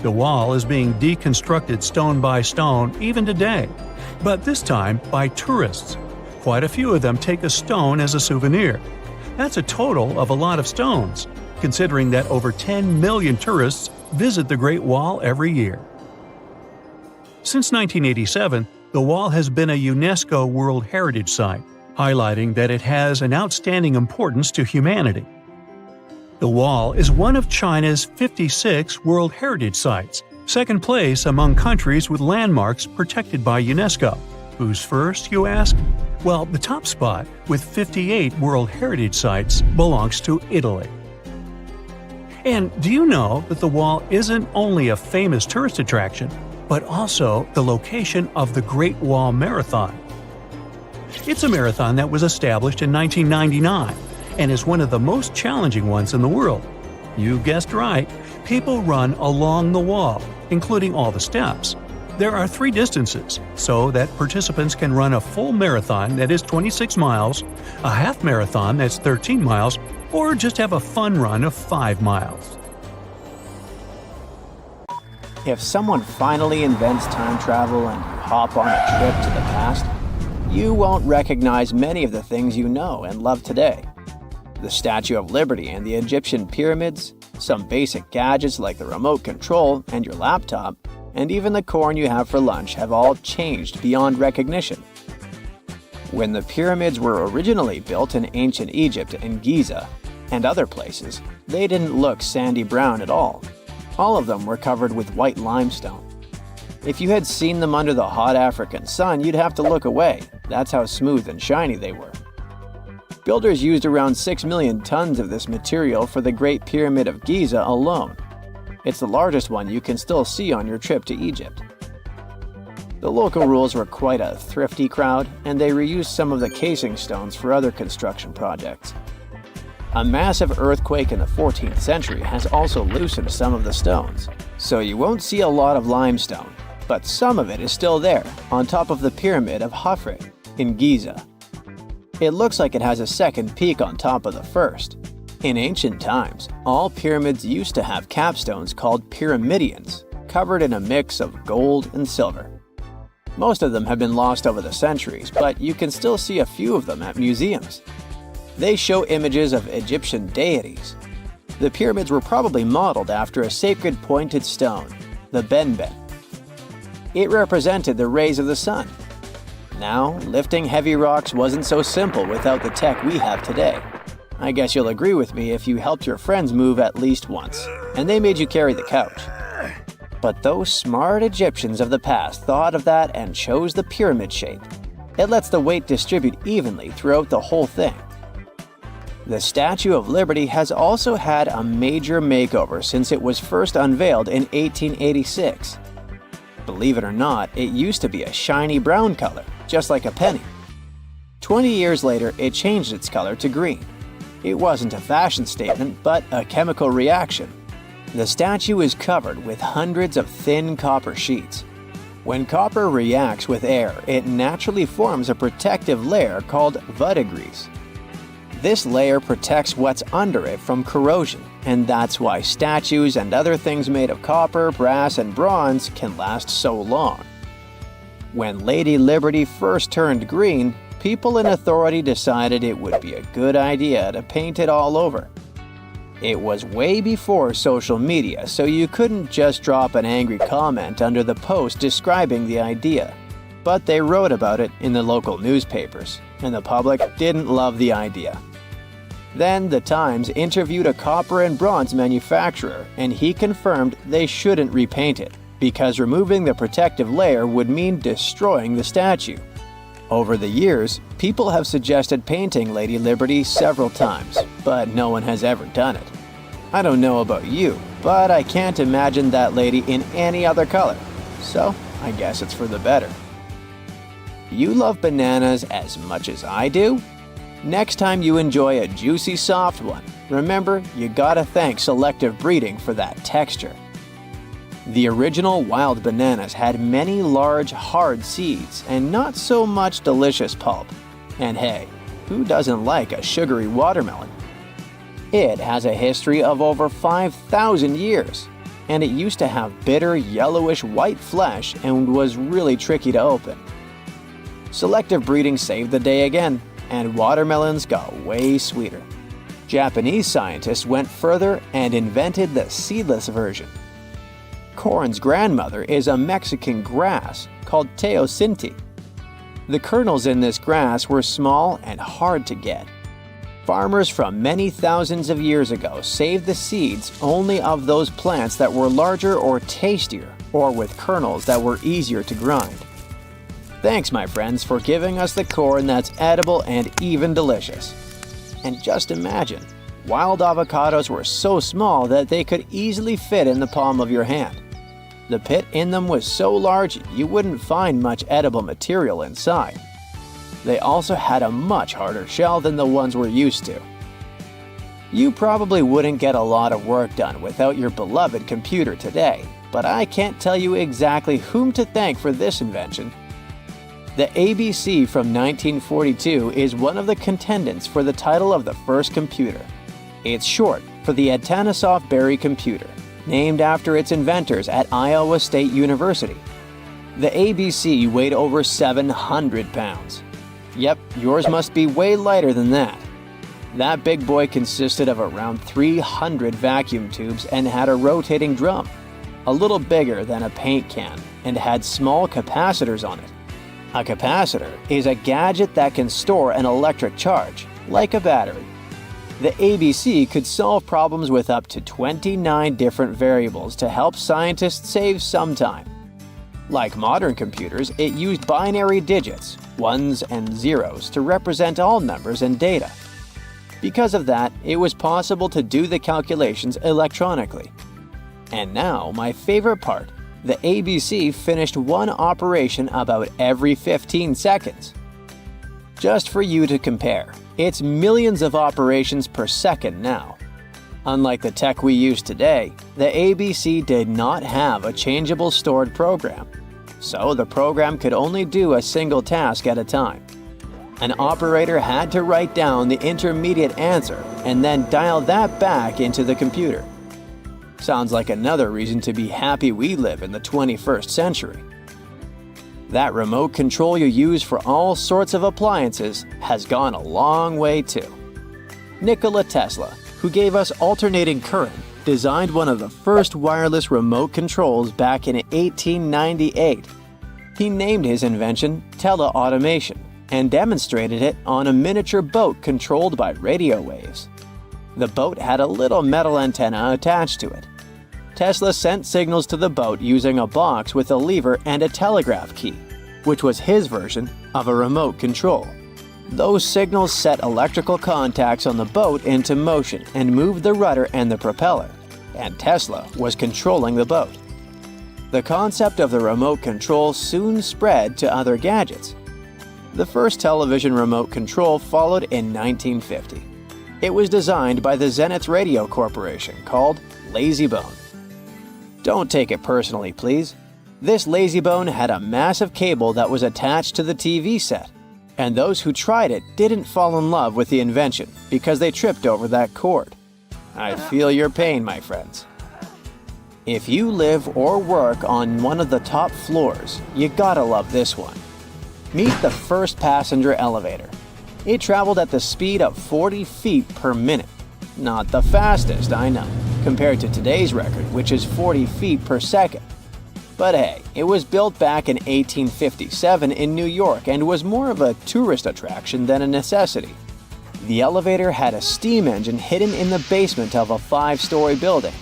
The wall is being deconstructed stone by stone even today, but this time by tourists. Quite a few of them take a stone as a souvenir. That's a total of a lot of stones, considering that over 10 million tourists visit the Great Wall every year. Since 1987, the wall has been a UNESCO World Heritage Site, highlighting that it has an outstanding importance to humanity. The wall is one of China's 56 World Heritage Sites, second place among countries with landmarks protected by UNESCO. Who's first, you ask? Well, the top spot, with 58 World Heritage Sites, belongs to Italy. And do you know that the wall isn't only a famous tourist attraction, but also the location of the Great Wall Marathon? It's a marathon that was established in 1999 and is one of the most challenging ones in the world. You guessed right, people run along the wall, including all the steps. There are 3 distances, so that participants can run a full marathon that is 26 miles, a half marathon that's 13 miles, or just have a fun run of 5 miles. If someone finally invents time travel and you hop on a trip to the past, you won't recognize many of the things you know and love today. The Statue of Liberty and the Egyptian pyramids, some basic gadgets like the remote control and your laptop, and even the corn you have for lunch have all changed beyond recognition. When the pyramids were originally built in ancient Egypt and Giza and other places, they didn't look sandy brown at all. All of them were covered with white limestone. If you had seen them under the hot African sun, you'd have to look away. That's how smooth and shiny they were. Builders used around 6 million tons of this material for the Great Pyramid of Giza alone. It's the largest one you can still see on your trip to Egypt. The local rules were quite a thrifty crowd, and they reused some of the casing stones for other construction projects. A massive earthquake in the 14th century has also loosened some of the stones, so you won't see a lot of limestone, but some of it is still there, on top of the Pyramid of Khafre in Giza. It looks like it has a second peak on top of the first. In ancient times, all pyramids used to have capstones called pyramidions, covered in a mix of gold and silver. Most of them have been lost over the centuries, but you can still see a few of them at museums. They show images of Egyptian deities. The pyramids were probably modeled after a sacred pointed stone, the benben. It represented the rays of the sun. Now, lifting heavy rocks wasn't so simple without the tech we have today. I guess you'll agree with me if you helped your friends move at least once, and they made you carry the couch. But those smart Egyptians of the past thought of that and chose the pyramid shape. It lets the weight distribute evenly throughout the whole thing. The Statue of Liberty has also had a major makeover since it was first unveiled in 1886. Believe it or not, it used to be a shiny brown color, just like a penny. 20 years later, it changed its color to green. It wasn't a fashion statement, but a chemical reaction. The statue is covered with hundreds of thin copper sheets. When copper reacts with air, it naturally forms a protective layer called verdigris. This layer protects what's under it from corrosion, and that's why statues and other things made of copper, brass, and bronze can last so long. When Lady Liberty first turned green, people in authority decided it would be a good idea to paint it all over. It was way before social media, so you couldn't just drop an angry comment under the post describing the idea. But they wrote about it in the local newspapers, and the public didn't love the idea. Then the Times interviewed a copper and bronze manufacturer, and he confirmed they shouldn't repaint it, because removing the protective layer would mean destroying the statue. Over the years, people have suggested painting Lady Liberty several times, but no one has ever done it. I don't know about you, but I can't imagine that lady in any other color, so I guess it's for the better. You love bananas as much as I do? Next time you enjoy a juicy soft one, remember you gotta thank selective breeding for that texture. The original wild bananas had many large, hard seeds and not so much delicious pulp. And hey, who doesn't like a sugary watermelon? It has a history of over 5,000 years, and it used to have bitter, yellowish white flesh and was really tricky to open. Selective breeding saved the day again, and watermelons got way sweeter. Japanese scientists went further and invented the seedless version. Corn's grandmother is a Mexican grass called teosinte. The kernels in this grass were small and hard to get. Farmers from many thousands of years ago saved the seeds only of those plants that were larger or tastier, or with kernels that were easier to grind. Thanks, my friends, for giving us the corn that's edible and even delicious. And just imagine, wild avocados were so small that they could easily fit in the palm of your hand. The pit in them was so large you wouldn't find much edible material inside. They also had a much harder shell than the ones we're used to. You probably wouldn't get a lot of work done without your beloved computer today, but I can't tell you exactly whom to thank for this invention. The ABC from 1942 is one of the contendants for the title of the first computer. It's short for the Atanasoff Berry computer, named after its inventors at Iowa State University. The ABC weighed over 700 pounds. Yep, yours must be way lighter than that. That big boy consisted of around 300 vacuum tubes and had a rotating drum, a little bigger than a paint can, and had small capacitors on it. A capacitor is a gadget that can store an electric charge, like a battery. The ABC could solve problems with up to 29 different variables to help scientists save some time. Like modern computers, it used binary digits, ones and zeros, to represent all numbers and data. Because of that, it was possible to do the calculations electronically. And now, my favorite part. The ABC finished one operation about every 15 seconds. Just for you to compare, it's millions of operations per second now. Unlike the tech we use today, the ABC did not have a changeable stored program, so the program could only do a single task at a time. An operator had to write down the intermediate answer and then dial that back into the computer. Sounds like another reason to be happy we live in the 21st century. That remote control you use for all sorts of appliances has gone a long way too. Nikola Tesla, who gave us alternating current, designed one of the first wireless remote controls back in 1898. He named his invention teleautomation and demonstrated it on a miniature boat controlled by radio waves. The boat had a little metal antenna attached to it. Tesla sent signals to the boat using a box with a lever and a telegraph key, which was his version of a remote control. Those signals set electrical contacts on the boat into motion and moved the rudder and the propeller, and Tesla was controlling the boat. The concept of the remote control soon spread to other gadgets. The first television remote control followed in 1950. It was designed by the Zenith Radio Corporation called LazyBone. Don't take it personally, please. This LazyBone had a massive cable that was attached to the TV set, And those who tried it didn't fall in love with the invention because they tripped over that cord. I feel your pain, my friends. If you live or work on one of the top floors, you gotta love this one. Meet the first passenger elevator. It traveled at the speed of 40 feet per minute. Not the fastest, I know, compared to today's record, which is 40 feet per second. But hey, it was built back in 1857 in New York and was more of a tourist attraction than a necessity. The elevator had a steam engine hidden in the basement of a 5-story building.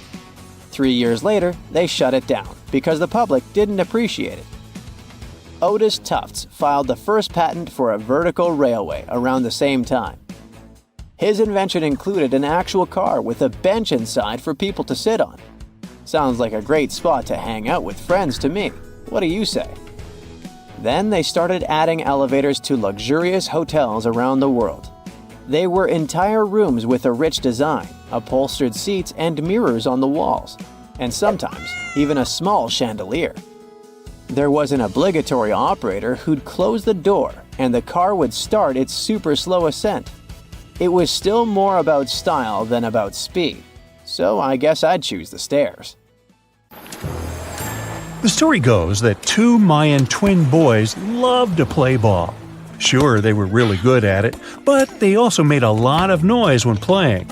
3 years later, they shut it down because the public didn't appreciate it. Otis Tufts filed the first patent for a vertical railway around the same time. His invention included an actual car with a bench inside for people to sit on. Sounds like a great spot to hang out with friends to me. What do you say? Then they started adding elevators to luxurious hotels around the world. They were entire rooms with a rich design, upholstered seats and mirrors on the walls, and sometimes even a small chandelier. There was an obligatory operator who'd close the door and the car would start its super slow ascent. It was still more about style than about speed, so I guess I'd choose the stairs. The story goes that two Mayan twin boys loved to play ball. Sure, they were really good at it, but they also made a lot of noise when playing.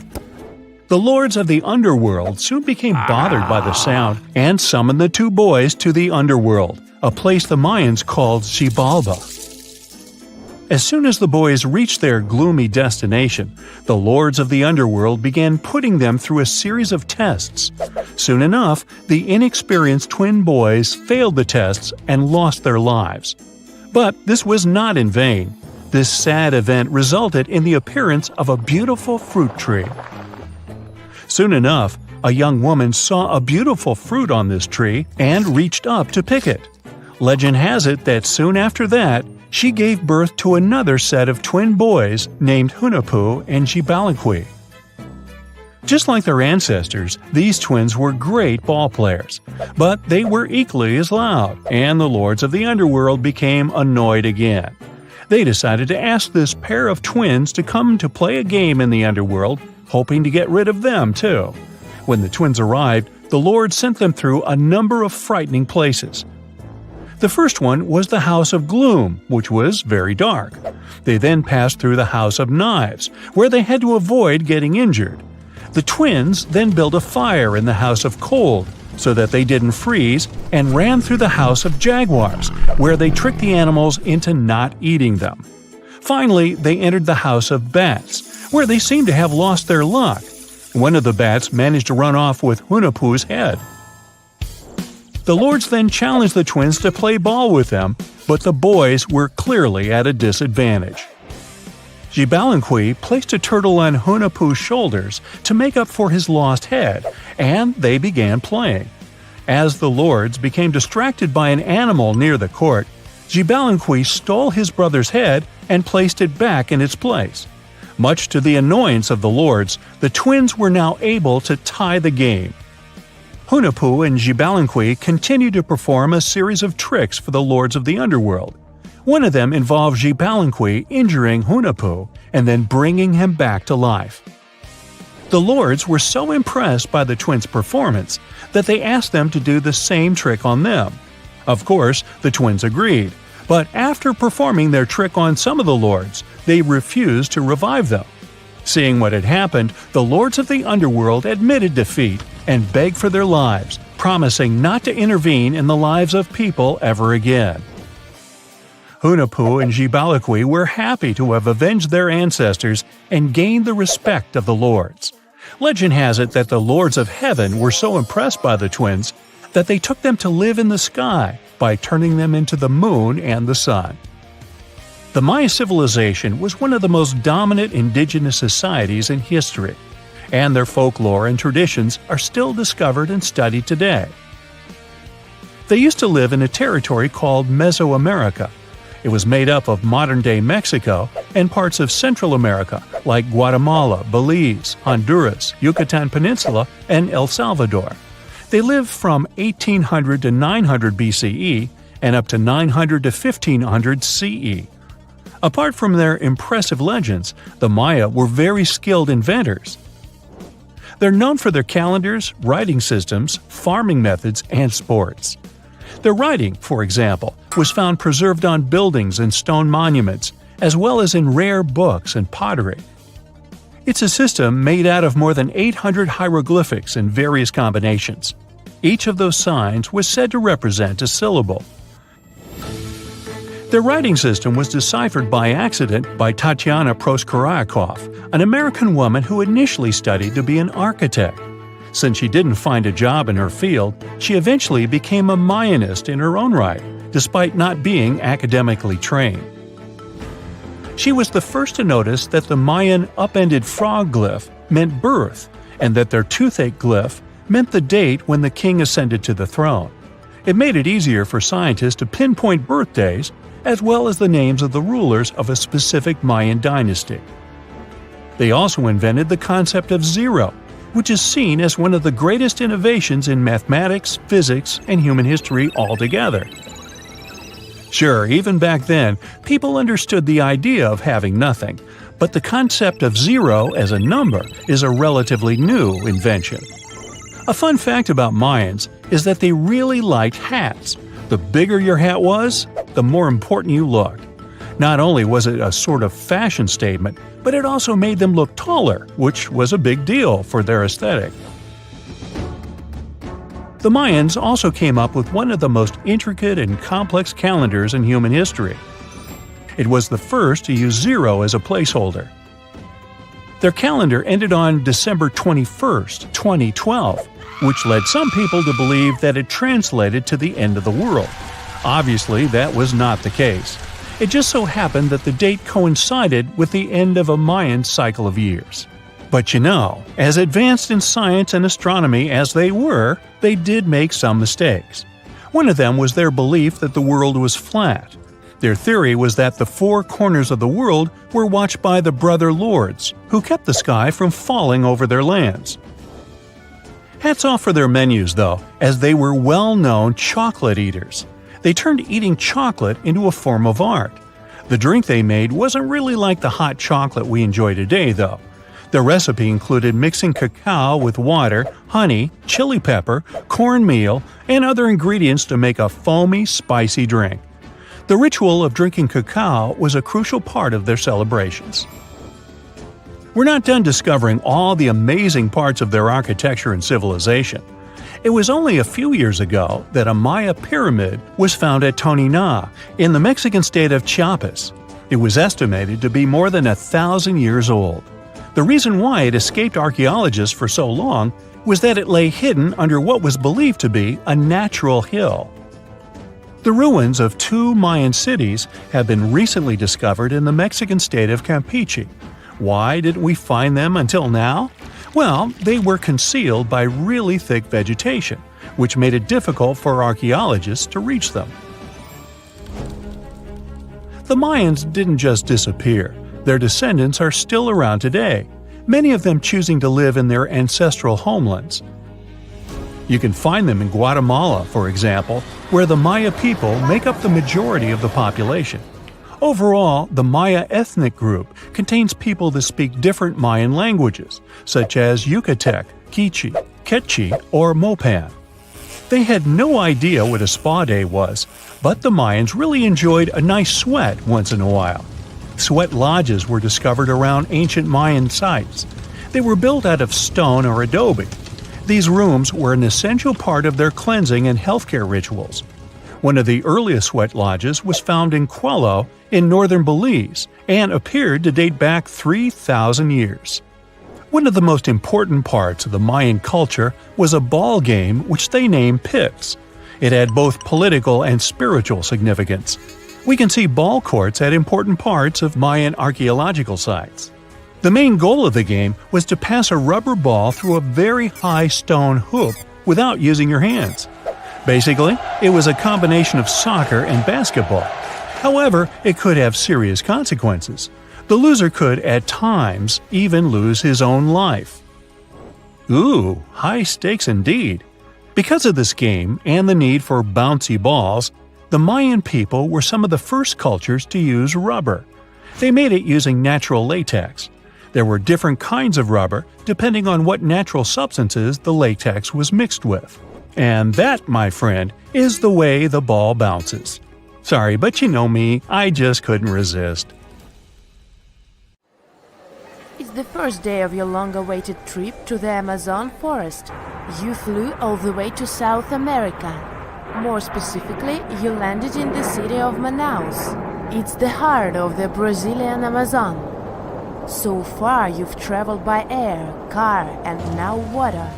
The lords of the underworld soon became bothered by the sound and summoned the two boys to the underworld, a place the Mayans called Xibalba. As soon as the boys reached their gloomy destination, the lords of the underworld began putting them through a series of tests. Soon enough, the inexperienced twin boys failed the tests and lost their lives. But this was not in vain. This sad event resulted in the appearance of a beautiful fruit tree. Soon enough, a young woman saw a beautiful fruit on this tree and reached up to pick it. Legend has it that soon after that, she gave birth to another set of twin boys named Hunahpu and Xibalqui. Just like their ancestors, these twins were great ball players, but they were equally as loud, and the lords of the underworld became annoyed again. They decided to ask this pair of twins to come to play a game in the underworld, hoping to get rid of them too. When the twins arrived, the lord sent them through a number of frightening places. The first one was the House of Gloom, which was very dark. They then passed through the House of Knives, where they had to avoid getting injured. The twins then built a fire in the House of Cold, so that they didn't freeze, and ran through the House of Jaguars, where they tricked the animals into not eating them. Finally, they entered the House of Bats, where they seemed to have lost their luck. One of the bats managed to run off with Hunahpu's head. The lords then challenged the twins to play ball with them, but the boys were clearly at a disadvantage. Xibalqui placed a turtle on Hunahpu's shoulders to make up for his lost head, and they began playing. As the lords became distracted by an animal near the court, Xibalqui stole his brother's head and placed it back in its place. Much to the annoyance of the lords, the twins were now able to tie the game. Hunahpu and Xibalqui continued to perform a series of tricks for the lords of the underworld. One of them involved Xibalqui injuring Hunahpu and then bringing him back to life. The lords were so impressed by the twins' performance that they asked them to do the same trick on them. Of course, the twins agreed, but after performing their trick on some of the lords, they refused to revive them. Seeing what had happened, the lords of the underworld admitted defeat and begged for their lives, promising not to intervene in the lives of people ever again. Hunahpu and Xibalqui were happy to have avenged their ancestors and gained the respect of the lords. Legend has it that the lords of heaven were so impressed by the twins that they took them to live in the sky by turning them into the moon and the sun. The Maya civilization was one of the most dominant indigenous societies in history, and their folklore and traditions are still discovered and studied today. They used to live in a territory called Mesoamerica. It was made up of modern-day Mexico and parts of Central America like Guatemala, Belize, Honduras, Yucatan Peninsula, and El Salvador. They lived from 1800 to 900 BCE and up to 900 to 1500 CE. Apart from their impressive legends, the Maya were very skilled inventors. They're known for their calendars, writing systems, farming methods, and sports. Their writing, for example, was found preserved on buildings and stone monuments, as well as in rare books and pottery. It's a system made out of more than 800 hieroglyphics in various combinations. Each of those signs was said to represent a syllable. Their writing system was deciphered by accident by Tatyana Proskoryakov, an American woman who initially studied to be an architect. Since she didn't find a job in her field, she eventually became a Mayanist in her own right, despite not being academically trained. She was the first to notice that the Mayan upended frog glyph meant birth, and that their toothache glyph meant the date when the king ascended to the throne. It made it easier for scientists to pinpoint birthdays, as well as the names of the rulers of a specific Mayan dynasty. They also invented the concept of zero, which is seen as one of the greatest innovations in mathematics, physics, and human history altogether. Sure, even back then, people understood the idea of having nothing, but the concept of zero as a number is a relatively new invention. A fun fact about Mayans is that they really liked hats. The bigger your hat was, the more important you looked. Not only was it a sort of fashion statement, but it also made them look taller, which was a big deal for their aesthetic. The Mayans also came up with one of the most intricate and complex calendars in human history. It was the first to use zero as a placeholder. Their calendar ended on December 21st, 2012, which led some people to believe that it translated to the end of the world. Obviously, that was not the case. It just so happened that the date coincided with the end of a Mayan cycle of years. But you know, as advanced in science and astronomy as they were, they did make some mistakes. One of them was their belief that the world was flat. Their theory was that the four corners of the world were watched by the Brother Lords, who kept the sky from falling over their lands. Hats off for their menus, though, as they were well-known chocolate eaters. They turned eating chocolate into a form of art. The drink they made wasn't really like the hot chocolate we enjoy today, though. Their recipe included mixing cacao with water, honey, chili pepper, cornmeal, and other ingredients to make a foamy, spicy drink. The ritual of drinking cacao was a crucial part of their celebrations. We're not done discovering all the amazing parts of their architecture and civilization. It was only a few years ago that a Maya pyramid was found at Tonina, in the Mexican state of Chiapas. It was estimated to be more than 1,000 years old. The reason why it escaped archaeologists for so long was that it lay hidden under what was believed to be a natural hill. The ruins of two Mayan cities have been recently discovered in the Mexican state of Campeche. Why didn't we find them until now? Well, they were concealed by really thick vegetation, which made it difficult for archaeologists to reach them. The Mayans didn't just disappear. Their descendants are still around today, many of them choosing to live in their ancestral homelands. You can find them in Guatemala, for example, where the Maya people make up the majority of the population. Overall, the Maya ethnic group contains people that speak different Mayan languages, such as Yucatec, Quiche, Quechua, or Mopan. They had no idea what a spa day was, but the Mayans really enjoyed a nice sweat once in a while. Sweat lodges were discovered around ancient Mayan sites. They were built out of stone or adobe. These rooms were an essential part of their cleansing and healthcare rituals. One of the earliest sweat lodges was found in Quello in northern Belize and appeared to date back 3,000 years. One of the most important parts of the Mayan culture was a ball game which they named Pix. It had both political and spiritual significance. We can see ball courts at important parts of Mayan archaeological sites. The main goal of the game was to pass a rubber ball through a very high stone hoop without using your hands. Basically, it was a combination of soccer and basketball. However, it could have serious consequences. The loser could, at times, even lose his own life. Ooh, high stakes indeed. Because of this game and the need for bouncy balls, the Mayan people were some of the first cultures to use rubber. They made it using natural latex. There were different kinds of rubber depending on what natural substances the latex was mixed with. And that, my friend, is the way the ball bounces. Sorry, but you know me, I just couldn't resist. It's the first day of your long-awaited trip to the Amazon forest. You flew all the way to South America. More specifically, you landed in the city of Manaus. It's the heart of the Brazilian Amazon. So far, you've traveled by air, car, and now water.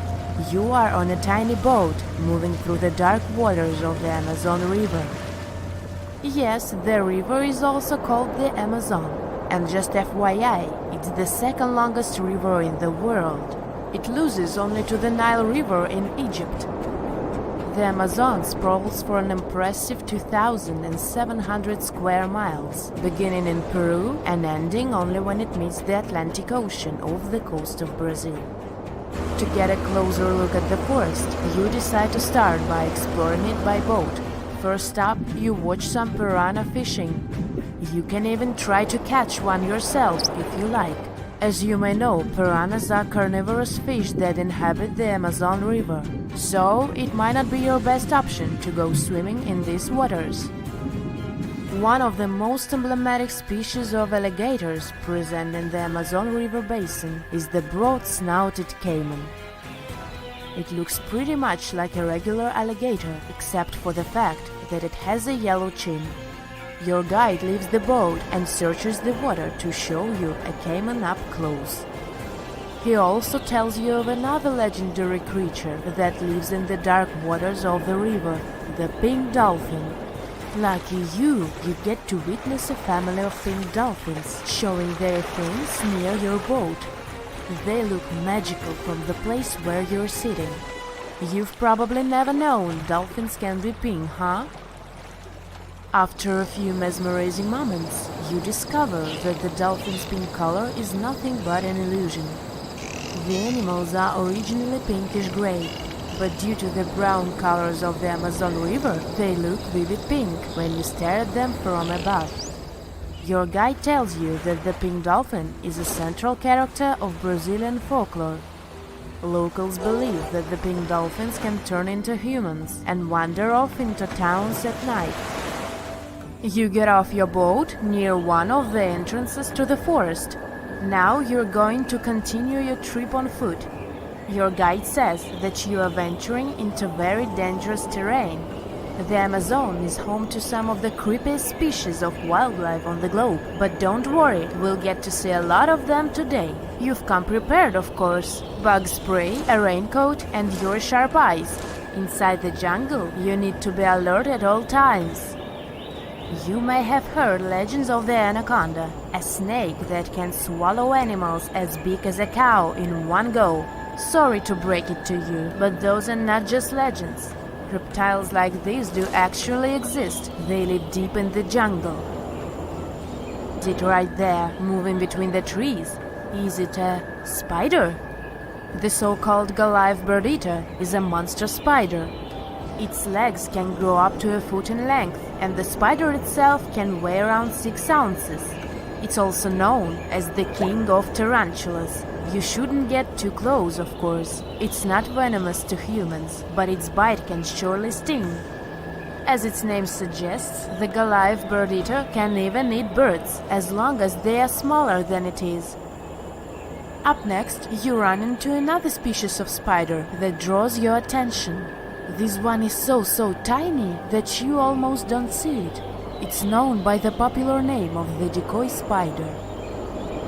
You are on a tiny boat, moving through the dark waters of the Amazon River. Yes, the river is also called the Amazon. And just FYI, it's the second longest river in the world. It loses only to the Nile River in Egypt. The Amazon sprawls for an impressive 2,700 square miles, beginning in Peru and ending only when it meets the Atlantic Ocean off the coast of Brazil. To get a closer look at the forest, you decide to start by exploring it by boat. First up, you watch some piranha fishing. You can even try to catch one yourself if you like. As you may know, piranhas are carnivorous fish that inhabit the Amazon River, so it might not be your best option to go swimming in these waters. One of the most emblematic species of alligators present in the Amazon River basin is the broad-snouted caiman. It looks pretty much like a regular alligator, except for the fact that it has a yellow chin. Your guide leaves the boat and searches the water to show you a caiman up close. He also tells you of another legendary creature that lives in the dark waters of the river, the pink dolphin. Lucky you get to witness a family of pink dolphins showing their fins near your boat. They look magical from the place where you're sitting. You've probably never known dolphins can be pink, huh? After a few mesmerizing moments, you discover that the dolphin's pink color is nothing but an illusion. The animals are originally pinkish-gray, but due to the brown colors of the Amazon River, they look vivid pink when you stare at them from above. Your guide tells you that the pink dolphin is a central character of Brazilian folklore. Locals believe that the pink dolphins can turn into humans and wander off into towns at night. You get off your boat near one of the entrances to the forest. Now you're going to continue your trip on foot. Your guide says that you are venturing into very dangerous terrain. The Amazon is home to some of the creepiest species of wildlife on the globe. But don't worry, we'll get to see a lot of them today. You've come prepared, of course. Bug spray, a raincoat, and your sharp eyes. Inside the jungle, you need to be alert at all times. You may have heard legends of the anaconda, a snake that can swallow animals as big as a cow in one go. Sorry to break it to you, but those are not just legends. Reptiles like these do actually exist. They live deep in the jungle. It right there, moving between the trees. Is it a spider? The so-called Goliath bird-eater is a monster spider. Its legs can grow up to a foot in length, and the spider itself can weigh around 6 ounces. It's also known as the king of tarantulas. You shouldn't get too close, of course. It's not venomous to humans, but its bite can surely sting. As its name suggests, the Goliath bird-eater can even eat birds, as long as they are smaller than it is. Up next, you run into another species of spider that draws your attention. This one is so tiny that you almost don't see it. It's known by the popular name of the decoy spider.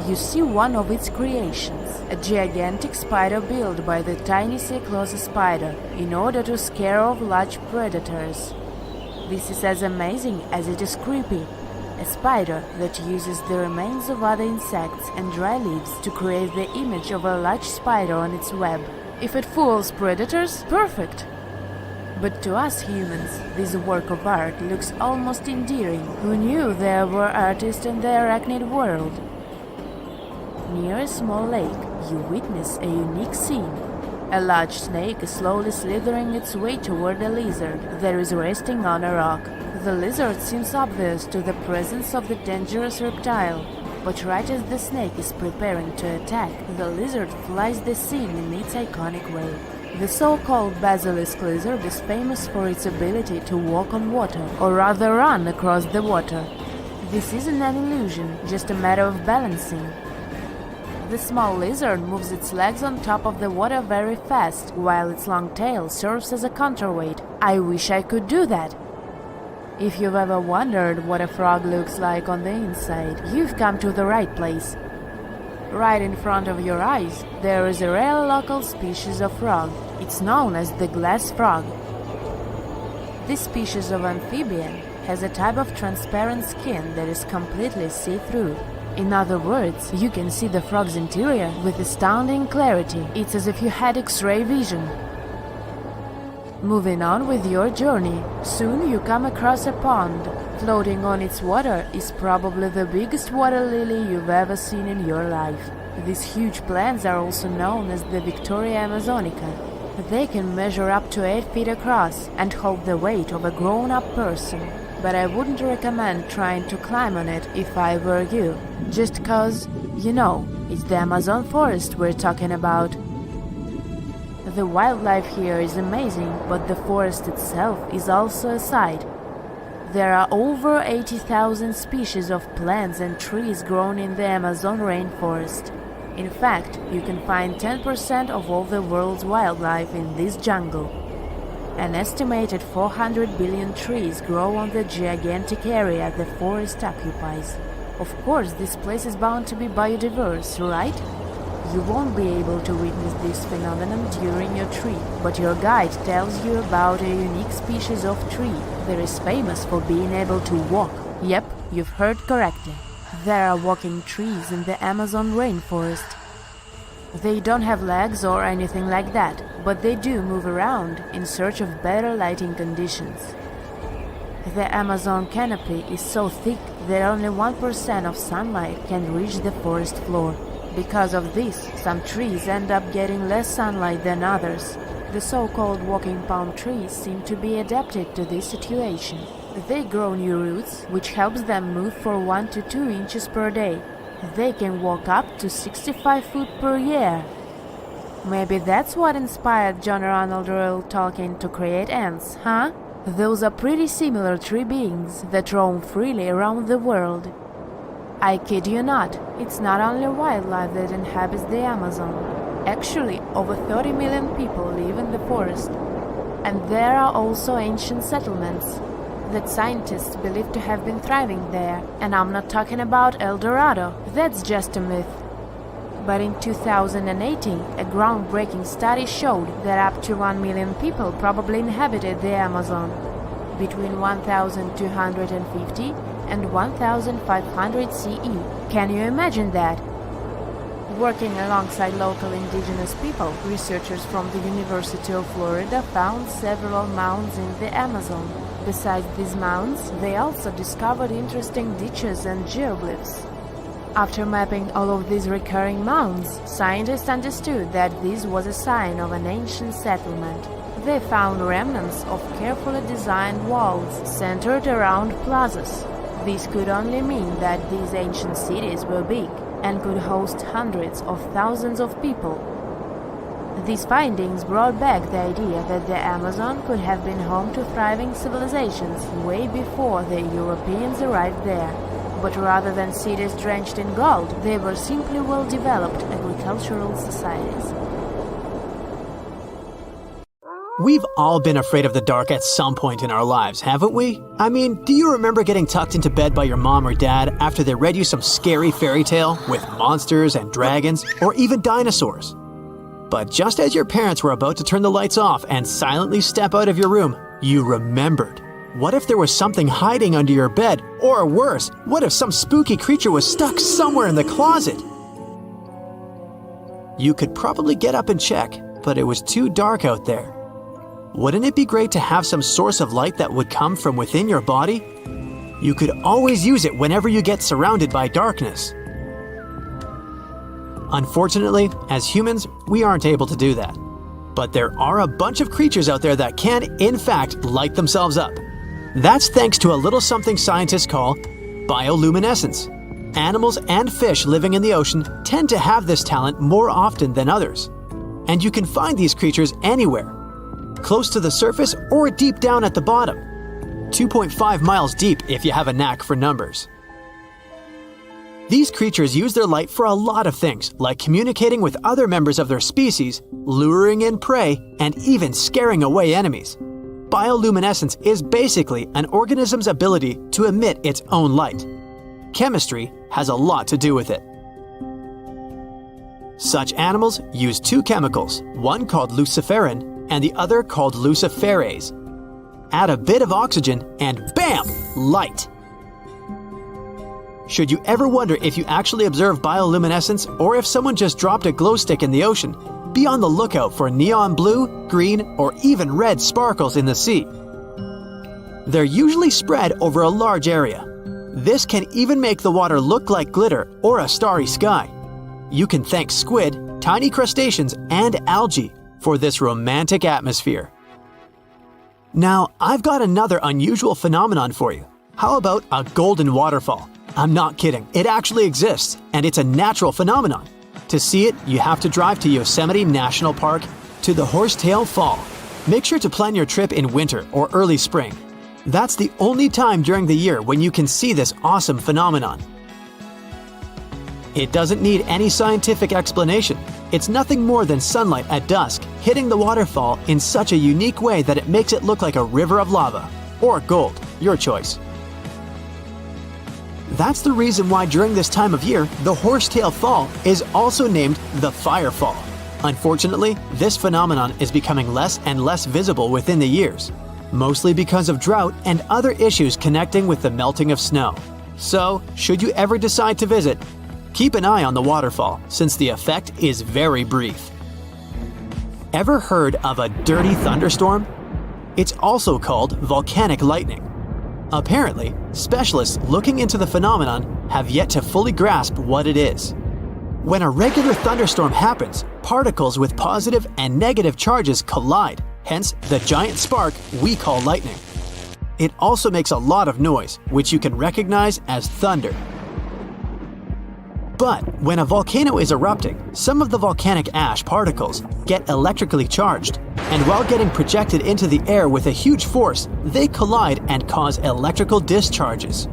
You see one of its creations, a gigantic spider built by the tiny Cyclosa spider in order to scare off large predators. This is as amazing as it is creepy. A spider that uses the remains of other insects and dry leaves to create the image of a large spider on its web. If it fools predators, perfect! But to us humans, this work of art looks almost endearing. Who knew there were artists in the arachnid world? Near a small lake, you witness a unique scene. A large snake is slowly slithering its way toward a lizard that is resting on a rock. The lizard seems obvious to the presence of the dangerous reptile. But right as the snake is preparing to attack, the lizard flies the scene in its iconic way. The so-called basilisk lizard is famous for its ability to walk on water, or rather run across the water. This isn't an illusion, just a matter of balancing. The small lizard moves its legs on top of the water very fast, while its long tail serves as a counterweight. I wish I could do that. If you've ever wondered what a frog looks like on the inside, you've come to the right place. Right in front of your eyes, there is a rare local species of frog. It's known as the glass frog. This species of amphibian has a type of transparent skin that is completely see-through. In other words, you can see the frog's interior with astounding clarity. It's as if you had X-ray vision. Moving on with your journey, soon you come across a pond. Floating on its water is probably the biggest water lily you've ever seen in your life. These huge plants are also known as the Victoria Amazonica. They can measure up to 8 feet across and hold the weight of a grown-up person. But I wouldn't recommend trying to climb on it if I were you. Just cause, you know, it's the Amazon forest we're talking about. The wildlife here is amazing, but the forest itself is also a sight. There are over 80,000 species of plants and trees grown in the Amazon rainforest. In fact, you can find 10% of all the world's wildlife in this jungle. An estimated 400 billion trees grow on the gigantic area the forest occupies. Of course, this place is bound to be biodiverse, right? You won't be able to witness this phenomenon during your trip, but your guide tells you about a unique species of tree that is famous for being able to walk. Yep, you've heard correctly. There are walking trees in the Amazon rainforest. They don't have legs or anything like that, but they do move around in search of better lighting conditions. The Amazon canopy is so thick that only 1% of sunlight can reach the forest floor. Because of this, some trees end up getting less sunlight than others. The so-called walking palm trees seem to be adapted to this situation. They grow new roots, which helps them move for 1 to 2 inches per day. They can walk up to 65 feet per year. Maybe that's what inspired John Ronald Reuel Tolkien to create ants, huh? Those are pretty similar tree beings that roam freely around the world. I kid you not, it's not only wildlife that inhabits the Amazon. Actually, over 30 million people live in the forest. And there are also ancient settlements that scientists believe to have been thriving there. And I'm not talking about El Dorado, that's just a myth. But in 2018, a groundbreaking study showed that up to 1 million people probably inhabited the Amazon. Between 1,250 and 1,500 CE. Can you imagine that? Working alongside local indigenous people, researchers from the University of Florida found several mounds in the Amazon. Besides these mounds, they also discovered interesting ditches and geoglyphs. After mapping all of these recurring mounds, scientists understood that this was a sign of an ancient settlement. They found remnants of carefully designed walls centered around plazas. This could only mean that these ancient cities were big and could host hundreds of thousands of people. These findings brought back the idea that the Amazon could have been home to thriving civilizations way before the Europeans arrived there. But rather than cities drenched in gold, they were simply well-developed agricultural societies. We've all been afraid of the dark at some point in our lives, haven't we? I mean, do you remember getting tucked into bed by your mom or dad after they read you some scary fairy tale with monsters and dragons, or even dinosaurs? But just as your parents were about to turn the lights off and silently step out of your room, you remembered. What if there was something hiding under your bed? Or worse, what if some spooky creature was stuck somewhere in the closet? You could probably get up and check, but it was too dark out there. Wouldn't it be great to have some source of light that would come from within your body? You could always use it whenever you get surrounded by darkness. Unfortunately, as humans, we aren't able to do that. But there are a bunch of creatures out there that can, in fact, light themselves up. That's thanks to a little something scientists call bioluminescence. Animals and fish living in the ocean tend to have this talent more often than others. And you can find these creatures anywhere, close to the surface or deep down at the bottom. 2.5 miles deep if you have a knack for numbers. These creatures use their light for a lot of things, like communicating with other members of their species, luring in prey, and even scaring away enemies. Bioluminescence is basically an organism's ability to emit its own light. Chemistry has a lot to do with it. Such animals use two chemicals, one called luciferin and the other called luciferase. Add a bit of oxygen and bam! Light! Should you ever wonder if you actually observe bioluminescence or if someone just dropped a glow stick in the ocean, be on the lookout for neon blue, green, or even red sparkles in the sea. They're usually spread over a large area. This can even make the water look like glitter or a starry sky. You can thank squid, tiny crustaceans, and algae for this romantic atmosphere. Now, I've got another unusual phenomenon for you. How about a golden waterfall? I'm not kidding, it actually exists, and it's a natural phenomenon. To see it, you have to drive to Yosemite National Park to the Horsetail Fall. Make sure to plan your trip in winter or early spring. That's the only time during the year when you can see this awesome phenomenon. It doesn't need any scientific explanation. It's nothing more than sunlight at dusk hitting the waterfall in such a unique way that it makes it look like a river of lava. Or gold, your choice. That's the reason why during this time of year, the Horsetail Fall is also named the Fire Fall. Unfortunately, this phenomenon is becoming less and less visible within the years, mostly because of drought and other issues connecting with the melting of snow. So, should you ever decide to visit, keep an eye on the waterfall since the effect is very brief. Ever heard of a dirty thunderstorm? It's also called volcanic lightning. Apparently, specialists looking into the phenomenon have yet to fully grasp what it is. When a regular thunderstorm happens, particles with positive and negative charges collide, hence the giant spark we call lightning. It also makes a lot of noise, which you can recognize as thunder. But when a volcano is erupting, some of the volcanic ash particles get electrically charged, and while getting projected into the air with a huge force, they collide and cause electrical discharges.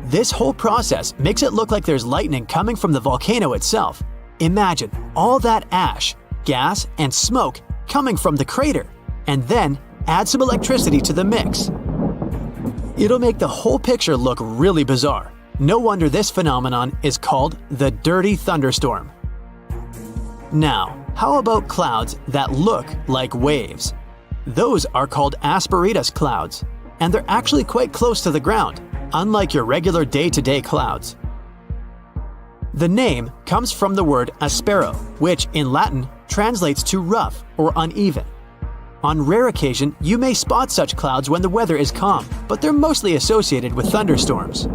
This whole process makes it look like there's lightning coming from the volcano itself. Imagine all that ash, gas, and smoke coming from the crater, and then add some electricity to the mix. It'll make the whole picture look really bizarre. No wonder this phenomenon is called the dirty thunderstorm. Now, how about clouds that look like waves? Those are called asperitas clouds, and they're actually quite close to the ground, unlike your regular day-to-day clouds. The name comes from the word aspero, which in Latin translates to rough or uneven. On rare occasion, you may spot such clouds when the weather is calm, but they're mostly associated with thunderstorms.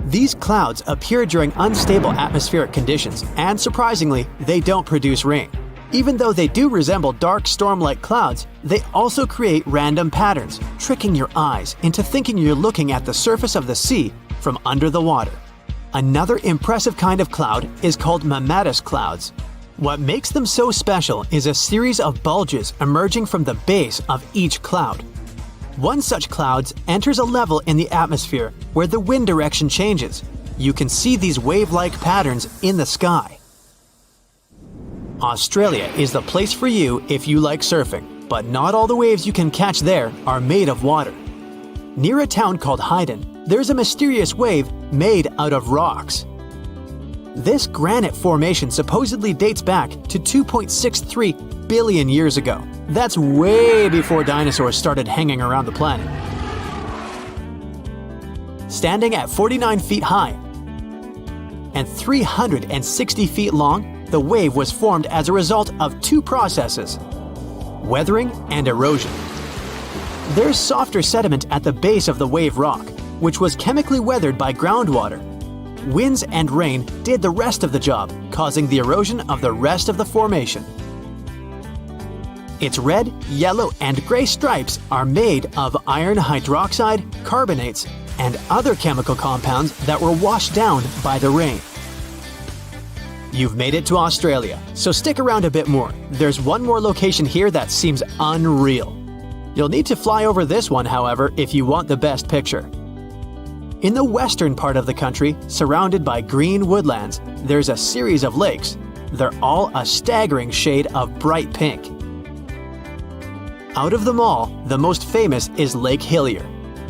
These clouds appear during unstable atmospheric conditions, and surprisingly, they don't produce rain. Even though they do resemble dark storm-like clouds, they also create random patterns, tricking your eyes into thinking you're looking at the surface of the sea from under the water. Another impressive kind of cloud is called mammatus clouds. What makes them so special is a series of bulges emerging from the base of each cloud. One such cloud enters a level in the atmosphere where the wind direction changes. You can see these wave-like patterns in the sky. Australia is the place for you if you like surfing, but not all the waves you can catch there are made of water. Near a town called Hayden, there's a mysterious wave made out of rocks. This granite formation supposedly dates back to 2.63 billion years ago. That's way before dinosaurs started hanging around the planet. Standing at 49 feet high and 360 feet long, the wave was formed as a result of two processes: weathering and erosion. There's softer sediment at the base of the wave rock, which was chemically weathered by groundwater. Winds and rain did the rest of the job, causing the erosion of the rest of the formation. Its red, yellow, and gray stripes are made of iron hydroxide, carbonates, and other chemical compounds that were washed down by the rain. You've made it to Australia, so stick around a bit more. There's one more location here that seems unreal. You'll need to fly over this one, however, if you want the best picture. In the western part of the country, surrounded by green woodlands, there's a series of lakes. They're all a staggering shade of bright pink. Out of them all, the most famous is Lake Hillier,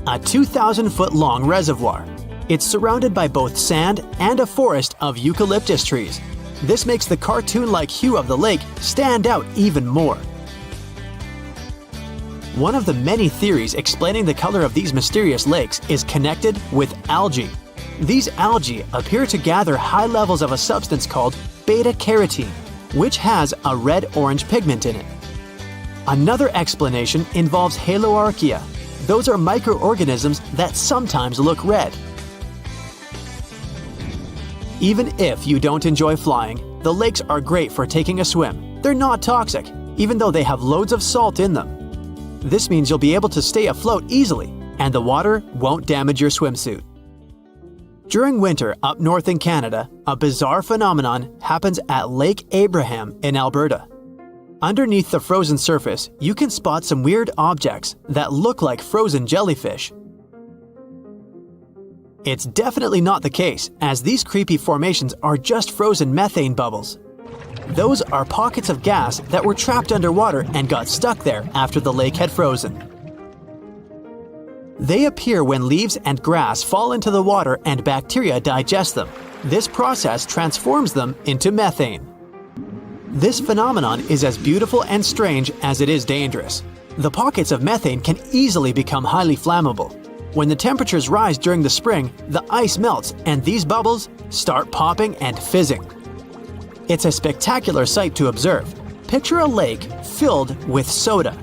a 2,000-foot-long reservoir. It's surrounded by both sand and a forest of eucalyptus trees. This makes the cartoon-like hue of the lake stand out even more. One of the many theories explaining the color of these mysterious lakes is connected with algae. These algae appear to gather high levels of a substance called beta-carotene, which has a red-orange pigment in it. Another explanation involves haloarchaea. Those are microorganisms that sometimes look red. Even if you don't enjoy flying, the lakes are great for taking a swim. They're not toxic, even though they have loads of salt in them. This means you'll be able to stay afloat easily, and the water won't damage your swimsuit. During winter up north in Canada, a bizarre phenomenon happens at Lake Abraham in Alberta. Underneath the frozen surface, you can spot some weird objects that look like frozen jellyfish. It's definitely not the case, as these creepy formations are just frozen methane bubbles. Those are pockets of gas that were trapped underwater and got stuck there after the lake had frozen. They appear when leaves and grass fall into the water and bacteria digest them. This process transforms them into methane. This phenomenon is as beautiful and strange as it is dangerous. The pockets of methane can easily become highly flammable. When the temperatures rise during the spring, the ice melts and these bubbles start popping and fizzing. It's a spectacular sight to observe. Picture a lake filled with soda.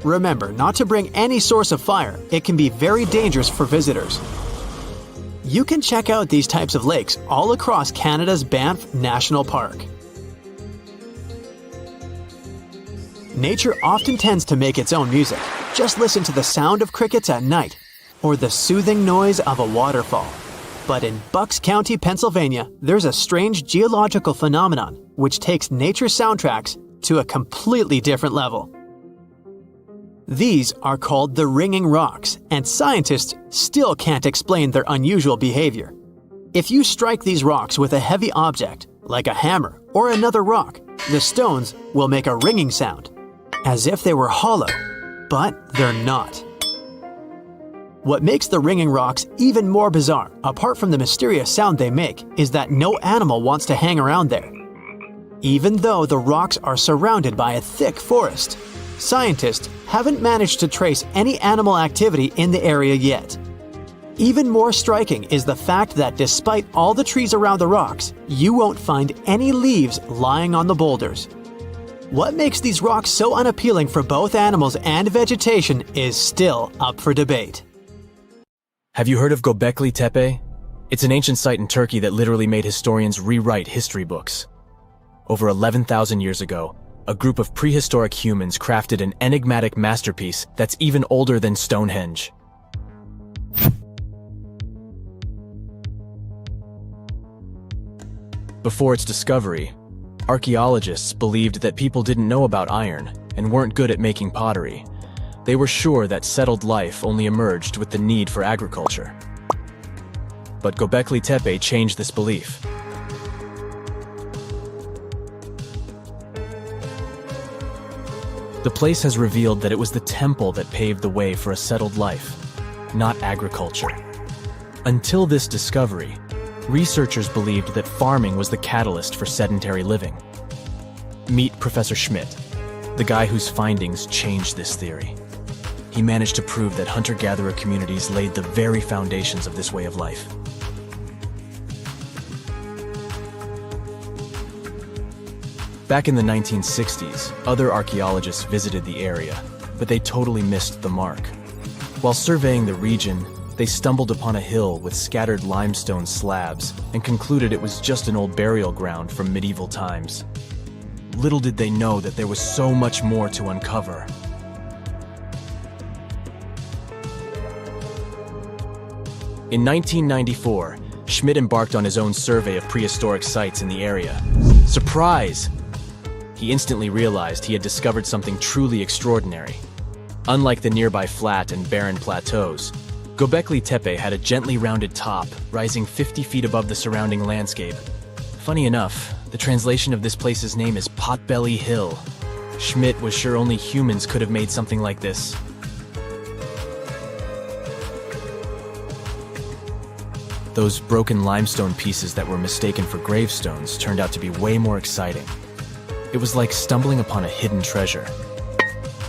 Remember not to bring any source of fire. It can be very dangerous for visitors. You can check out these types of lakes all across Canada's Banff National Park. Nature often tends to make its own music. Just listen to the sound of crickets at night or the soothing noise of a waterfall. But in Bucks County, Pennsylvania, there's a strange geological phenomenon which takes nature soundtracks to a completely different level. These are called the ringing rocks, and scientists still can't explain their unusual behavior. If you strike these rocks with a heavy object, like a hammer or another rock, the stones will make a ringing sound, as if they were hollow, but they're not. What makes the ringing rocks even more bizarre, apart from the mysterious sound they make, is that no animal wants to hang around there. Even though the rocks are surrounded by a thick forest, scientists haven't managed to trace any animal activity in the area yet. Even more striking is the fact that despite all the trees around the rocks, you won't find any leaves lying on the boulders. What makes these rocks so unappealing for both animals and vegetation is still up for debate. Have you heard of Göbekli Tepe? It's an ancient site in Turkey that literally made historians rewrite history books. Over 11,000 years ago, a group of prehistoric humans crafted an enigmatic masterpiece that's even older than Stonehenge. Before its discovery, archaeologists believed that people didn't know about iron and weren't good at making pottery. They were sure that settled life only emerged with the need for agriculture. But Göbekli Tepe changed this belief. The place has revealed that it was the temple that paved the way for a settled life, not agriculture. Until this discovery, researchers believed that farming was the catalyst for sedentary living. Meet Professor Schmidt, the guy whose findings changed this theory. He managed to prove that hunter-gatherer communities laid the very foundations of this way of life. Back in the 1960s, other archaeologists visited the area, but they totally missed the mark. While surveying the region, they stumbled upon a hill with scattered limestone slabs and concluded it was just an old burial ground from medieval times. little did they know that there was so much more to uncover. In 1994, Schmidt embarked on his own survey of prehistoric sites in the area. Surprise! He instantly realized he had discovered something truly extraordinary. Unlike the nearby flat and barren plateaus, Göbekli Tepe had a gently rounded top, rising 50 feet above the surrounding landscape. Funny enough, the translation of this place's name is Potbelly Hill. Schmidt was sure only humans could have made something like this. Those broken limestone pieces that were mistaken for gravestones turned out to be way more exciting. It was like stumbling upon a hidden treasure.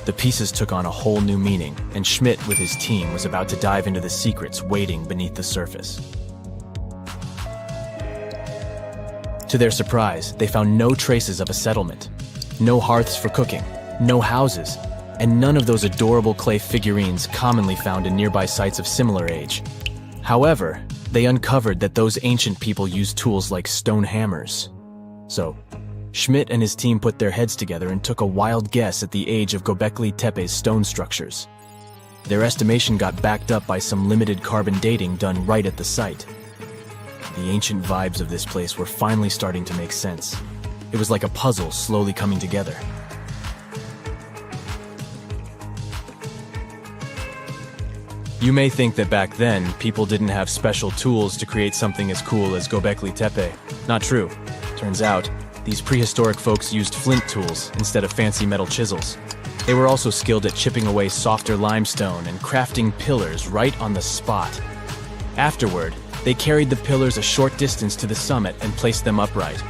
The pieces took on a whole new meaning, and Schmidt with his team was about to dive into the secrets waiting beneath the surface. To their surprise, they found no traces of a settlement, no hearths for cooking, no houses, and none of those adorable clay figurines commonly found in nearby sites of similar age. However, they uncovered that those ancient people used tools like stone hammers. So, Schmidt and his team put their heads together and took a wild guess at the age of Göbekli Tepe's stone structures. Their estimation got backed up by some limited carbon dating done right at the site. The ancient vibes of this place were finally starting to make sense. It was like a puzzle slowly coming together. You may think that back then, people didn't have special tools to create something as cool as Göbekli Tepe. Not true. Turns out, these prehistoric folks used flint tools instead of fancy metal chisels. They were also skilled at chipping away softer limestone and crafting pillars right on the spot. Afterward, they carried the pillars a short distance to the summit and placed them upright.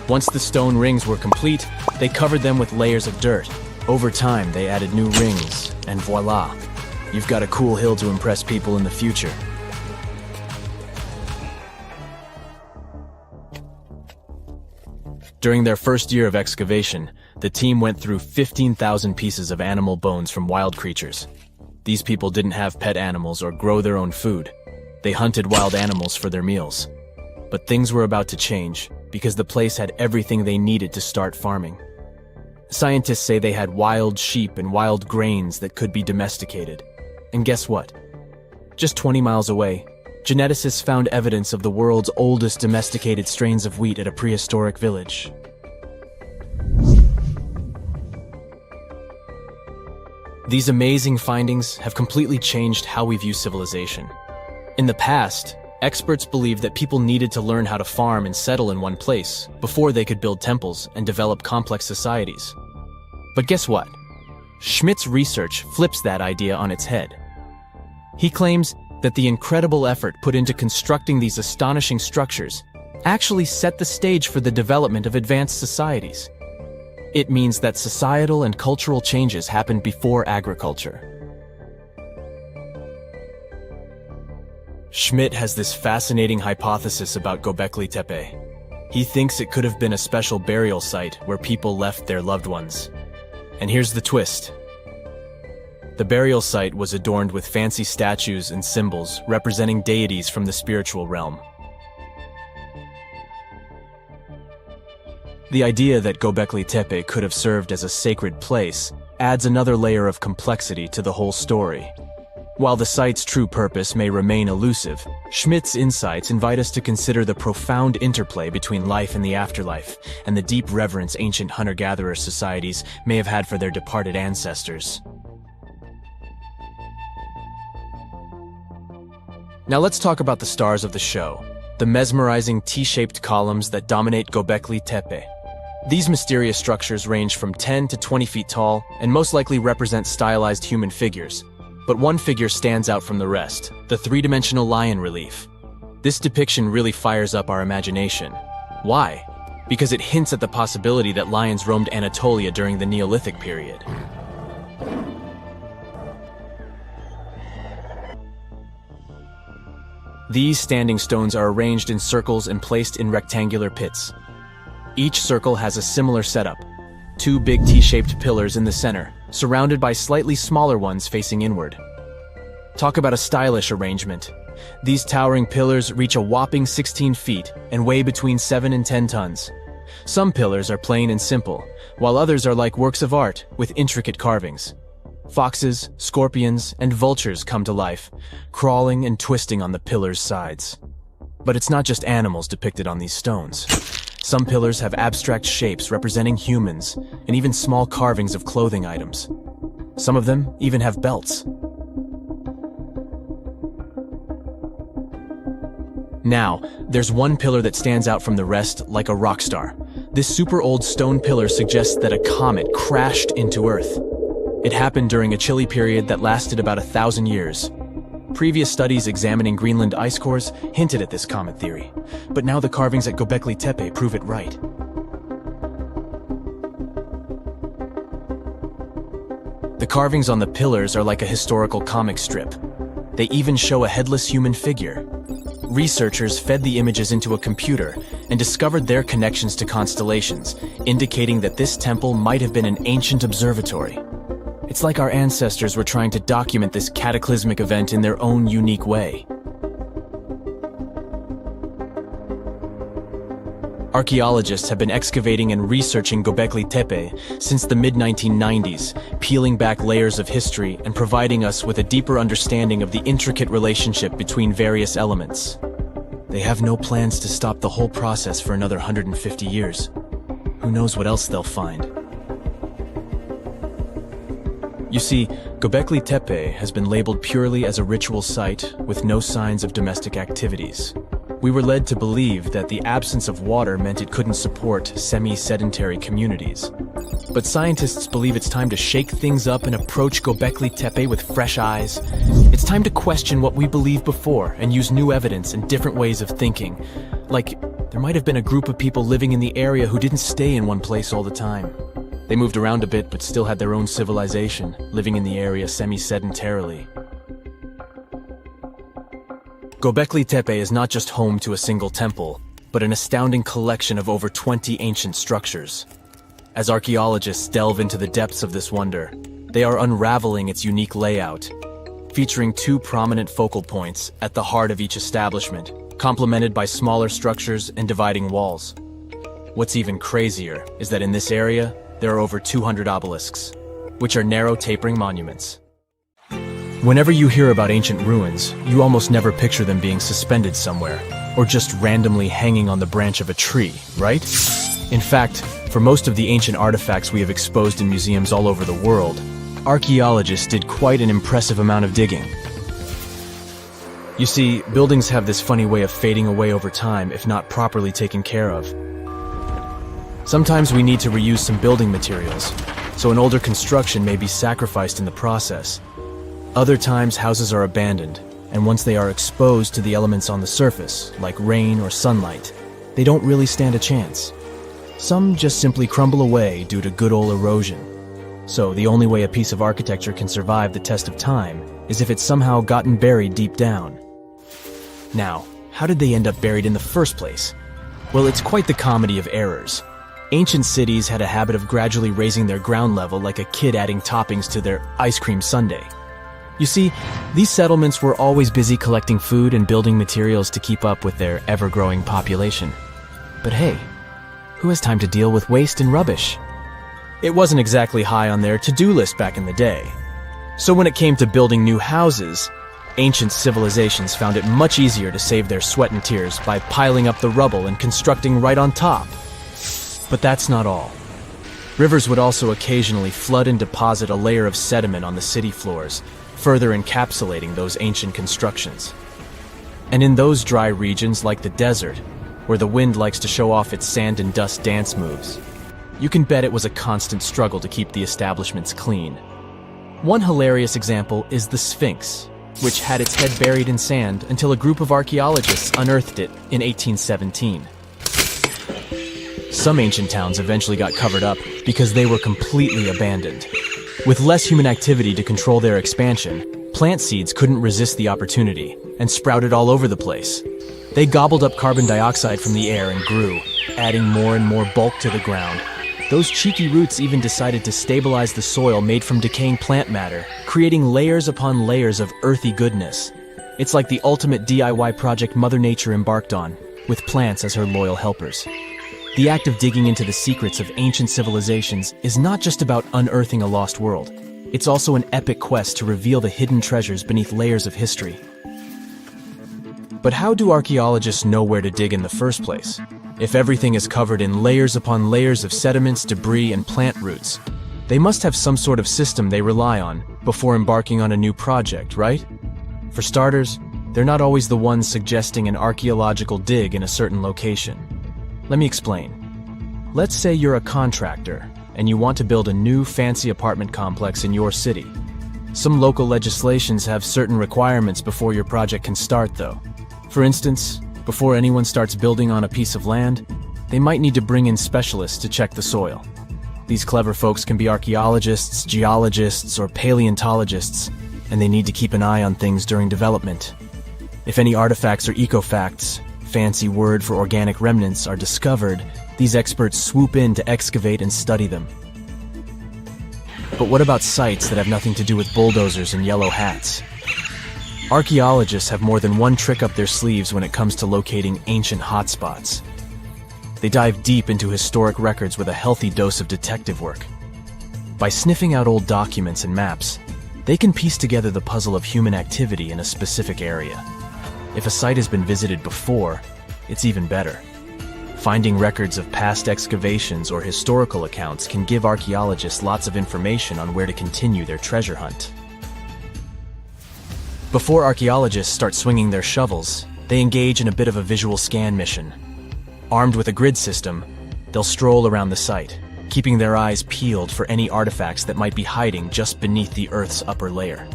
Once the stone rings were complete, they covered them with layers of dirt. Over time, they added new rings, and voila! You've got a cool hill to impress people in the future. During their first year of excavation, the team went through 15,000 pieces of animal bones from wild creatures. These people didn't have pet animals or grow their own food. They hunted wild animals for their meals. But things were about to change, because the place had everything they needed to start farming. Scientists say they had wild sheep and wild grains that could be domesticated. And guess what? Just 20 miles away, geneticists found evidence of the world's oldest domesticated strains of wheat at a prehistoric village. These amazing findings have completely changed how we view civilization. In the past, experts believed that people needed to learn how to farm and settle in one place before they could build temples and develop complex societies. But guess what? Schmidt's research flips that idea on its head. He claims that the incredible effort put into constructing these astonishing structures actually set the stage for the development of advanced societies. It means that societal and cultural changes happened before agriculture. Schmidt has this fascinating hypothesis about Göbekli Tepe. He thinks it could have been a special burial site where people left their loved ones. And here's the twist. The burial site was adorned with fancy statues and symbols representing deities from the spiritual realm. The idea that Göbekli Tepe could have served as a sacred place adds another layer of complexity to the whole story. While the site's true purpose may remain elusive, Schmidt's insights invite us to consider the profound interplay between life and the afterlife, and the deep reverence ancient hunter-gatherer societies may have had for their departed ancestors. Now let's talk about the stars of the show, the mesmerizing T-shaped columns that dominate Göbekli Tepe. These mysterious structures range from 10 to 20 feet tall and most likely represent stylized human figures. But one figure stands out from the rest, the three-dimensional lion relief. This depiction really fires up our imagination. Why? Because it hints at the possibility that lions roamed Anatolia during the Neolithic period. These standing stones are arranged in circles and placed in rectangular pits. Each circle has a similar setup. Two big T-shaped pillars in the center, surrounded by slightly smaller ones facing inward. Talk about a stylish arrangement. These towering pillars reach a whopping 16 feet and weigh between 7 and 10 tons. Some pillars are plain and simple, while others are like works of art with intricate carvings. Foxes, scorpions, and vultures come to life, crawling and twisting on the pillar's sides. But it's not just animals depicted on these stones. Some pillars have abstract shapes representing humans, and even small carvings of clothing items. Some of them even have belts. Now, there's one pillar that stands out from the rest like a rock star. This super old stone pillar suggests that a comet crashed into Earth. It happened during a chilly period that lasted about 1,000 years. Previous studies examining Greenland ice cores hinted at this comet theory, but now the carvings at Göbekli Tepe prove it right. The carvings on the pillars are like a historical comic strip. They even show a headless human figure. Researchers fed the images into a computer and discovered their connections to constellations, indicating that this temple might have been an ancient observatory. It's like our ancestors were trying to document this cataclysmic event in their own unique way. Archaeologists have been excavating and researching Göbekli Tepe since the mid-1990s, peeling back layers of history and providing us with a deeper understanding of the intricate relationship between various elements. They have no plans to stop the whole process for another 150 years. Who knows what else they'll find? You see, Göbekli Tepe has been labeled purely as a ritual site with no signs of domestic activities. We were led to believe that the absence of water meant it couldn't support semi-sedentary communities. But scientists believe it's time to shake things up and approach Göbekli Tepe with fresh eyes. It's time to question what we believed before and use new evidence and different ways of thinking. Like, there might have been a group of people living in the area who didn't stay in one place all the time. They moved around a bit but still had their own civilization, living in the area semi-sedentarily. Göbekli Tepe is not just home to a single temple, but an astounding collection of over 20 ancient structures. As archaeologists delve into the depths of this wonder, they are unraveling its unique layout, featuring two prominent focal points at the heart of each establishment, complemented by smaller structures and dividing walls. What's even crazier is that in this area, there are over 200 obelisks, which are narrow tapering monuments. Whenever you hear about ancient ruins, you almost never picture them being suspended somewhere, or just randomly hanging on the branch of a tree, right? In fact, for most of the ancient artifacts we have exposed in museums all over the world, archaeologists did quite an impressive amount of digging. You see, buildings have this funny way of fading away over time if not properly taken care of. Sometimes we need to reuse some building materials, so an older construction may be sacrificed in the process. Other times, houses are abandoned, and once they are exposed to the elements on the surface, like rain or sunlight, they don't really stand a chance. Some just simply crumble away due to good old erosion. So the only way a piece of architecture can survive the test of time is if it's somehow gotten buried deep down. Now, how did they end up buried in the first place? Well, it's quite the comedy of errors. Ancient cities had a habit of gradually raising their ground level like a kid adding toppings to their ice cream sundae. You see, these settlements were always busy collecting food and building materials to keep up with their ever-growing population. But hey, who has time to deal with waste and rubbish? It wasn't exactly high on their to-do list back in the day. So when it came to building new houses, ancient civilizations found it much easier to save their sweat and tears by piling up the rubble and constructing right on top. But that's not all. Rivers would also occasionally flood and deposit a layer of sediment on the city floors, further encapsulating those ancient constructions. And in those dry regions like the desert, where the wind likes to show off its sand and dust dance moves, you can bet it was a constant struggle to keep the establishments clean. One hilarious example is the Sphinx, which had its head buried in sand until a group of archaeologists unearthed it in 1817. Some ancient towns eventually got covered up because they were completely abandoned. With less human activity to control their expansion, plant seeds couldn't resist the opportunity and sprouted all over the place. They gobbled up carbon dioxide from the air and grew, adding more and more bulk to the ground. Those cheeky roots even decided to stabilize the soil made from decaying plant matter, creating layers upon layers of earthy goodness. It's like the ultimate DIY project Mother Nature embarked on, with plants as her loyal helpers. The act of digging into the secrets of ancient civilizations is not just about unearthing a lost world. It's also an epic quest to reveal the hidden treasures beneath layers of history. But how do archaeologists know where to dig in the first place? If everything is covered in layers upon layers of sediments, debris, and plant roots, they must have some sort of system they rely on before embarking on a new project, right? For starters, they're not always the ones suggesting an archaeological dig in a certain location. Let me explain. Let's say you're a contractor and you want to build a new fancy apartment complex in your city. Some local legislations have certain requirements before your project can start, though. For instance, before anyone starts building on a piece of land, they might need to bring in specialists to check the soil. These clever folks can be archaeologists, geologists, or paleontologists, and they need to keep an eye on things during development. If any artifacts or ecofacts, fancy word for organic remnants, are discovered, these experts swoop in to excavate and study them. But what about sites that have nothing to do with bulldozers and yellow hats? Archaeologists have more than one trick up their sleeves when it comes to locating ancient hotspots. They dive deep into historic records with a healthy dose of detective work. By sniffing out old documents and maps, they can piece together the puzzle of human activity in a specific area. If a site has been visited before, it's even better. Finding records of past excavations or historical accounts can give archaeologists lots of information on where to continue their treasure hunt. Before archaeologists start swinging their shovels, they engage in a bit of a visual scan mission. Armed with a grid system, they'll stroll around the site, keeping their eyes peeled for any artifacts that might be hiding just beneath the Earth's upper layer.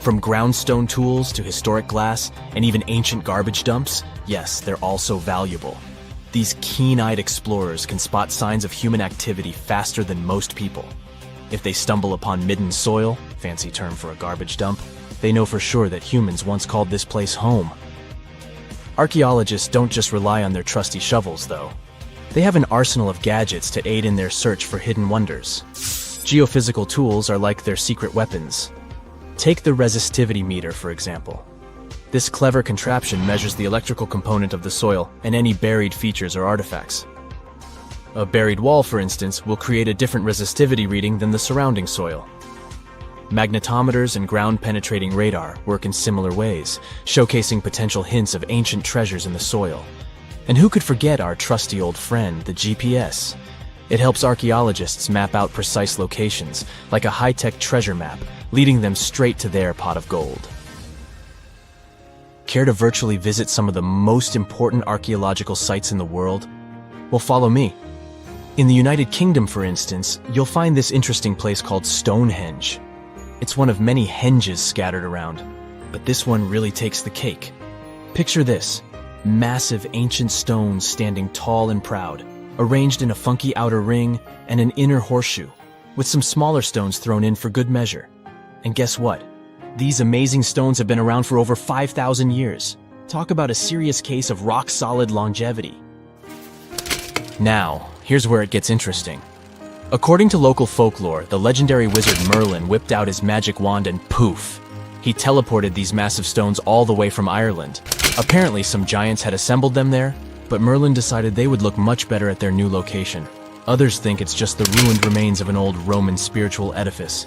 From groundstone tools to historic glass and even ancient garbage dumps, yes, they're also valuable. These keen-eyed explorers can spot signs of human activity faster than most people. If they stumble upon midden soil, fancy term for a garbage dump, they know for sure that humans once called this place home. Archaeologists don't just rely on their trusty shovels, though. They have an arsenal of gadgets to aid in their search for hidden wonders. Geophysical tools are like their secret weapons. Take the resistivity meter, for example. This clever contraption measures the electrical component of the soil and any buried features or artifacts. A buried wall, for instance, will create a different resistivity reading than the surrounding soil. Magnetometers and ground-penetrating radar work in similar ways, showcasing potential hints of ancient treasures in the soil. And who could forget our trusty old friend, the GPS? It helps archaeologists map out precise locations, like a high-tech treasure map, leading them straight to their pot of gold. Care to virtually visit some of the most important archaeological sites in the world? Well, follow me. In the United Kingdom, for instance, you'll find this interesting place called Stonehenge. It's one of many henges scattered around, but this one really takes the cake. Picture this: massive ancient stones standing tall and proud, arranged in a funky outer ring and an inner horseshoe, with some smaller stones thrown in for good measure. And guess what? These amazing stones have been around for over 5,000 years. Talk about a serious case of rock-solid longevity. Now, here's where it gets interesting. According to local folklore, the legendary wizard Merlin whipped out his magic wand and poof! He teleported these massive stones all the way from Ireland. Apparently, some giants had assembled them there, but Merlin decided they would look much better at their new location. Others think it's just the ruined remains of an old Roman spiritual edifice.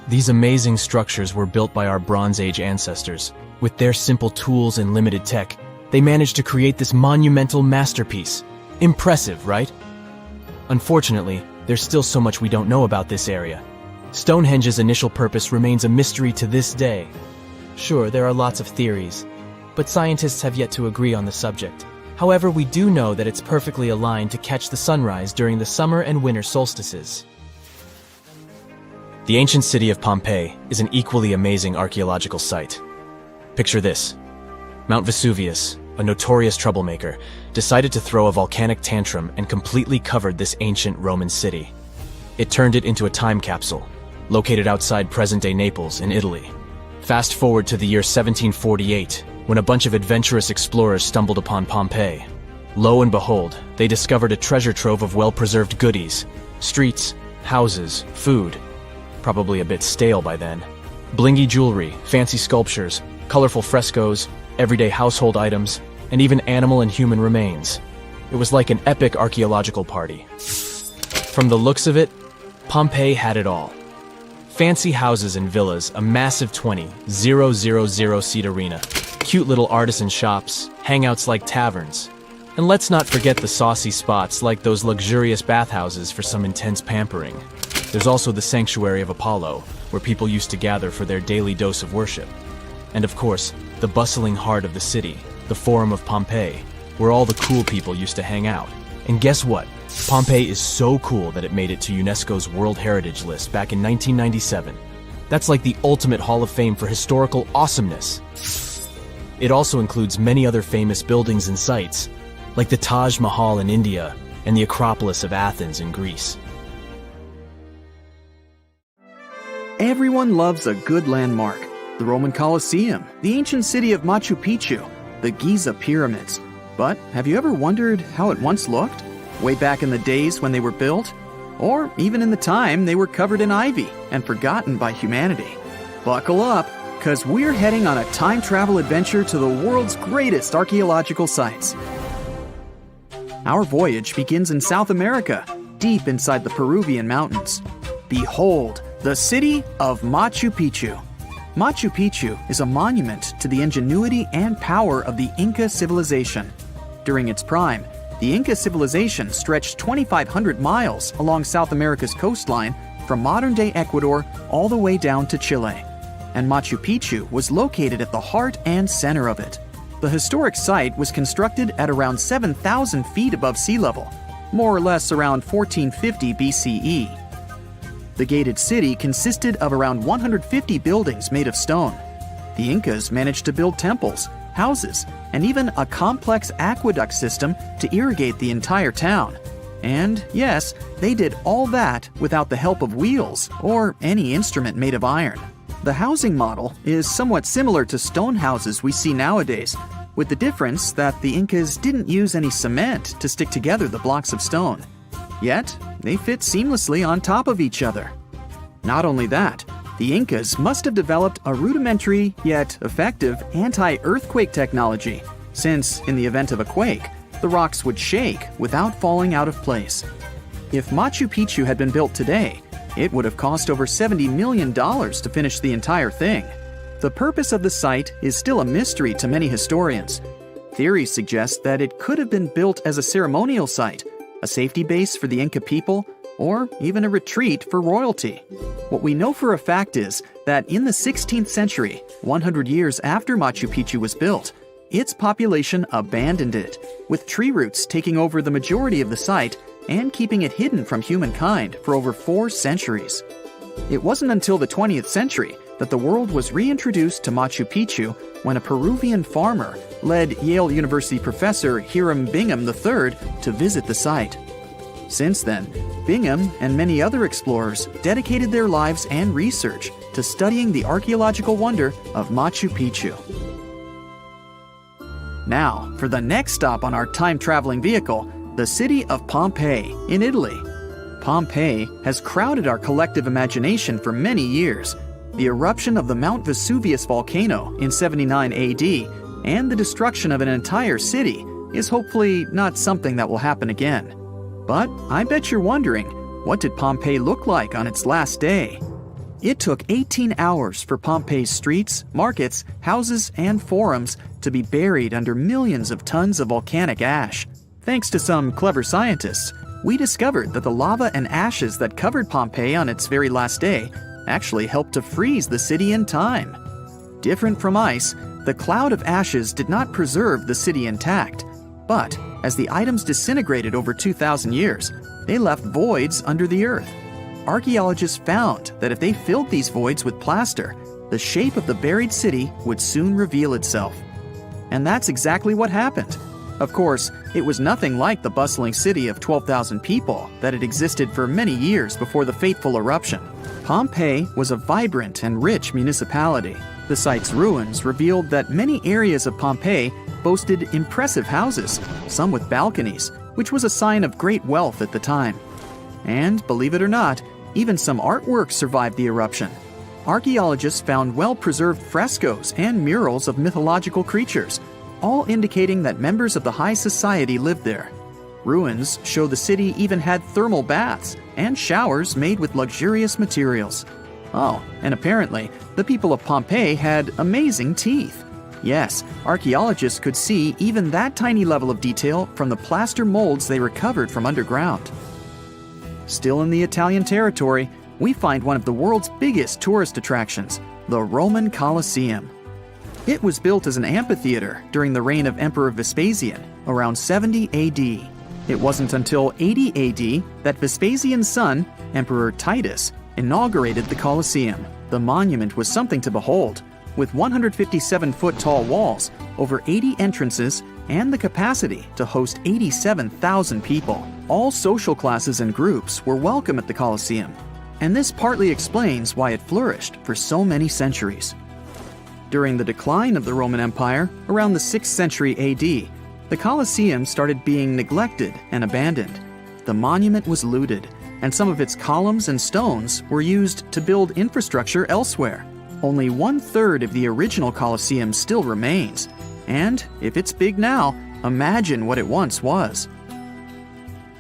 These amazing structures were built by our Bronze Age ancestors. With their simple tools and limited tech, they managed to create this monumental masterpiece. Impressive, right? Unfortunately, there's still so much we don't know about this area. Stonehenge's initial purpose remains a mystery to this day. Sure, there are lots of theories, but scientists have yet to agree on the subject. However, we do know that it's perfectly aligned to catch the sunrise during the summer and winter solstices. The ancient city of Pompeii is an equally amazing archaeological site. Picture this: Mount Vesuvius, a notorious troublemaker, decided to throw a volcanic tantrum and completely covered this ancient Roman city. It turned it into a time capsule, located outside present-day Naples in Italy. Fast forward to the year 1748, when a bunch of adventurous explorers stumbled upon Pompeii. Lo and behold, they discovered a treasure trove of well-preserved goodies: streets, houses, food. Probably a bit stale by then. Blingy jewelry, fancy sculptures, colorful frescoes, everyday household items, and even animal and human remains. It was like an epic archaeological party. From the looks of it, Pompeii had it all. Fancy houses and villas, a massive 20,000-seat arena, cute little artisan shops, hangouts like taverns. And let's not forget the saucy spots like those luxurious bathhouses for some intense pampering. There's also the Sanctuary of Apollo, where people used to gather for their daily dose of worship. And of course, the bustling heart of the city, the Forum of Pompeii, where all the cool people used to hang out. And guess what? Pompeii is so cool that it made it to UNESCO's World Heritage List back in 1997. That's like the ultimate Hall of Fame for historical awesomeness. It also includes many other famous buildings and sites, like the Taj Mahal in India and the Acropolis of Athens in Greece. Everyone loves a good landmark. The Roman Colosseum, the ancient city of Machu Picchu, the Giza pyramids. But have you ever wondered how it once looked? Way back in the days when they were built? Or even in the time they were covered in ivy and forgotten by humanity? Buckle up, because we're heading on a time travel adventure to the world's greatest archaeological sites. Our voyage begins in South America, deep inside the Peruvian mountains. Behold, the city of Machu Picchu. Machu Picchu is a monument to the ingenuity and power of the Inca civilization. During its prime, the Inca civilization stretched 2,500 miles along South America's coastline from modern-day Ecuador all the way down to Chile. And Machu Picchu was located at the heart and center of it. The historic site was constructed at around 7,000 feet above sea level, more or less around 1450 BCE. The gated city consisted of around 150 buildings made of stone. The Incas managed to build temples, houses, and even a complex aqueduct system to irrigate the entire town. And yes, they did all that without the help of wheels or any instrument made of iron. The housing model is somewhat similar to stone houses we see nowadays, with the difference that the Incas didn't use any cement to stick together the blocks of stone. Yet, they fit seamlessly on top of each other. Not only that, the Incas must have developed a rudimentary yet effective anti-earthquake technology, since, in the event of a quake, the rocks would shake without falling out of place. If Machu Picchu had been built today, it would have cost over $70 million to finish the entire thing. The purpose of the site is still a mystery to many historians. Theories suggest that it could have been built as a ceremonial site, a safety base for the Inca people, or even a retreat for royalty. What we know for a fact is that in the 16th century, 100 years after Machu Picchu was built, its population abandoned it, with tree roots taking over the majority of the site and keeping it hidden from humankind for over 4 centuries. It wasn't until the 20th century that the world was reintroduced to Machu Picchu when a Peruvian farmer led Yale University professor Hiram Bingham III to visit the site. Since then, Bingham and many other explorers dedicated their lives and research to studying the archaeological wonder of Machu Picchu. Now, for the next stop on our time-traveling vehicle, the city of Pompeii in Italy. Pompeii has crowded our collective imagination for many years. The eruption of the Mount Vesuvius volcano in 79 AD and the destruction of an entire city is hopefully not something that will happen again. But I bet you're wondering, what did Pompeii look like on its last day? It took 18 hours for Pompeii's streets, markets, houses, and forums to be buried under millions of tons of volcanic ash. Thanks to some clever scientists, we discovered that the lava and ashes that covered Pompeii on its very last day actually helped to freeze the city in time. Different from ice, the cloud of ashes did not preserve the city intact, but as the items disintegrated over 2,000 years, they left voids under the earth. Archaeologists found that if they filled these voids with plaster, the shape of the buried city would soon reveal itself. And that's exactly what happened. Of course, it was nothing like the bustling city of 12,000 people that had existed for many years before the fateful eruption. Pompeii was a vibrant and rich municipality. The site's ruins revealed that many areas of Pompeii boasted impressive houses, some with balconies, which was a sign of great wealth at the time. And, believe it or not, even some artwork survived the eruption. Archaeologists found well-preserved frescoes and murals of mythological creatures, all indicating that members of the high society lived there. Ruins show the city even had thermal baths and showers made with luxurious materials. Oh, and apparently, the people of Pompeii had amazing teeth. Yes, archaeologists could see even that tiny level of detail from the plaster molds they recovered from underground. Still in the Italian territory, we find one of the world's biggest tourist attractions, the Roman Colosseum. It was built as an amphitheater during the reign of Emperor Vespasian, around 70 AD. It wasn't until 80 AD that Vespasian's son, Emperor Titus, inaugurated the Colosseum. The monument was something to behold, with 157-foot-tall walls, over 80 entrances, and the capacity to host 87,000 people. All social classes and groups were welcome at the Colosseum, and this partly explains why it flourished for so many centuries. During the decline of the Roman Empire, around the 6th century AD, the Colosseum started being neglected and abandoned. The monument was looted, and some of its columns and stones were used to build infrastructure elsewhere. Only 1/3 of the original Colosseum still remains, and if it's big now, imagine what it once was.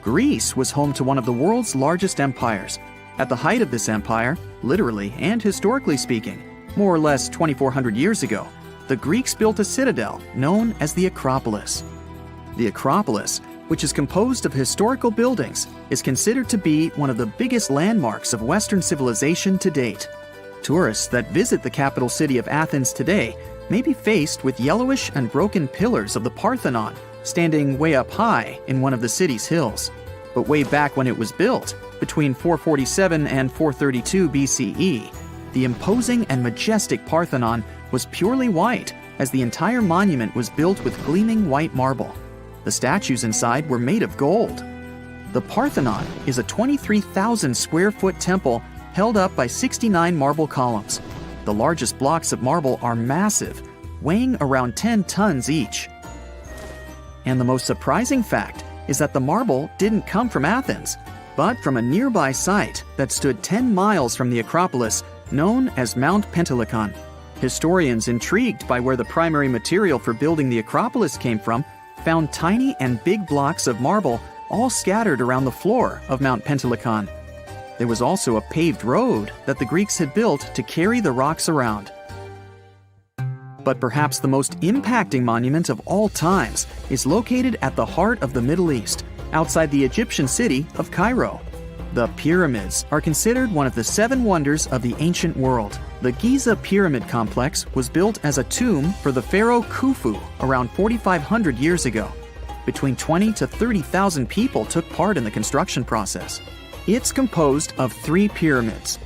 Greece was home to one of the world's largest empires. At the height of this empire, literally and historically speaking, more or less 2,400 years ago, the Greeks built a citadel known as the Acropolis. The Acropolis, which is composed of historical buildings, is considered to be one of the biggest landmarks of Western civilization to date. Tourists that visit the capital city of Athens today may be faced with yellowish and broken pillars of the Parthenon standing way up high in one of the city's hills. But way back when it was built, between 447 and 432 BCE, the imposing and majestic Parthenon was purely white, as the entire monument was built with gleaming white marble. The statues inside were made of gold. The Parthenon is a 23,000 square foot temple held up by 69 marble columns. The largest blocks of marble are massive, weighing around 10 tons each. And the most surprising fact is that the marble didn't come from Athens, but from a nearby site that stood 10 miles from the Acropolis, known as Mount Pentelicon. Historians intrigued by where the primary material for building the Acropolis came from found tiny and big blocks of marble all scattered around the floor of Mount Pentelicon. There was also a paved road that the Greeks had built to carry the rocks around. But perhaps the most impacting monument of all times is located at the heart of the Middle East, outside the Egyptian city of Cairo. The pyramids are considered one of the 7 wonders of the ancient world. The Giza Pyramid Complex was built as a tomb for the pharaoh Khufu around 4,500 years ago. Between 20,000 to 30,000 people took part in the construction process. It's composed of 3 pyramids.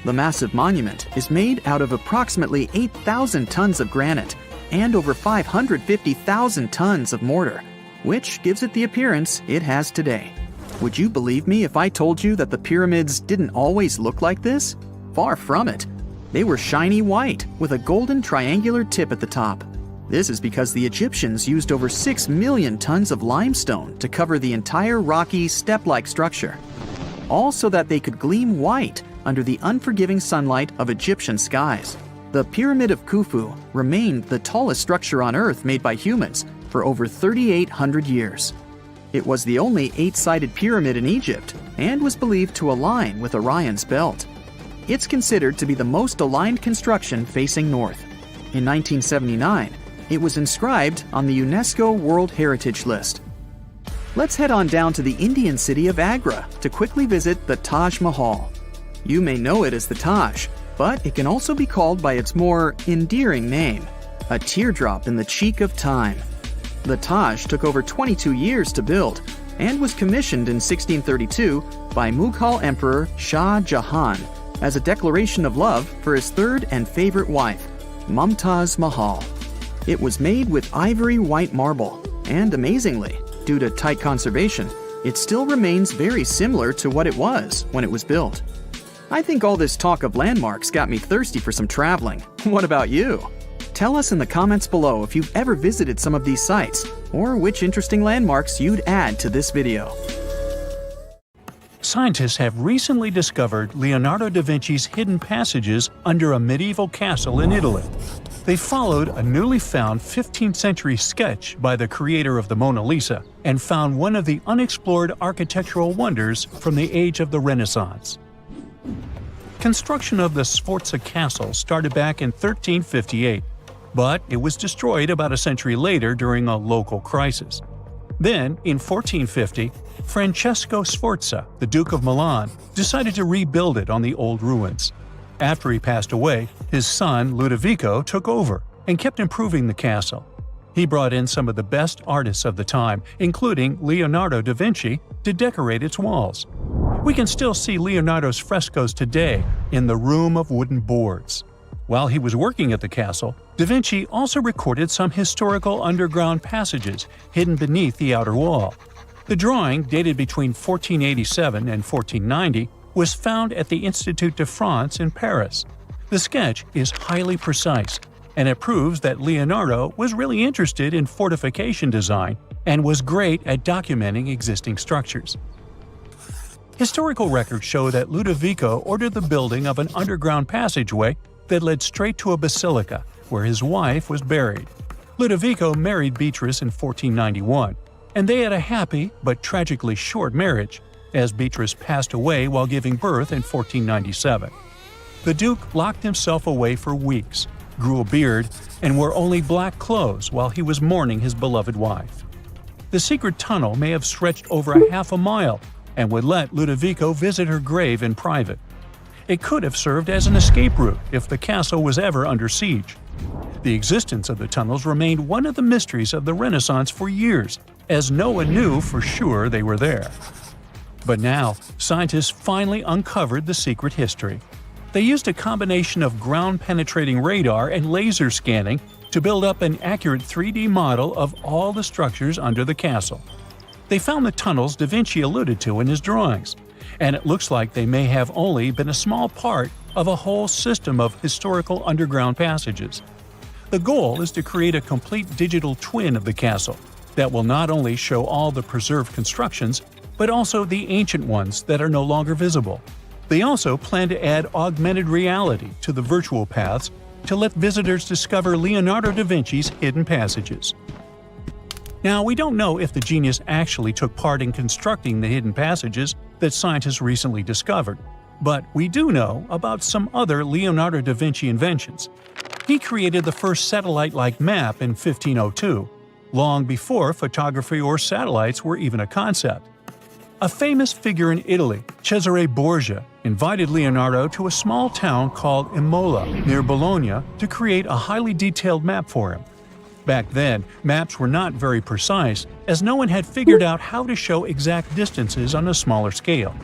The massive monument is made out of approximately 8,000 tons of granite and over 550,000 tons of mortar, which gives it the appearance it has today. Would you believe me if I told you that the pyramids didn't always look like this? Far from it. They were shiny white with a golden triangular tip at the top. This is because the Egyptians used over 6 million tons of limestone to cover the entire rocky, step-like structure, all so that they could gleam white under the unforgiving sunlight of Egyptian skies. The Pyramid of Khufu remained the tallest structure on Earth made by humans for over 3,800 years. It was the only 8-sided pyramid in Egypt and was believed to align with Orion's belt. It's considered to be the most aligned construction facing north. In 1979, it was inscribed on the UNESCO World Heritage List. Let's head on down to the Indian city of Agra to quickly visit the Taj Mahal. You may know it as the Taj, but it can also be called by its more endearing name, a teardrop in the cheek of time. The Taj took over 22 years to build and was commissioned in 1632 by Mughal Emperor Shah Jahan as a declaration of love for his third and favorite wife, Mumtaz Mahal. It was made with ivory white marble, and amazingly, due to tight conservation, it still remains very similar to what it was when it was built. I think all this talk of landmarks got me thirsty for some traveling. What about you? Tell us in the comments below if you've ever visited some of these sites, or which interesting landmarks you'd add to this video. Scientists have recently discovered Leonardo da Vinci's hidden passages under a medieval castle in Italy. They followed a newly found 15th century sketch by the creator of the Mona Lisa and found one of the unexplored architectural wonders from the age of the Renaissance. Construction of the Sforza Castle started back in 1358, but it was destroyed about a century later during a local crisis. Then, in 1450, Francesco Sforza, the Duke of Milan, decided to rebuild it on the old ruins. After he passed away, his son Ludovico took over and kept improving the castle. He brought in some of the best artists of the time, including Leonardo da Vinci, to decorate its walls. We can still see Leonardo's frescoes today in the Room of Wooden Boards. While he was working at the castle, da Vinci also recorded some historical underground passages hidden beneath the outer wall. The drawing, dated between 1487 and 1490, was found at the Institut de France in Paris. The sketch is highly precise, and it proves that Leonardo was really interested in fortification design and was great at documenting existing structures. Historical records show that Ludovico ordered the building of an underground passageway that led straight to a basilica, where his wife was buried. Ludovico married Beatrice in 1491, and they had a happy but tragically short marriage, as Beatrice passed away while giving birth in 1497. The Duke locked himself away for weeks, grew a beard, and wore only black clothes while he was mourning his beloved wife. The secret tunnel may have stretched over a half a mile and would let Ludovico visit her grave in private. It could have served as an escape route if the castle was ever under siege. The existence of the tunnels remained one of the mysteries of the Renaissance for years, as no one knew for sure they were there. But now, scientists finally uncovered the secret history. They used a combination of ground-penetrating radar and laser scanning to build up an accurate 3D model of all the structures under the castle. They found the tunnels da Vinci alluded to in his drawings, and it looks like they may have only been a small part of a whole system of historical underground passages. The goal is to create a complete digital twin of the castle that will not only show all the preserved constructions, but also the ancient ones that are no longer visible. They also plan to add augmented reality to the virtual paths to let visitors discover Leonardo da Vinci's hidden passages. Now, we don't know if the genius actually took part in constructing the hidden passages that scientists recently discovered, but we do know about some other Leonardo da Vinci inventions. He created the first satellite-like map in 1502, long before photography or satellites were even a concept. A famous figure in Italy, Cesare Borgia, invited Leonardo to a small town called Imola, near Bologna, to create a highly detailed map for him. Back then, maps were not very precise, as no one had figured out how to show exact distances on a smaller scale.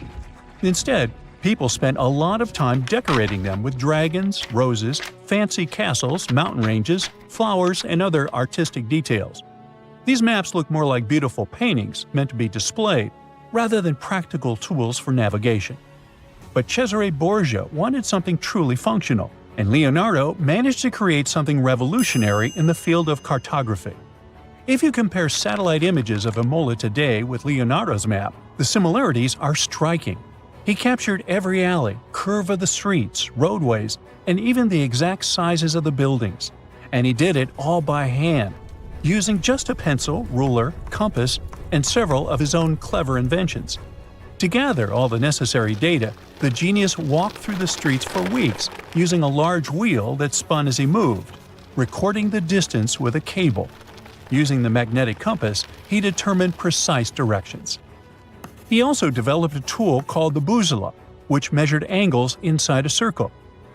Instead, people spent a lot of time decorating them with dragons, roses, fancy castles, mountain ranges, flowers, and other artistic details. These maps look more like beautiful paintings meant to be displayed, rather than practical tools for navigation. But Cesare Borgia wanted something truly functional, and Leonardo managed to create something revolutionary in the field of cartography. If you compare satellite images of Imola today with Leonardo's map, the similarities are striking. He captured every alley, curve of the streets, roadways, and even the exact sizes of the buildings. And he did it all by hand, using just a pencil, ruler, compass, and several of his own clever inventions. To gather all the necessary data, the genius walked through the streets for weeks using a large wheel that spun as he moved, recording the distance with a cable. Using the magnetic compass, he determined precise directions. He also developed a tool called the bussola, which measured angles inside a circle.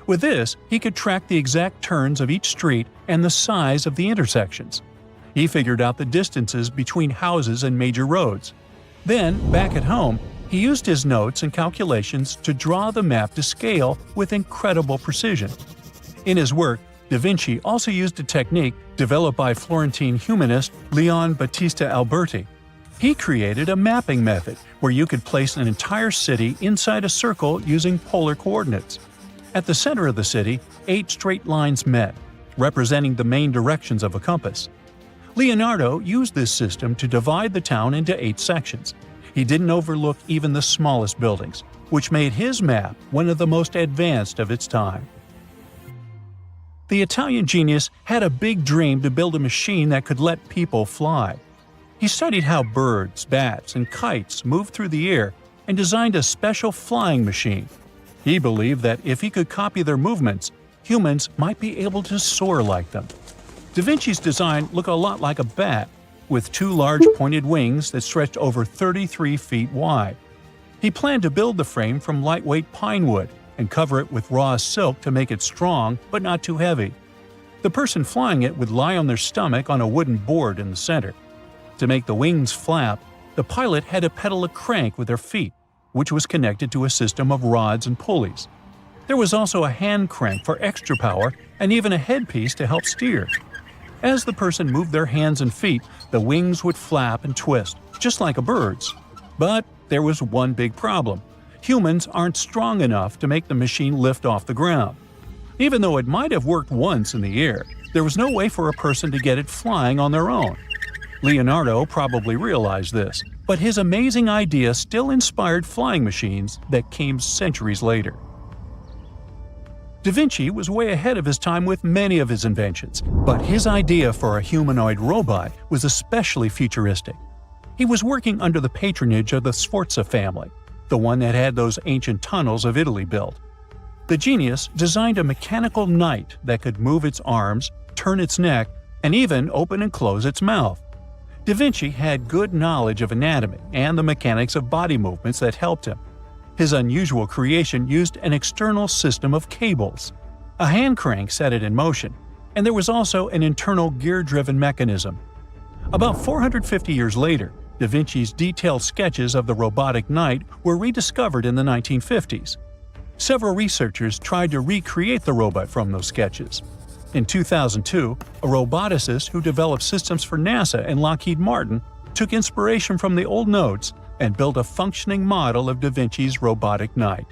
With this, he could track the exact turns of each street and the size of the intersections. He figured out the distances between houses and major roads. Then, back at home, he used his notes and calculations to draw the map to scale with incredible precision. In his work, Da Vinci also used a technique developed by Florentine humanist Leon Battista Alberti. He created a mapping method where you could place an entire city inside a circle using polar coordinates. At the center of the city, 8 straight lines met, representing the main directions of a compass. Leonardo used this system to divide the town into 8 sections. He didn't overlook even the smallest buildings, which made his map one of the most advanced of its time. The Italian genius had a big dream to build a machine that could let people fly. He studied how birds, bats, and kites moved through the air and designed a special flying machine. He believed that if he could copy their movements, humans might be able to soar like them. Da Vinci's design looked a lot like a bat, with two large pointed wings that stretched over 33 feet wide. He planned to build the frame from lightweight pine wood and cover it with raw silk to make it strong but not too heavy. The person flying it would lie on their stomach on a wooden board in the center. To make the wings flap, the pilot had to pedal a crank with their feet, which was connected to a system of rods and pulleys. There was also a hand crank for extra power and even a headpiece to help steer. As the person moved their hands and feet, the wings would flap and twist, just like a bird's. But there was one big problem. Humans aren't strong enough to make the machine lift off the ground. Even though it might have worked once in the air, there was no way for a person to get it flying on their own. Leonardo probably realized this, but his amazing idea still inspired flying machines that came centuries later. Da Vinci was way ahead of his time with many of his inventions, but his idea for a humanoid robot was especially futuristic. He was working under the patronage of the Sforza family, the one that had those ancient tunnels of Italy built. The genius designed a mechanical knight that could move its arms, turn its neck, and even open and close its mouth. Da Vinci had good knowledge of anatomy and the mechanics of body movements that helped him. His unusual creation used an external system of cables. A hand crank set it in motion, and there was also an internal gear-driven mechanism. About 450 years later, Da Vinci's detailed sketches of the robotic knight were rediscovered in the 1950s. Several researchers tried to recreate the robot from those sketches. In 2002, a roboticist who developed systems for NASA and Lockheed Martin took inspiration from the old notes and built a functioning model of Da Vinci's robotic knight.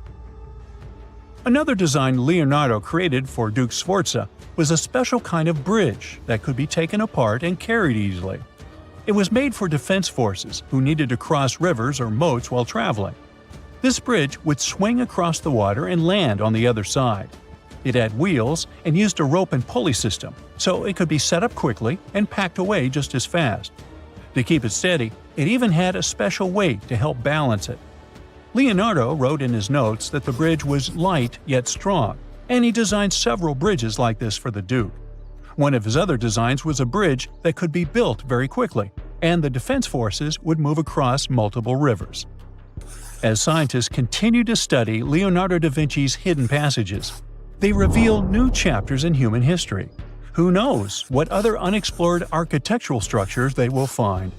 Another design Leonardo created for Duke Sforza was a special kind of bridge that could be taken apart and carried easily. It was made for defense forces who needed to cross rivers or moats while traveling. This bridge would swing across the water and land on the other side. It had wheels and used a rope and pulley system, so it could be set up quickly and packed away just as fast. To keep it steady, it even had a special weight to help balance it. Leonardo wrote in his notes that the bridge was light yet strong, and he designed several bridges like this for the Duke. One of his other designs was a bridge that could be built very quickly, and the defense forces would move across multiple rivers. As scientists continue to study Leonardo da Vinci's hidden passages, they reveal new chapters in human history. Who knows what other unexplored architectural structures they will find?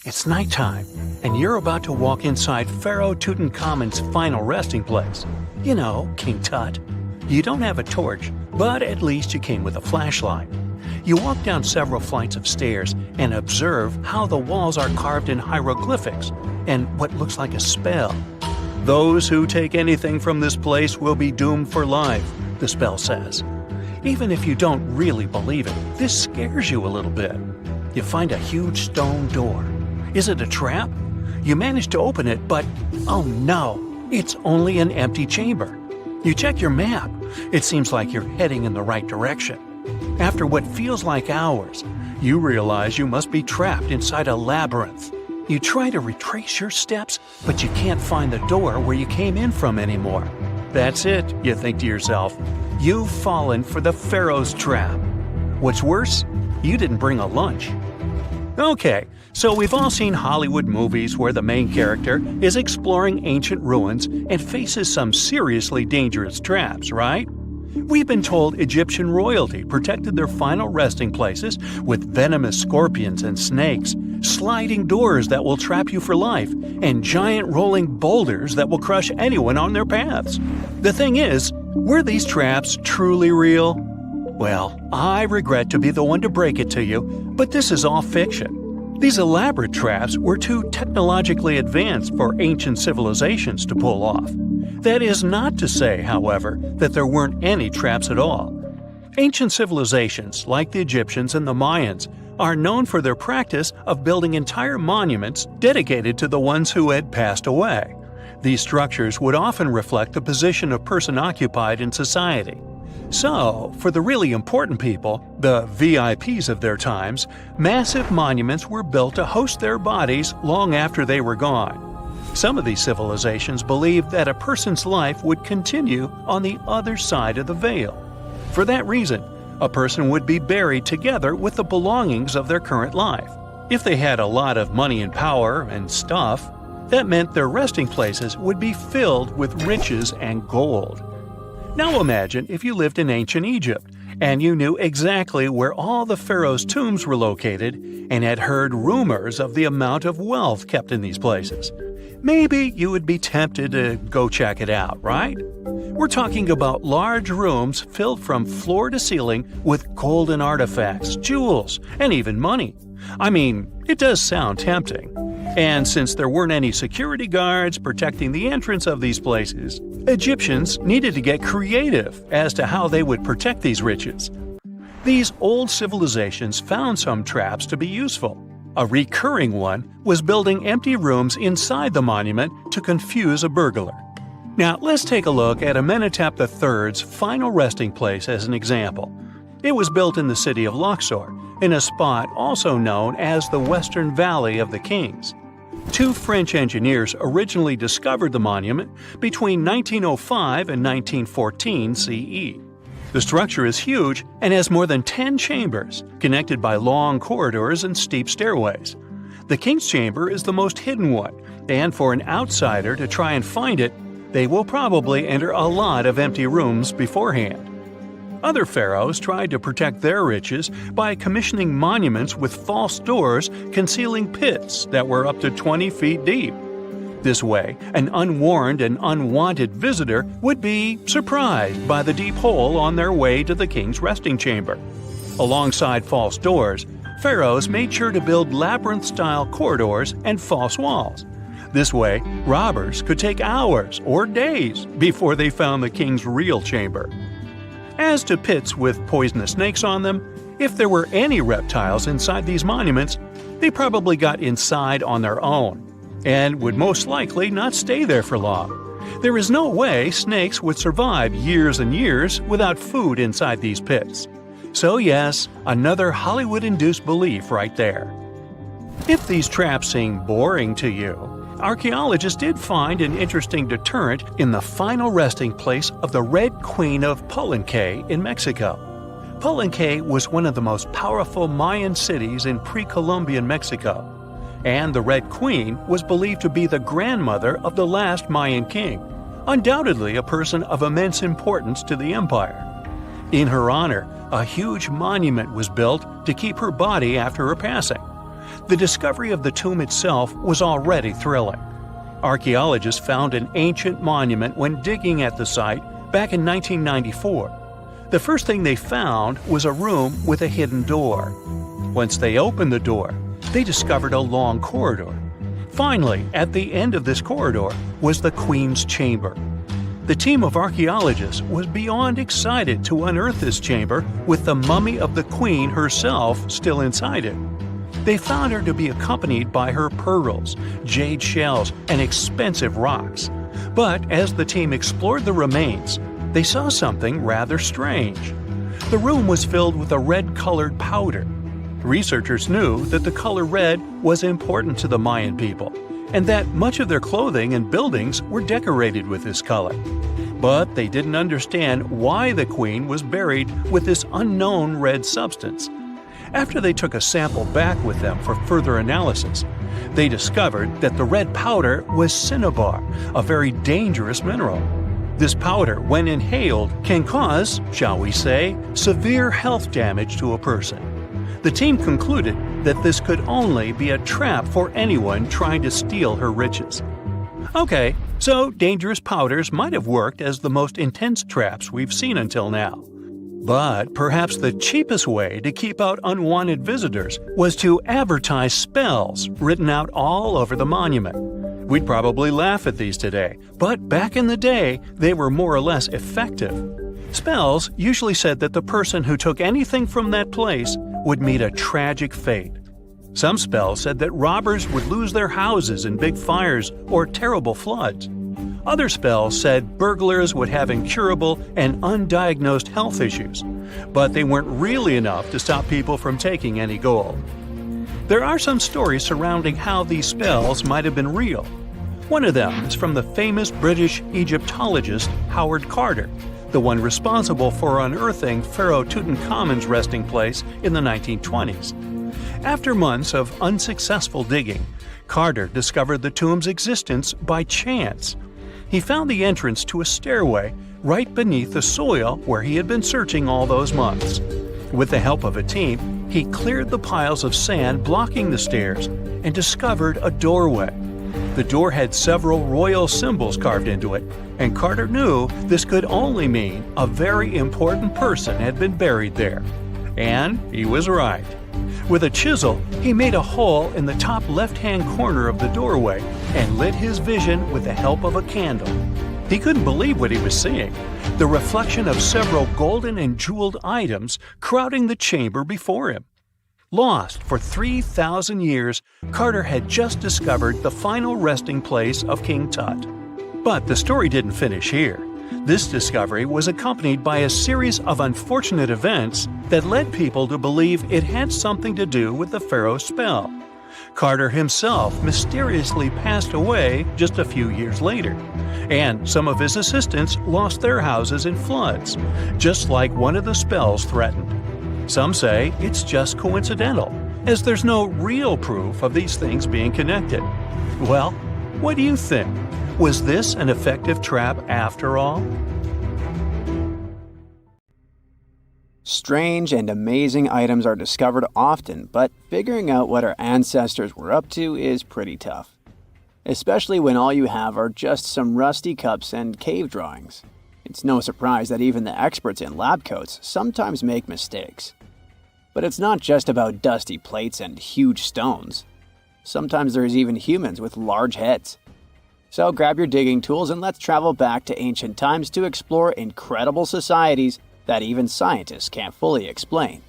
It's nighttime, and you're about to walk inside Pharaoh Tutankhamun's final resting place. You know, King Tut. You don't have a torch, but at least you came with a flashlight. You walk down several flights of stairs and observe how the walls are carved in hieroglyphics and what looks like a spell. Those who take anything from this place will be doomed for life, the spell says. Even if you don't really believe it, this scares you a little bit. You find a huge stone door. Is it a trap? You manage to open it, but oh no, it's only an empty chamber. You check your map. It seems like you're heading in the right direction. After what feels like hours, you realize you must be trapped inside a labyrinth. You try to retrace your steps, but you can't find the door where you came in from anymore. That's it, you think to yourself. You've fallen for the Pharaoh's trap. What's worse, you didn't bring a lunch. Okay, so we've all seen Hollywood movies where the main character is exploring ancient ruins and faces some seriously dangerous traps, right? We've been told Egyptian royalty protected their final resting places with venomous scorpions and snakes, sliding doors that will trap you for life, and giant rolling boulders that will crush anyone on their paths. The thing is, were these traps truly real? Well, I regret to be the one to break it to you, but this is all fiction. These elaborate traps were too technologically advanced for ancient civilizations to pull off. That is not to say, however, that there weren't any traps at all. Ancient civilizations, like the Egyptians and the Mayans, are known for their practice of building entire monuments dedicated to the ones who had passed away. These structures would often reflect the position of person occupied in society. So, for the really important people, the VIPs of their times, massive monuments were built to host their bodies long after they were gone. Some of these civilizations believed that a person's life would continue on the other side of the veil. For that reason, a person would be buried together with the belongings of their current life. If they had a lot of money and power and stuff, that meant their resting places would be filled with riches and gold. Now imagine if you lived in ancient Egypt and you knew exactly where all the pharaoh's tombs were located and had heard rumors of the amount of wealth kept in these places. Maybe you would be tempted to go check it out, right? We're talking about large rooms filled from floor to ceiling with golden artifacts, jewels, and even money. I mean, it does sound tempting. And since there weren't any security guards protecting the entrance of these places, Egyptians needed to get creative as to how they would protect these riches. These old civilizations found some traps to be useful. A recurring one was building empty rooms inside the monument to confuse a burglar. Now, let's take a look at Amenhotep III's final resting place as an example. It was built in the city of Luxor, in a spot also known as the Western Valley of the Kings. Two French engineers originally discovered the monument between 1905 and 1914 CE. The structure is huge and has more than 10 chambers, connected by long corridors and steep stairways. The King's Chamber is the most hidden one, and for an outsider to try and find it, they will probably enter a lot of empty rooms beforehand. Other pharaohs tried to protect their riches by commissioning monuments with false doors concealing pits that were up to 20 feet deep. This way, an unwarned and unwanted visitor would be surprised by the deep hole on their way to the king's resting chamber. Alongside false doors, pharaohs made sure to build labyrinth-style corridors and false walls. This way, robbers could take hours or days before they found the king's real chamber. As to pits with poisonous snakes on them, if there were any reptiles inside these monuments, they probably got inside on their own and would most likely not stay there for long. There is no way snakes would survive years and years without food inside these pits. So yes, another Hollywood-induced belief right there. If these traps seem boring to you, archaeologists did find an interesting deterrent in the final resting place of the Red Queen of Palenque in Mexico. Palenque was one of the most powerful Mayan cities in pre-Columbian Mexico, and the Red Queen was believed to be the grandmother of the last Mayan king, undoubtedly a person of immense importance to the empire. In her honor, a huge monument was built to keep her body after her passing. The discovery of the tomb itself was already thrilling. Archaeologists found an ancient monument when digging at the site back in 1994. The first thing they found was a room with a hidden door. Once they opened the door, they discovered a long corridor. Finally, at the end of this corridor was the Queen's chamber. The team of archaeologists was beyond excited to unearth this chamber with the mummy of the Queen herself still inside it. They found her to be accompanied by her pearls, jade shells, and expensive rocks. But as the team explored the remains, they saw something rather strange. The room was filled with a red-colored powder. Researchers knew that the color red was important to the Mayan people, and that much of their clothing and buildings were decorated with this color. But they didn't understand why the queen was buried with this unknown red substance. After they took a sample back with them for further analysis, they discovered that the red powder was cinnabar, a very dangerous mineral. This powder, when inhaled, can cause, shall we say, severe health damage to a person. The team concluded that this could only be a trap for anyone trying to steal her riches. Okay, so dangerous powders might have worked as the most intense traps we've seen until now. But perhaps the cheapest way to keep out unwanted visitors was to advertise spells written out all over the monument. We'd probably laugh at these today, but back in the day, they were more or less effective. Spells usually said that the person who took anything from that place would meet a tragic fate. Some spells said that robbers would lose their houses in big fires or terrible floods. Other spells said burglars would have incurable and undiagnosed health issues, but they weren't really enough to stop people from taking any gold. There are some stories surrounding how these spells might have been real. One of them is from the famous British Egyptologist Howard Carter, the one responsible for unearthing Pharaoh Tutankhamun's resting place in the 1920s. After months of unsuccessful digging, Carter discovered the tomb's existence by chance. He found the entrance to a stairway right beneath the soil where he had been searching all those months. With the help of a team, he cleared the piles of sand blocking the stairs and discovered a doorway. The door had several royal symbols carved into it, and Carter knew this could only mean a very important person had been buried there. And he was right. With a chisel, he made a hole in the top left-hand corner of the doorway and lit his vision with the help of a candle. He couldn't believe what he was seeing, the reflection of several golden and jeweled items crowding the chamber before him. Lost for 3,000 years, Carter had just discovered the final resting place of King Tut. But the story didn't finish here. This discovery was accompanied by a series of unfortunate events that led people to believe it had something to do with the pharaoh's spell. Carter himself mysteriously passed away just a few years later, and some of his assistants lost their houses in floods, just like one of the spells threatened. Some say it's just coincidental, as there's no real proof of these things being connected. Well, what do you think? Was this an effective trap after all? Strange and amazing items are discovered often, but figuring out what our ancestors were up to is pretty tough. Especially when all you have are just some rusty cups and cave drawings. It's no surprise that even the experts in lab coats sometimes make mistakes. But it's not just about dusty plates and huge stones. Sometimes there's even humans with large heads. So grab your digging tools and let's travel back to ancient times to explore incredible societies that even scientists can't fully explain.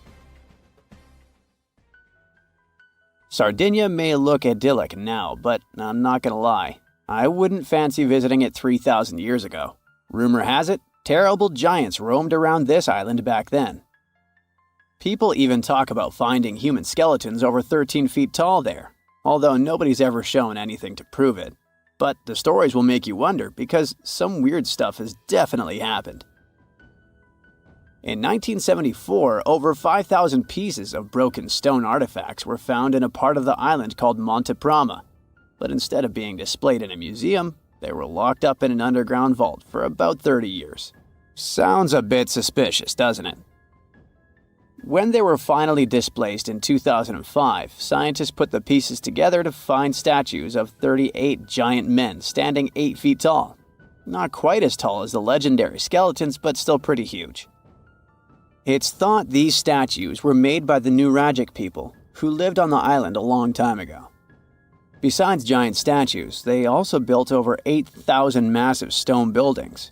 Sardinia may look idyllic now, but I'm not gonna lie, I wouldn't fancy visiting it 3,000 years ago. Rumor has it, terrible giants roamed around this island back then. People even talk about finding human skeletons over 13 feet tall there, although nobody's ever shown anything to prove it. But the stories will make you wonder because some weird stuff has definitely happened. In 1974, over 5,000 pieces of broken stone artifacts were found in a part of the island called Monte Prama, but instead of being displayed in a museum, they were locked up in an underground vault for about 30 years. Sounds a bit suspicious, doesn't it? When they were finally displaced in 2005, scientists put the pieces together to find statues of 38 giant men standing 8 feet tall. Not quite as tall as the legendary skeletons, but still pretty huge. It's thought these statues were made by the Nuragic people, who lived on the island a long time ago. Besides giant statues, they also built over 8,000 massive stone buildings.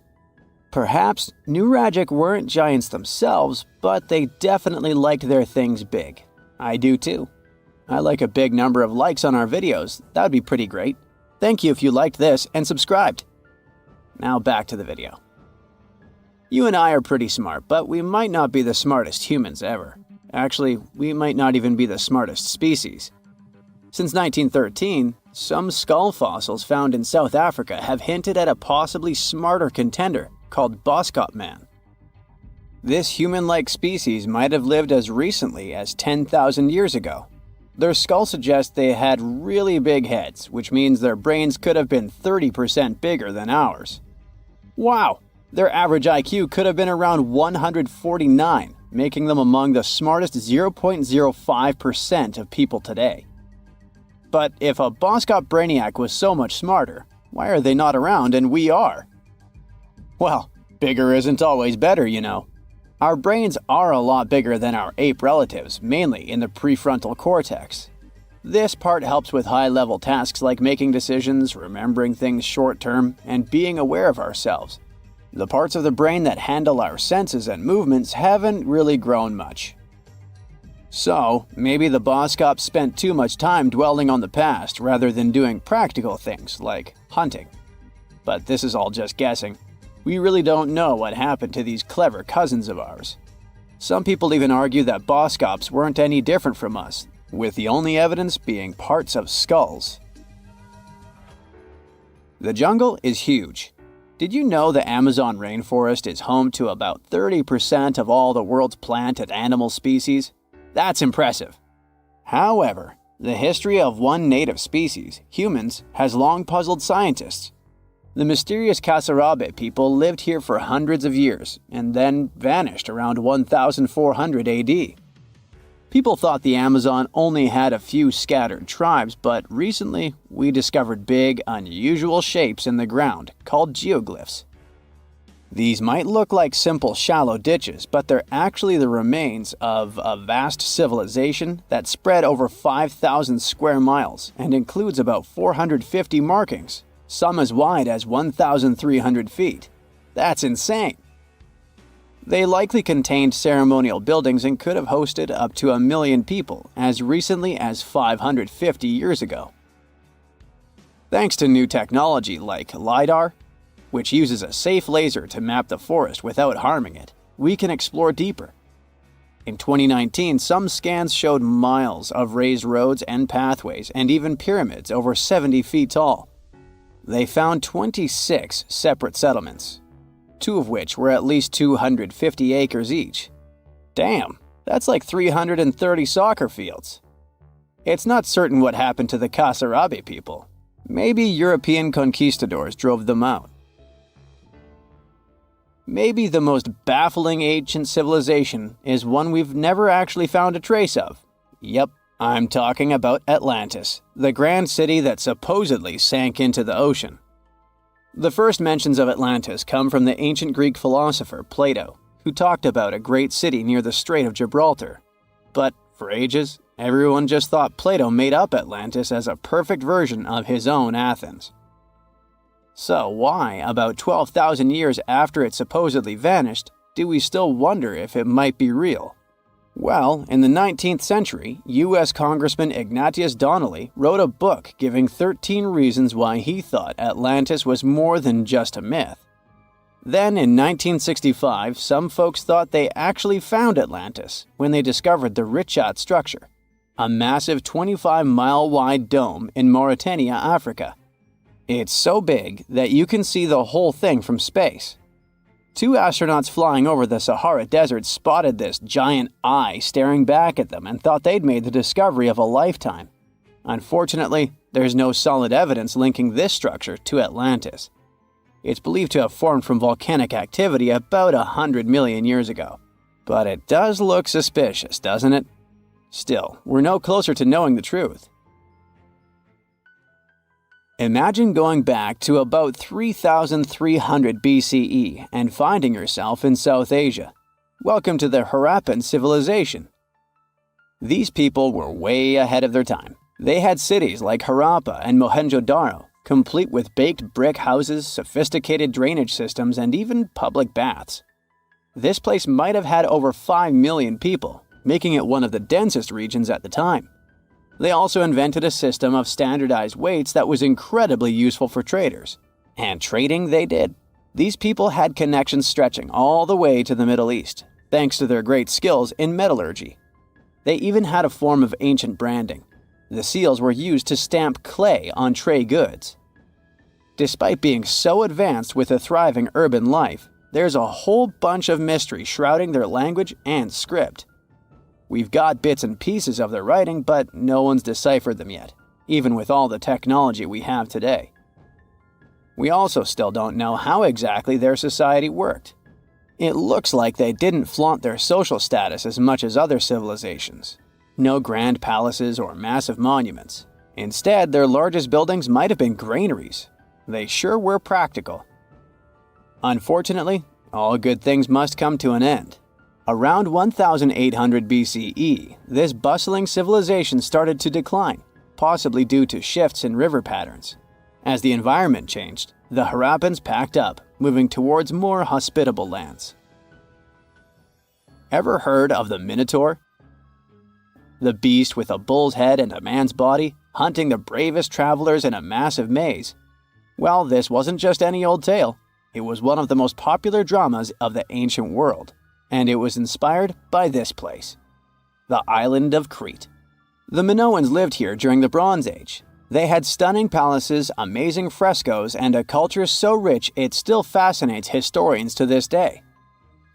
Perhaps Nuragic weren't giants themselves, but they definitely liked their things big. I do too. I like a big number of likes on our videos. That would be pretty great. Thank you if you liked this and subscribed. Now back to the video. You and I are pretty smart, but we might not be the smartest humans ever. Actually, we might not even be the smartest species. Since 1913, some skull fossils found in South Africa have hinted at a possibly smarter contender called Boskop Man. This human-like species might have lived as recently as 10,000 years ago. Their skull suggests they had really big heads, which means their brains could have been 30% bigger than ours. Wow! Their average IQ could have been around 149, making them among the smartest 0.05% of people today. But if a Boskop Brainiac was so much smarter, why are they not around and we are? Well, bigger isn't always better, you know. Our brains are a lot bigger than our ape relatives, mainly in the prefrontal cortex. This part helps with high-level tasks like making decisions, remembering things short-term, and being aware of ourselves. The parts of the brain that handle our senses and movements haven't really grown much. So, maybe the Boskops spent too much time dwelling on the past rather than doing practical things like hunting. but this is all just guessing. We really don't know what happened to these clever cousins of ours. Some people even argue that Boskops weren't any different from us, with the only evidence being parts of skulls. The jungle is huge. Did you know the Amazon rainforest is home to about 30% of all the world's plant and animal species? That's impressive. However, the history of one native species, humans, has long puzzled scientists. The mysterious Kasarabe people lived here for hundreds of years and then vanished around 1400 AD. People thought the Amazon only had a few scattered tribes, but recently we discovered big, unusual shapes in the ground called geoglyphs. These might look like simple shallow ditches, but they're actually the remains of a vast civilization that spread over 5,000 square miles and includes about 450 markings, some as wide as 1,300 feet. That's insane! They likely contained ceremonial buildings and could have hosted up to 1 million people as recently as 550 years ago. Thanks to new technology like LiDAR, which uses a safe laser to map the forest without harming it, we can explore deeper. In 2019, some scans showed miles of raised roads and pathways and even pyramids over 70 feet tall. They found 26 separate settlements, 2 of which were at least 250 acres each. Damn, that's like 330 soccer fields. It's not certain what happened to the Kasarabe people. Maybe European conquistadors drove them out. Maybe the most baffling ancient civilization is one we've never actually found a trace of. Yep, I'm talking about Atlantis, the grand city that supposedly sank into the ocean. The first mentions of Atlantis come from the ancient Greek philosopher Plato, who talked about a great city near the Strait of Gibraltar. But for ages, everyone just thought Plato made up Atlantis as a perfect version of his own Athens. So why, about 12,000 years after it supposedly vanished, do we still wonder if it might be real? Well, in the 19th century, U.S. Congressman Ignatius Donnelly wrote a book giving 13 reasons why he thought Atlantis was more than just a myth. Then, in 1965, some folks thought they actually found Atlantis when they discovered the Richat structure, a massive 25-mile-wide dome in Mauritania, Africa. It's so big that you can see the whole thing from space. 2 astronauts flying over the Sahara Desert spotted this giant eye staring back at them and thought they'd made the discovery of a lifetime. Unfortunately, there's no solid evidence linking this structure to Atlantis. It's believed to have formed from volcanic activity about 100 million years ago. But it does look suspicious, doesn't it? Still, we're no closer to knowing the truth. Imagine going back to about 3,300 BCE and finding yourself in South Asia. Welcome to the Harappan civilization. These people were way ahead of their time. They had cities like Harappa and Mohenjo-Daro, complete with baked brick houses, sophisticated drainage systems, and even public baths. This place might have had over 5 million people, making it one of the densest regions at the time. They also invented a system of standardized weights that was incredibly useful for traders. And trading they did. These people had connections stretching all the way to the Middle East, thanks to their great skills in metallurgy. They even had a form of ancient branding. The seals were used to stamp clay on tray goods. Despite being so advanced with a thriving urban life, there's a whole bunch of mystery shrouding their language and script. We've got bits and pieces of their writing, but no one's deciphered them yet, even with all the technology we have today. We also still don't know how exactly their society worked. It looks like they didn't flaunt their social status as much as other civilizations. No grand palaces or massive monuments. Instead, their largest buildings might have been granaries. They sure were practical. Unfortunately, all good things must come to an end. Around 1800 BCE, this bustling civilization started to decline, possibly due to shifts in river patterns. As the environment changed, the Harappans packed up, moving towards more hospitable lands. Ever heard of the Minotaur? The beast with a bull's head and a man's body, hunting the bravest travelers in a massive maze. Well, this wasn't just any old tale. It was one of the most popular dramas of the ancient world, and it was inspired by this place, the island of Crete. The Minoans lived here during the Bronze Age. They had stunning palaces, amazing frescoes, and a culture so rich it still fascinates historians to this day.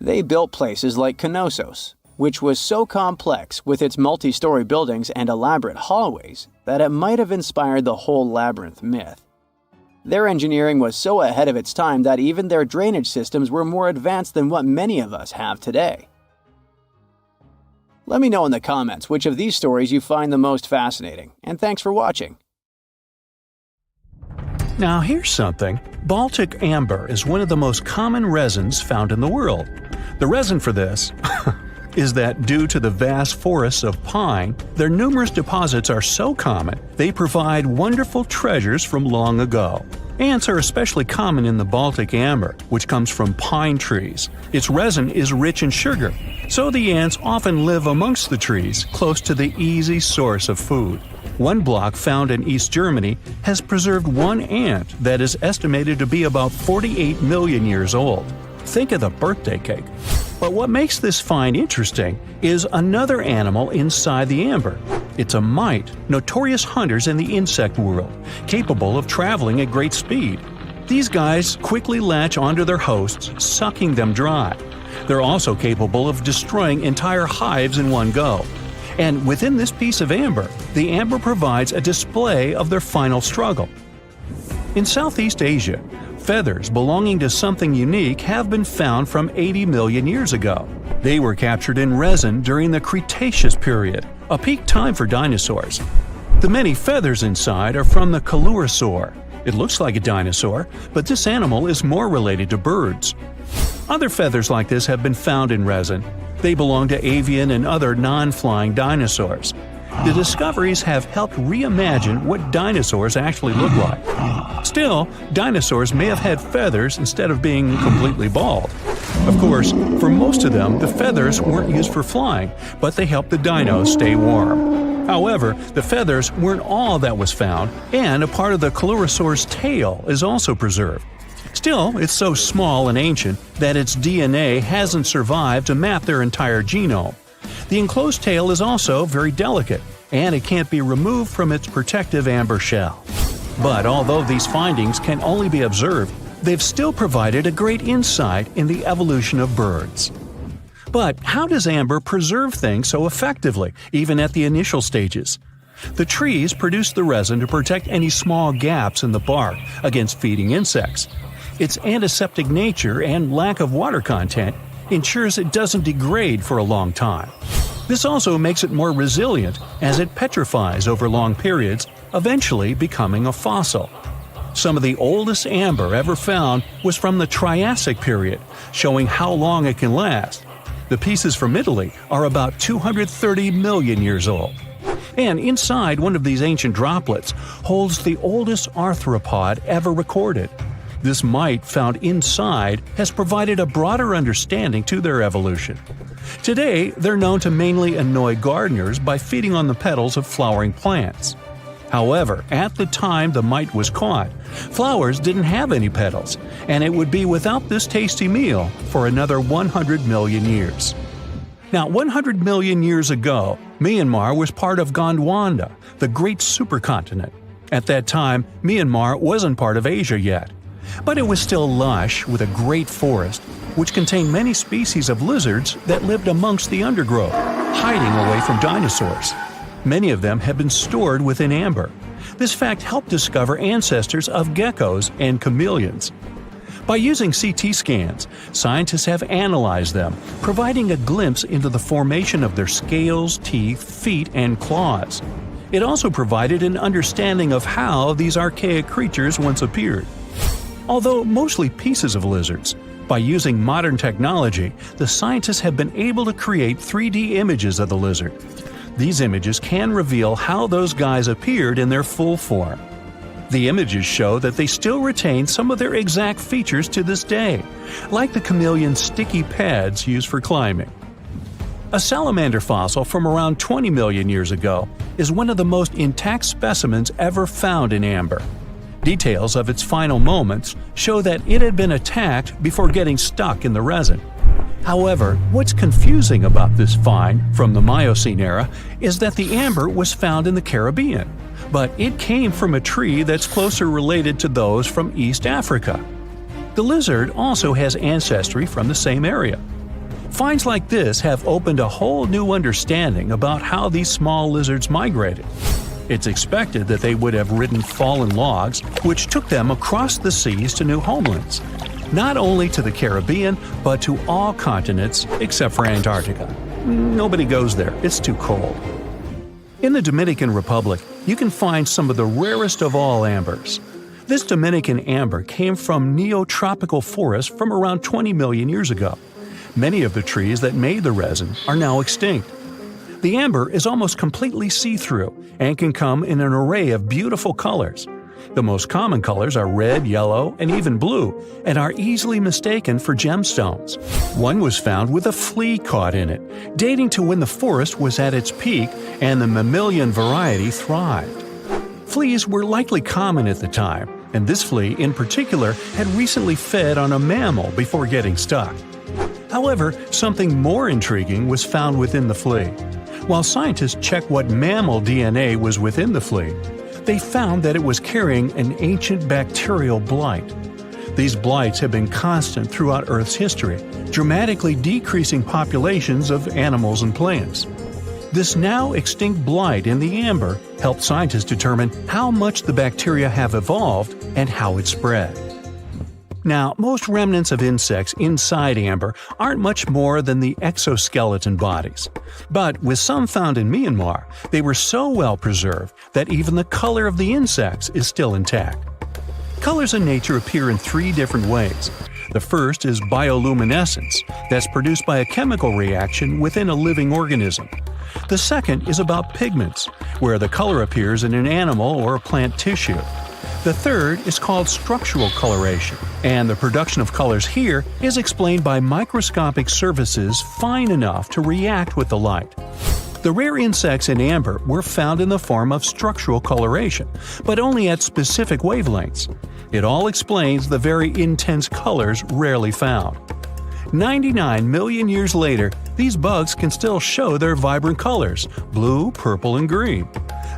They built places like Knossos, which was so complex with its multi-story buildings and elaborate hallways that it might have inspired the whole labyrinth myth. Their engineering was so ahead of its time that even their drainage systems were more advanced than what many of us have today. Let me know in the comments which of these stories you find the most fascinating, and thanks for watching. Now here's something. Baltic amber is one of the most common resins found in the world. The reason for this is that due to the vast forests of pine, their numerous deposits are so common, they provide wonderful treasures from long ago. Ants are especially common in the Baltic amber, which comes from pine trees. Its resin is rich in sugar, so the ants often live amongst the trees, close to the easy source of food. One block found in East Germany has preserved one ant that is estimated to be about 48 million years old. Think of the birthday cake. But what makes this find interesting is another animal inside the amber. It's a mite, notorious hunters in the insect world, capable of traveling at great speed. These guys quickly latch onto their hosts, sucking them dry. They're also capable of destroying entire hives in one go. And within this piece of amber, the amber provides a display of their final struggle. In Southeast Asia, feathers belonging to something unique have been found from 80 million years ago. They were captured in resin during the Cretaceous period, a peak time for dinosaurs. The many feathers inside are from the coelurosaur. It looks like a dinosaur, but this animal is more related to birds. Other feathers like this have been found in resin. They belong to avian and other non-flying dinosaurs. The discoveries have helped reimagine what dinosaurs actually look like. Still, dinosaurs may have had feathers instead of being completely bald. Of course, for most of them, the feathers weren't used for flying, but they helped the dinos stay warm. However, the feathers weren't all that was found, and a part of the coelurosaur's tail is also preserved. Still, it's so small and ancient that its DNA hasn't survived to map their entire genome. The enclosed tail is also very delicate, and it can't be removed from its protective amber shell. But although these findings can only be observed, they've still provided a great insight in the evolution of birds. But how does amber preserve things so effectively, even at the initial stages? The trees produce the resin to protect any small gaps in the bark against feeding insects. Its antiseptic nature and lack of water content ensures it doesn't degrade for a long time. This also makes it more resilient as it petrifies over long periods, eventually becoming a fossil. Some of the oldest amber ever found was from the Triassic period, showing how long it can last. The pieces from Italy are about 230 million years old. And inside one of these ancient droplets holds the oldest arthropod ever recorded. This mite found inside has provided a broader understanding to their evolution. Today, they're known to mainly annoy gardeners by feeding on the petals of flowering plants. However, at the time the mite was caught, flowers didn't have any petals, and it would be without this tasty meal for another 100 million years. Now, 100 million years ago, Myanmar was part of Gondwana, the great supercontinent. At that time, Myanmar wasn't part of Asia yet. But it was still lush with a great forest, which contained many species of lizards that lived amongst the undergrowth, hiding away from dinosaurs. Many of them had been stored within amber. This fact helped discover ancestors of geckos and chameleons. By using CT scans, scientists have analyzed them, providing a glimpse into the formation of their scales, teeth, feet, and claws. It also provided an understanding of how these archaic creatures once appeared. Although mostly pieces of lizards, by using modern technology, the scientists have been able to create 3D images of the lizard. These images can reveal how those guys appeared in their full form. The images show that they still retain some of their exact features to this day, like the chameleon's sticky pads used for climbing. A salamander fossil from around 20 million years ago is one of the most intact specimens ever found in amber. Details of its final moments show that it had been attacked before getting stuck in the resin. However, what's confusing about this find from the Miocene era is that the amber was found in the Caribbean, but it came from a tree that's closer related to those from East Africa. The lizard also has ancestry from the same area. Finds like this have opened a whole new understanding about how these small lizards migrated. It's expected that they would have ridden fallen logs, which took them across the seas to new homelands, not only to the Caribbean, but to all continents except for Antarctica. Nobody goes there, it's too cold. In the Dominican Republic, you can find some of the rarest of all ambers. This Dominican amber came from neotropical forests from around 20 million years ago. Many of the trees that made the resin are now extinct. The amber is almost completely see-through and can come in an array of beautiful colors. The most common colors are red, yellow, and even blue, and are easily mistaken for gemstones. One was found with a flea caught in it, dating to when the forest was at its peak and the mammalian variety thrived. Fleas were likely common at the time, and this flea in particular had recently fed on a mammal before getting stuck. However, something more intriguing was found within the flea. While scientists checked what mammal DNA was within the flea, they found that it was carrying an ancient bacterial blight. These blights have been constant throughout Earth's history, dramatically decreasing populations of animals and plants. This now extinct blight in the amber helped scientists determine how much the bacteria have evolved and how it spread. Now, most remnants of insects inside amber aren't much more than the exoskeleton bodies. But with some found in Myanmar, they were so well preserved that even the color of the insects is still intact. Colors in nature appear in three different ways. The first is bioluminescence, that's produced by a chemical reaction within a living organism. The second is about pigments, where the color appears in an animal or plant tissue. The third is called structural coloration, and the production of colors here is explained by microscopic surfaces fine enough to react with the light. The rare insects in amber were found in the form of structural coloration, but only at specific wavelengths. It all explains the very intense colors rarely found. 99 million years later, these bugs can still show their vibrant colors – blue, purple, and green.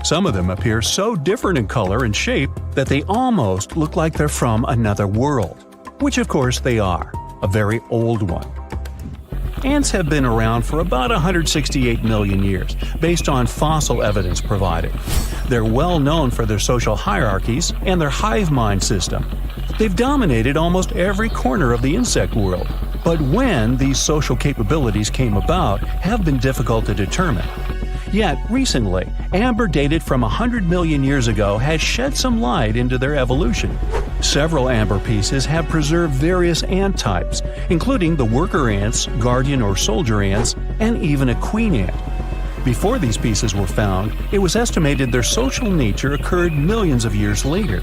Some of them appear so different in color and shape that they almost look like they're from another world. Which of course they are, a very old one. Ants have been around for about 168 million years, based on fossil evidence provided. They're well known for their social hierarchies and their hive mind system. They've dominated almost every corner of the insect world, but when these social capabilities came about have been difficult to determine. Yet, recently, amber dated from 100 million years ago has shed some light into their evolution. Several amber pieces have preserved various ant types, including the worker ants, guardian or soldier ants, and even a queen ant. Before these pieces were found, it was estimated their social nature occurred millions of years later.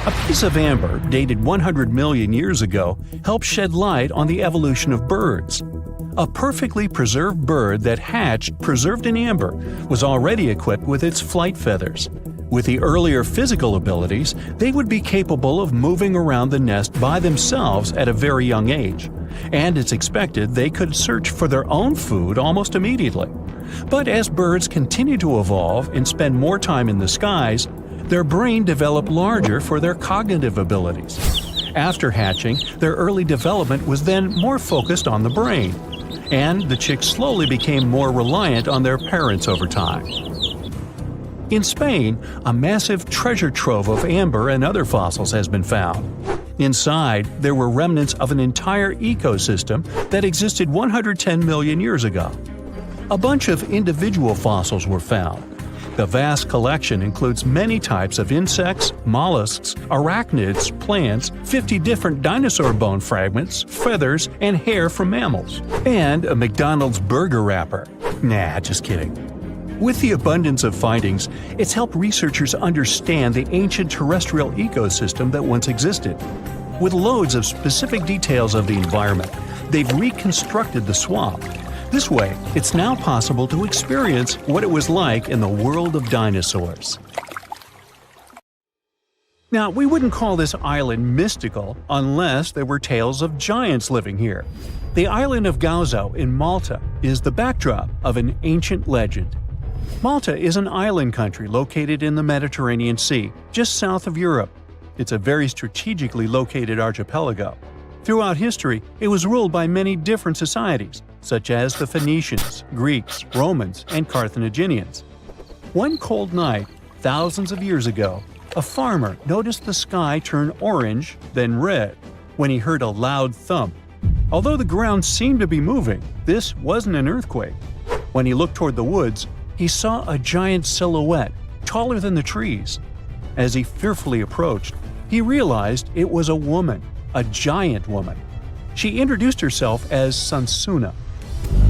A piece of amber dated 100 million years ago helped shed light on the evolution of birds. A perfectly preserved bird that hatched preserved in amber was already equipped with its flight feathers. With the earlier physical abilities, they would be capable of moving around the nest by themselves at a very young age, and it's expected they could search for their own food almost immediately. But as birds continue to evolve and spend more time in the skies, their brain developed larger for their cognitive abilities. After hatching, their early development was then more focused on the brain, and the chicks slowly became more reliant on their parents over time. In Spain, a massive treasure trove of amber and other fossils has been found. Inside, there were remnants of an entire ecosystem that existed 110 million years ago. A bunch of individual fossils were found. The vast collection includes many types of insects, mollusks, arachnids, plants, 50 different dinosaur bone fragments, feathers, and hair from mammals, and a McDonald's burger wrapper. Nah, just kidding. With the abundance of findings, it's helped researchers understand the ancient terrestrial ecosystem that once existed. With loads of specific details of the environment, they've reconstructed the swamp. This way, it's now possible to experience what it was like in the world of dinosaurs. Now, we wouldn't call this island mystical unless there were tales of giants living here. The island of Gozo in Malta is the backdrop of an ancient legend. Malta is an island country located in the Mediterranean Sea, just south of Europe. It's a very strategically located archipelago. Throughout history, it was ruled by many different societies, such as the Phoenicians, Greeks, Romans, and Carthaginians. One cold night, thousands of years ago, a farmer noticed the sky turn orange, then red, when he heard a loud thump. Although the ground seemed to be moving, this wasn't an earthquake. When he looked toward the woods, he saw a giant silhouette, taller than the trees. As he fearfully approached, he realized it was a woman, a giant woman. She introduced herself as Sansuna.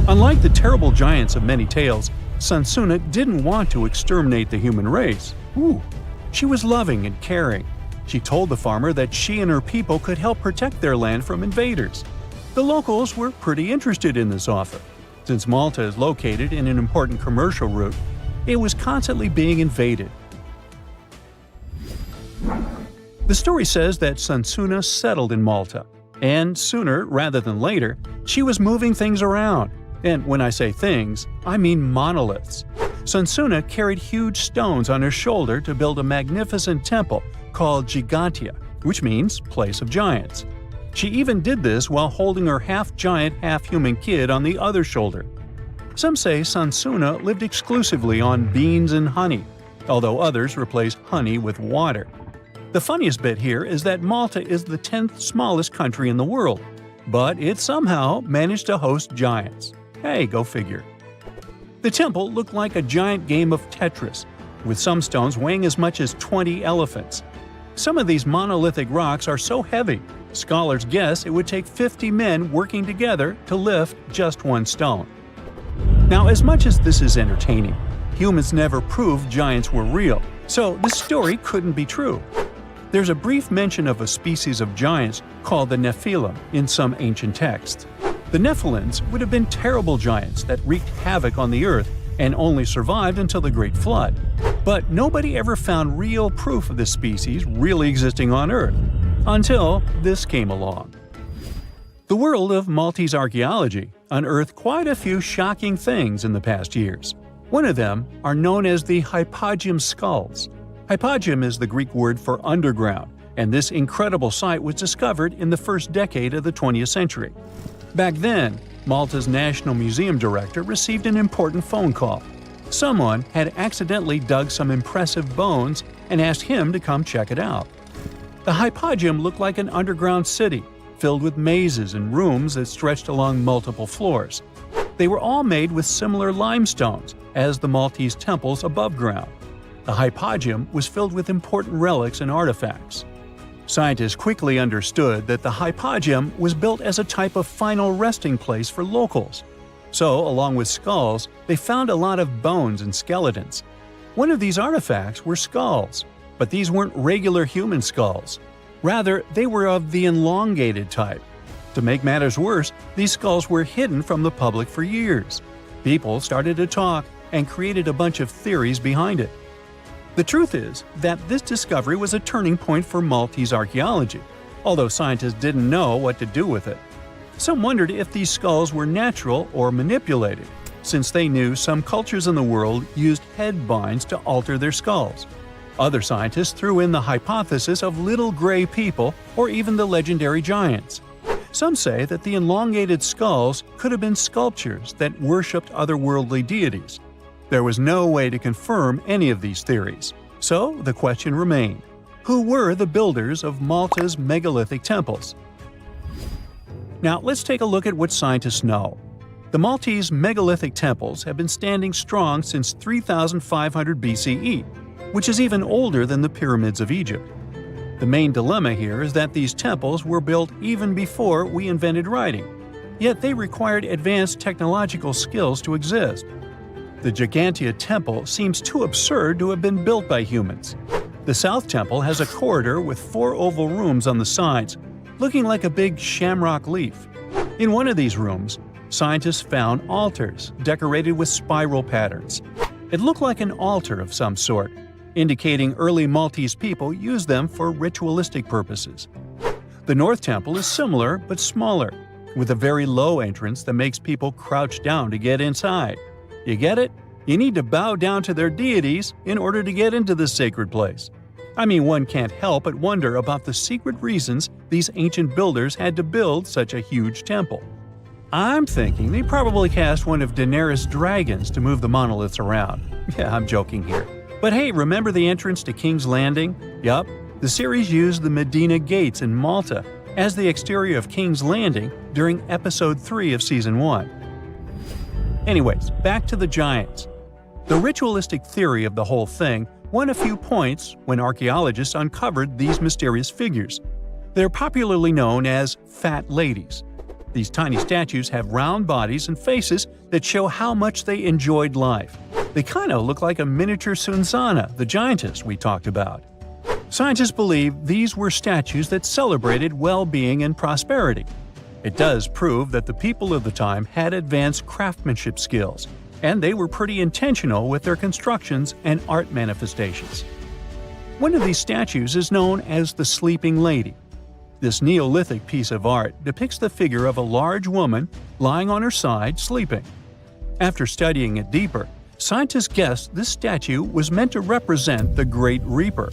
Unlike the terrible giants of many tales, Sansuna didn't want to exterminate the human race. She was loving and caring. She told the farmer that she and her people could help protect their land from invaders. The locals were pretty interested in this offer. Since Malta is located in an important commercial route, it was constantly being invaded. The story says that Sansuna settled in Malta, and sooner rather than later, she was moving things around. And when I say things, I mean monoliths. Sansuna carried huge stones on her shoulder to build a magnificent temple called Gigantia, which means place of giants. She even did this while holding her half-giant, half-human kid on the other shoulder. Some say Sansuna lived exclusively on beans and honey, although others replaced honey with water. The funniest bit here is that Malta is the 10th smallest country in the world, but it somehow managed to host giants. Hey, go figure. The temple looked like a giant game of Tetris, with some stones weighing as much as 20 elephants. Some of these monolithic rocks are so heavy, scholars guess it would take 50 men working together to lift just one stone. Now, as much as this is entertaining, humans never proved giants were real, so this story couldn't be true. There's a brief mention of a species of giants called the Nephilim in some ancient texts. The Nephilims would have been terrible giants that wreaked havoc on the earth and only survived until the Great Flood. But nobody ever found real proof of this species really existing on Earth, until this came along. The world of Maltese archaeology unearthed quite a few shocking things in the past years. One of them are known as the hypogeum skulls. Hypogeum is the Greek word for underground, and this incredible site was discovered in the first decade of the 20th century. Back then, Malta's National Museum director received an important phone call. Someone had accidentally dug some impressive bones and asked him to come check it out. The hypogeum looked like an underground city, filled with mazes and rooms that stretched along multiple floors. They were all made with similar limestones as the Maltese temples above ground. The hypogeum was filled with important relics and artifacts. Scientists quickly understood that the hypogeum was built as a type of final resting place for locals. So, along with skulls, they found a lot of bones and skeletons. One of these artifacts were skulls, but these weren't regular human skulls. Rather, they were of the elongated type. To make matters worse, these skulls were hidden from the public for years. People started to talk and created a bunch of theories behind it. The truth is that this discovery was a turning point for Maltese archaeology, although scientists didn't know what to do with it. Some wondered if these skulls were natural or manipulated, since they knew some cultures in the world used head binds to alter their skulls. Other scientists threw in the hypothesis of little gray people or even the legendary giants. Some say that the elongated skulls could have been sculptures that worshipped otherworldly deities. There was no way to confirm any of these theories, so the question remained: who were the builders of Malta's megalithic temples? Now let's take a look at what scientists know. The Maltese megalithic temples have been standing strong since 3500 BCE, which is even older than the pyramids of Egypt. The main dilemma here is that these temples were built even before we invented writing, yet they required advanced technological skills to exist. The Gigantia Temple seems too absurd to have been built by humans. The South Temple has a corridor with 4 oval rooms on the sides, looking like a big shamrock leaf. In one of these rooms, scientists found altars decorated with spiral patterns. It looked like an altar of some sort. indicating early Maltese people used them for ritualistic purposes. The North Temple is similar but smaller, with a very low entrance that makes people crouch down to get inside. You get it? You need to bow down to their deities in order to get into this sacred place. I mean, one can't help but wonder about the secret reasons these ancient builders had to build such a huge temple. I'm thinking they probably cast one of Daenerys' dragons to move the monoliths around. Yeah, I'm joking here. But hey, remember the entrance to King's Landing? Yup, the series used the Medina Gates in Malta as the exterior of King's Landing during Episode 3 of Season 1. Anyways, back to the giants. The ritualistic theory of the whole thing won a few points when archaeologists uncovered these mysterious figures. They're popularly known as fat ladies. These tiny statues have round bodies and faces that show how much they enjoyed life. They kind of look like a miniature Sunsana, the giantess we talked about. Scientists believe these were statues that celebrated well-being and prosperity. It does prove that the people of the time had advanced craftsmanship skills, and they were pretty intentional with their constructions and art manifestations. One of these statues is known as the Sleeping Lady. This Neolithic piece of art depicts the figure of a large woman lying on her side sleeping. After studying it deeper, scientists guessed this statue was meant to represent the Great Reaper.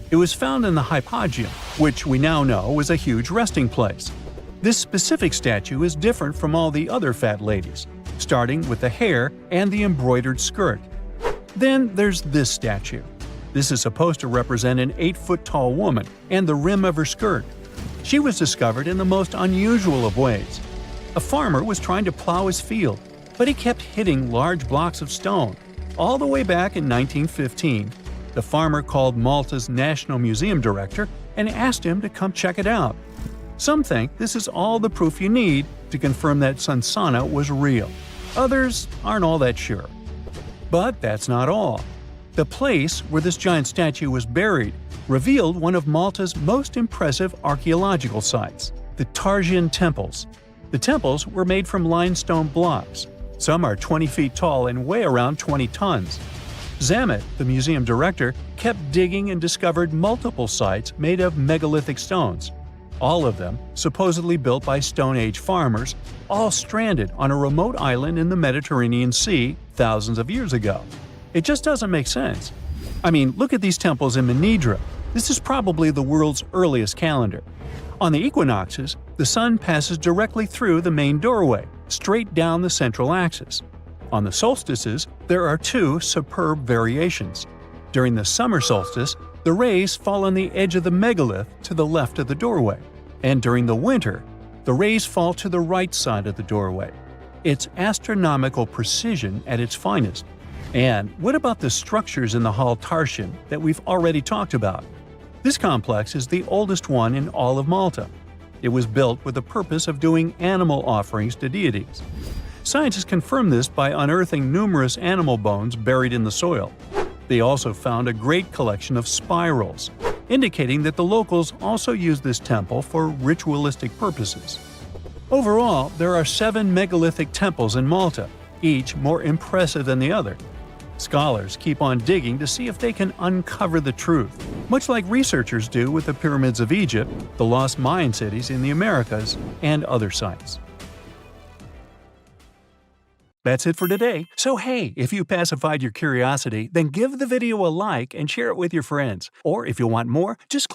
It was found in the hypogeum, which we now know is a huge resting place. This specific statue is different from all the other fat ladies, starting with the hair and the embroidered skirt. Then there's this statue. This is supposed to represent an 8-foot-tall woman and the rim of her skirt. She was discovered in the most unusual of ways. A farmer was trying to plow his field, but he kept hitting large blocks of stone. All the way back in 1915, the farmer called Malta's National Museum director and asked him to come check it out. Some think this is all the proof you need to confirm that Sunsana was real. Others aren't all that sure. But that's not all. The place where this giant statue was buried revealed one of Malta's most impressive archaeological sites, the Tarsian temples. The temples were made from limestone blocks. Some are 20 feet tall and weigh around 20 tons. Zamet, the museum director, kept digging and discovered multiple sites made of megalithic stones. All of them supposedly built by Stone Age farmers, all stranded on a remote island in the Mediterranean Sea thousands of years ago. It just doesn't make sense. I mean, look at these temples in Manidra. This is probably the world's earliest calendar. On the equinoxes, the sun passes directly through the main doorway, straight down the central axis. On the solstices, there are two superb variations. During the summer solstice, the rays fall on the edge of the megalith to the left of the doorway, and during the winter, the rays fall to the right side of the doorway. It's astronomical precision at its finest. And what about the structures in the Hall Tarsian that we've already talked about? This complex is the oldest one in all of Malta. It was built with the purpose of doing animal offerings to deities. Scientists confirmed this by unearthing numerous animal bones buried in the soil. They also found a great collection of spirals, indicating that the locals also used this temple for ritualistic purposes. Overall, there are 7 megalithic temples in Malta, each more impressive than the other. Scholars keep on digging to see if they can uncover the truth, much like researchers do with the pyramids of Egypt, the lost Mayan cities in the Americas, and other sites. That's it for today. So hey, if you pacified your curiosity, then give the video a like and share it with your friends. Or if you want more, just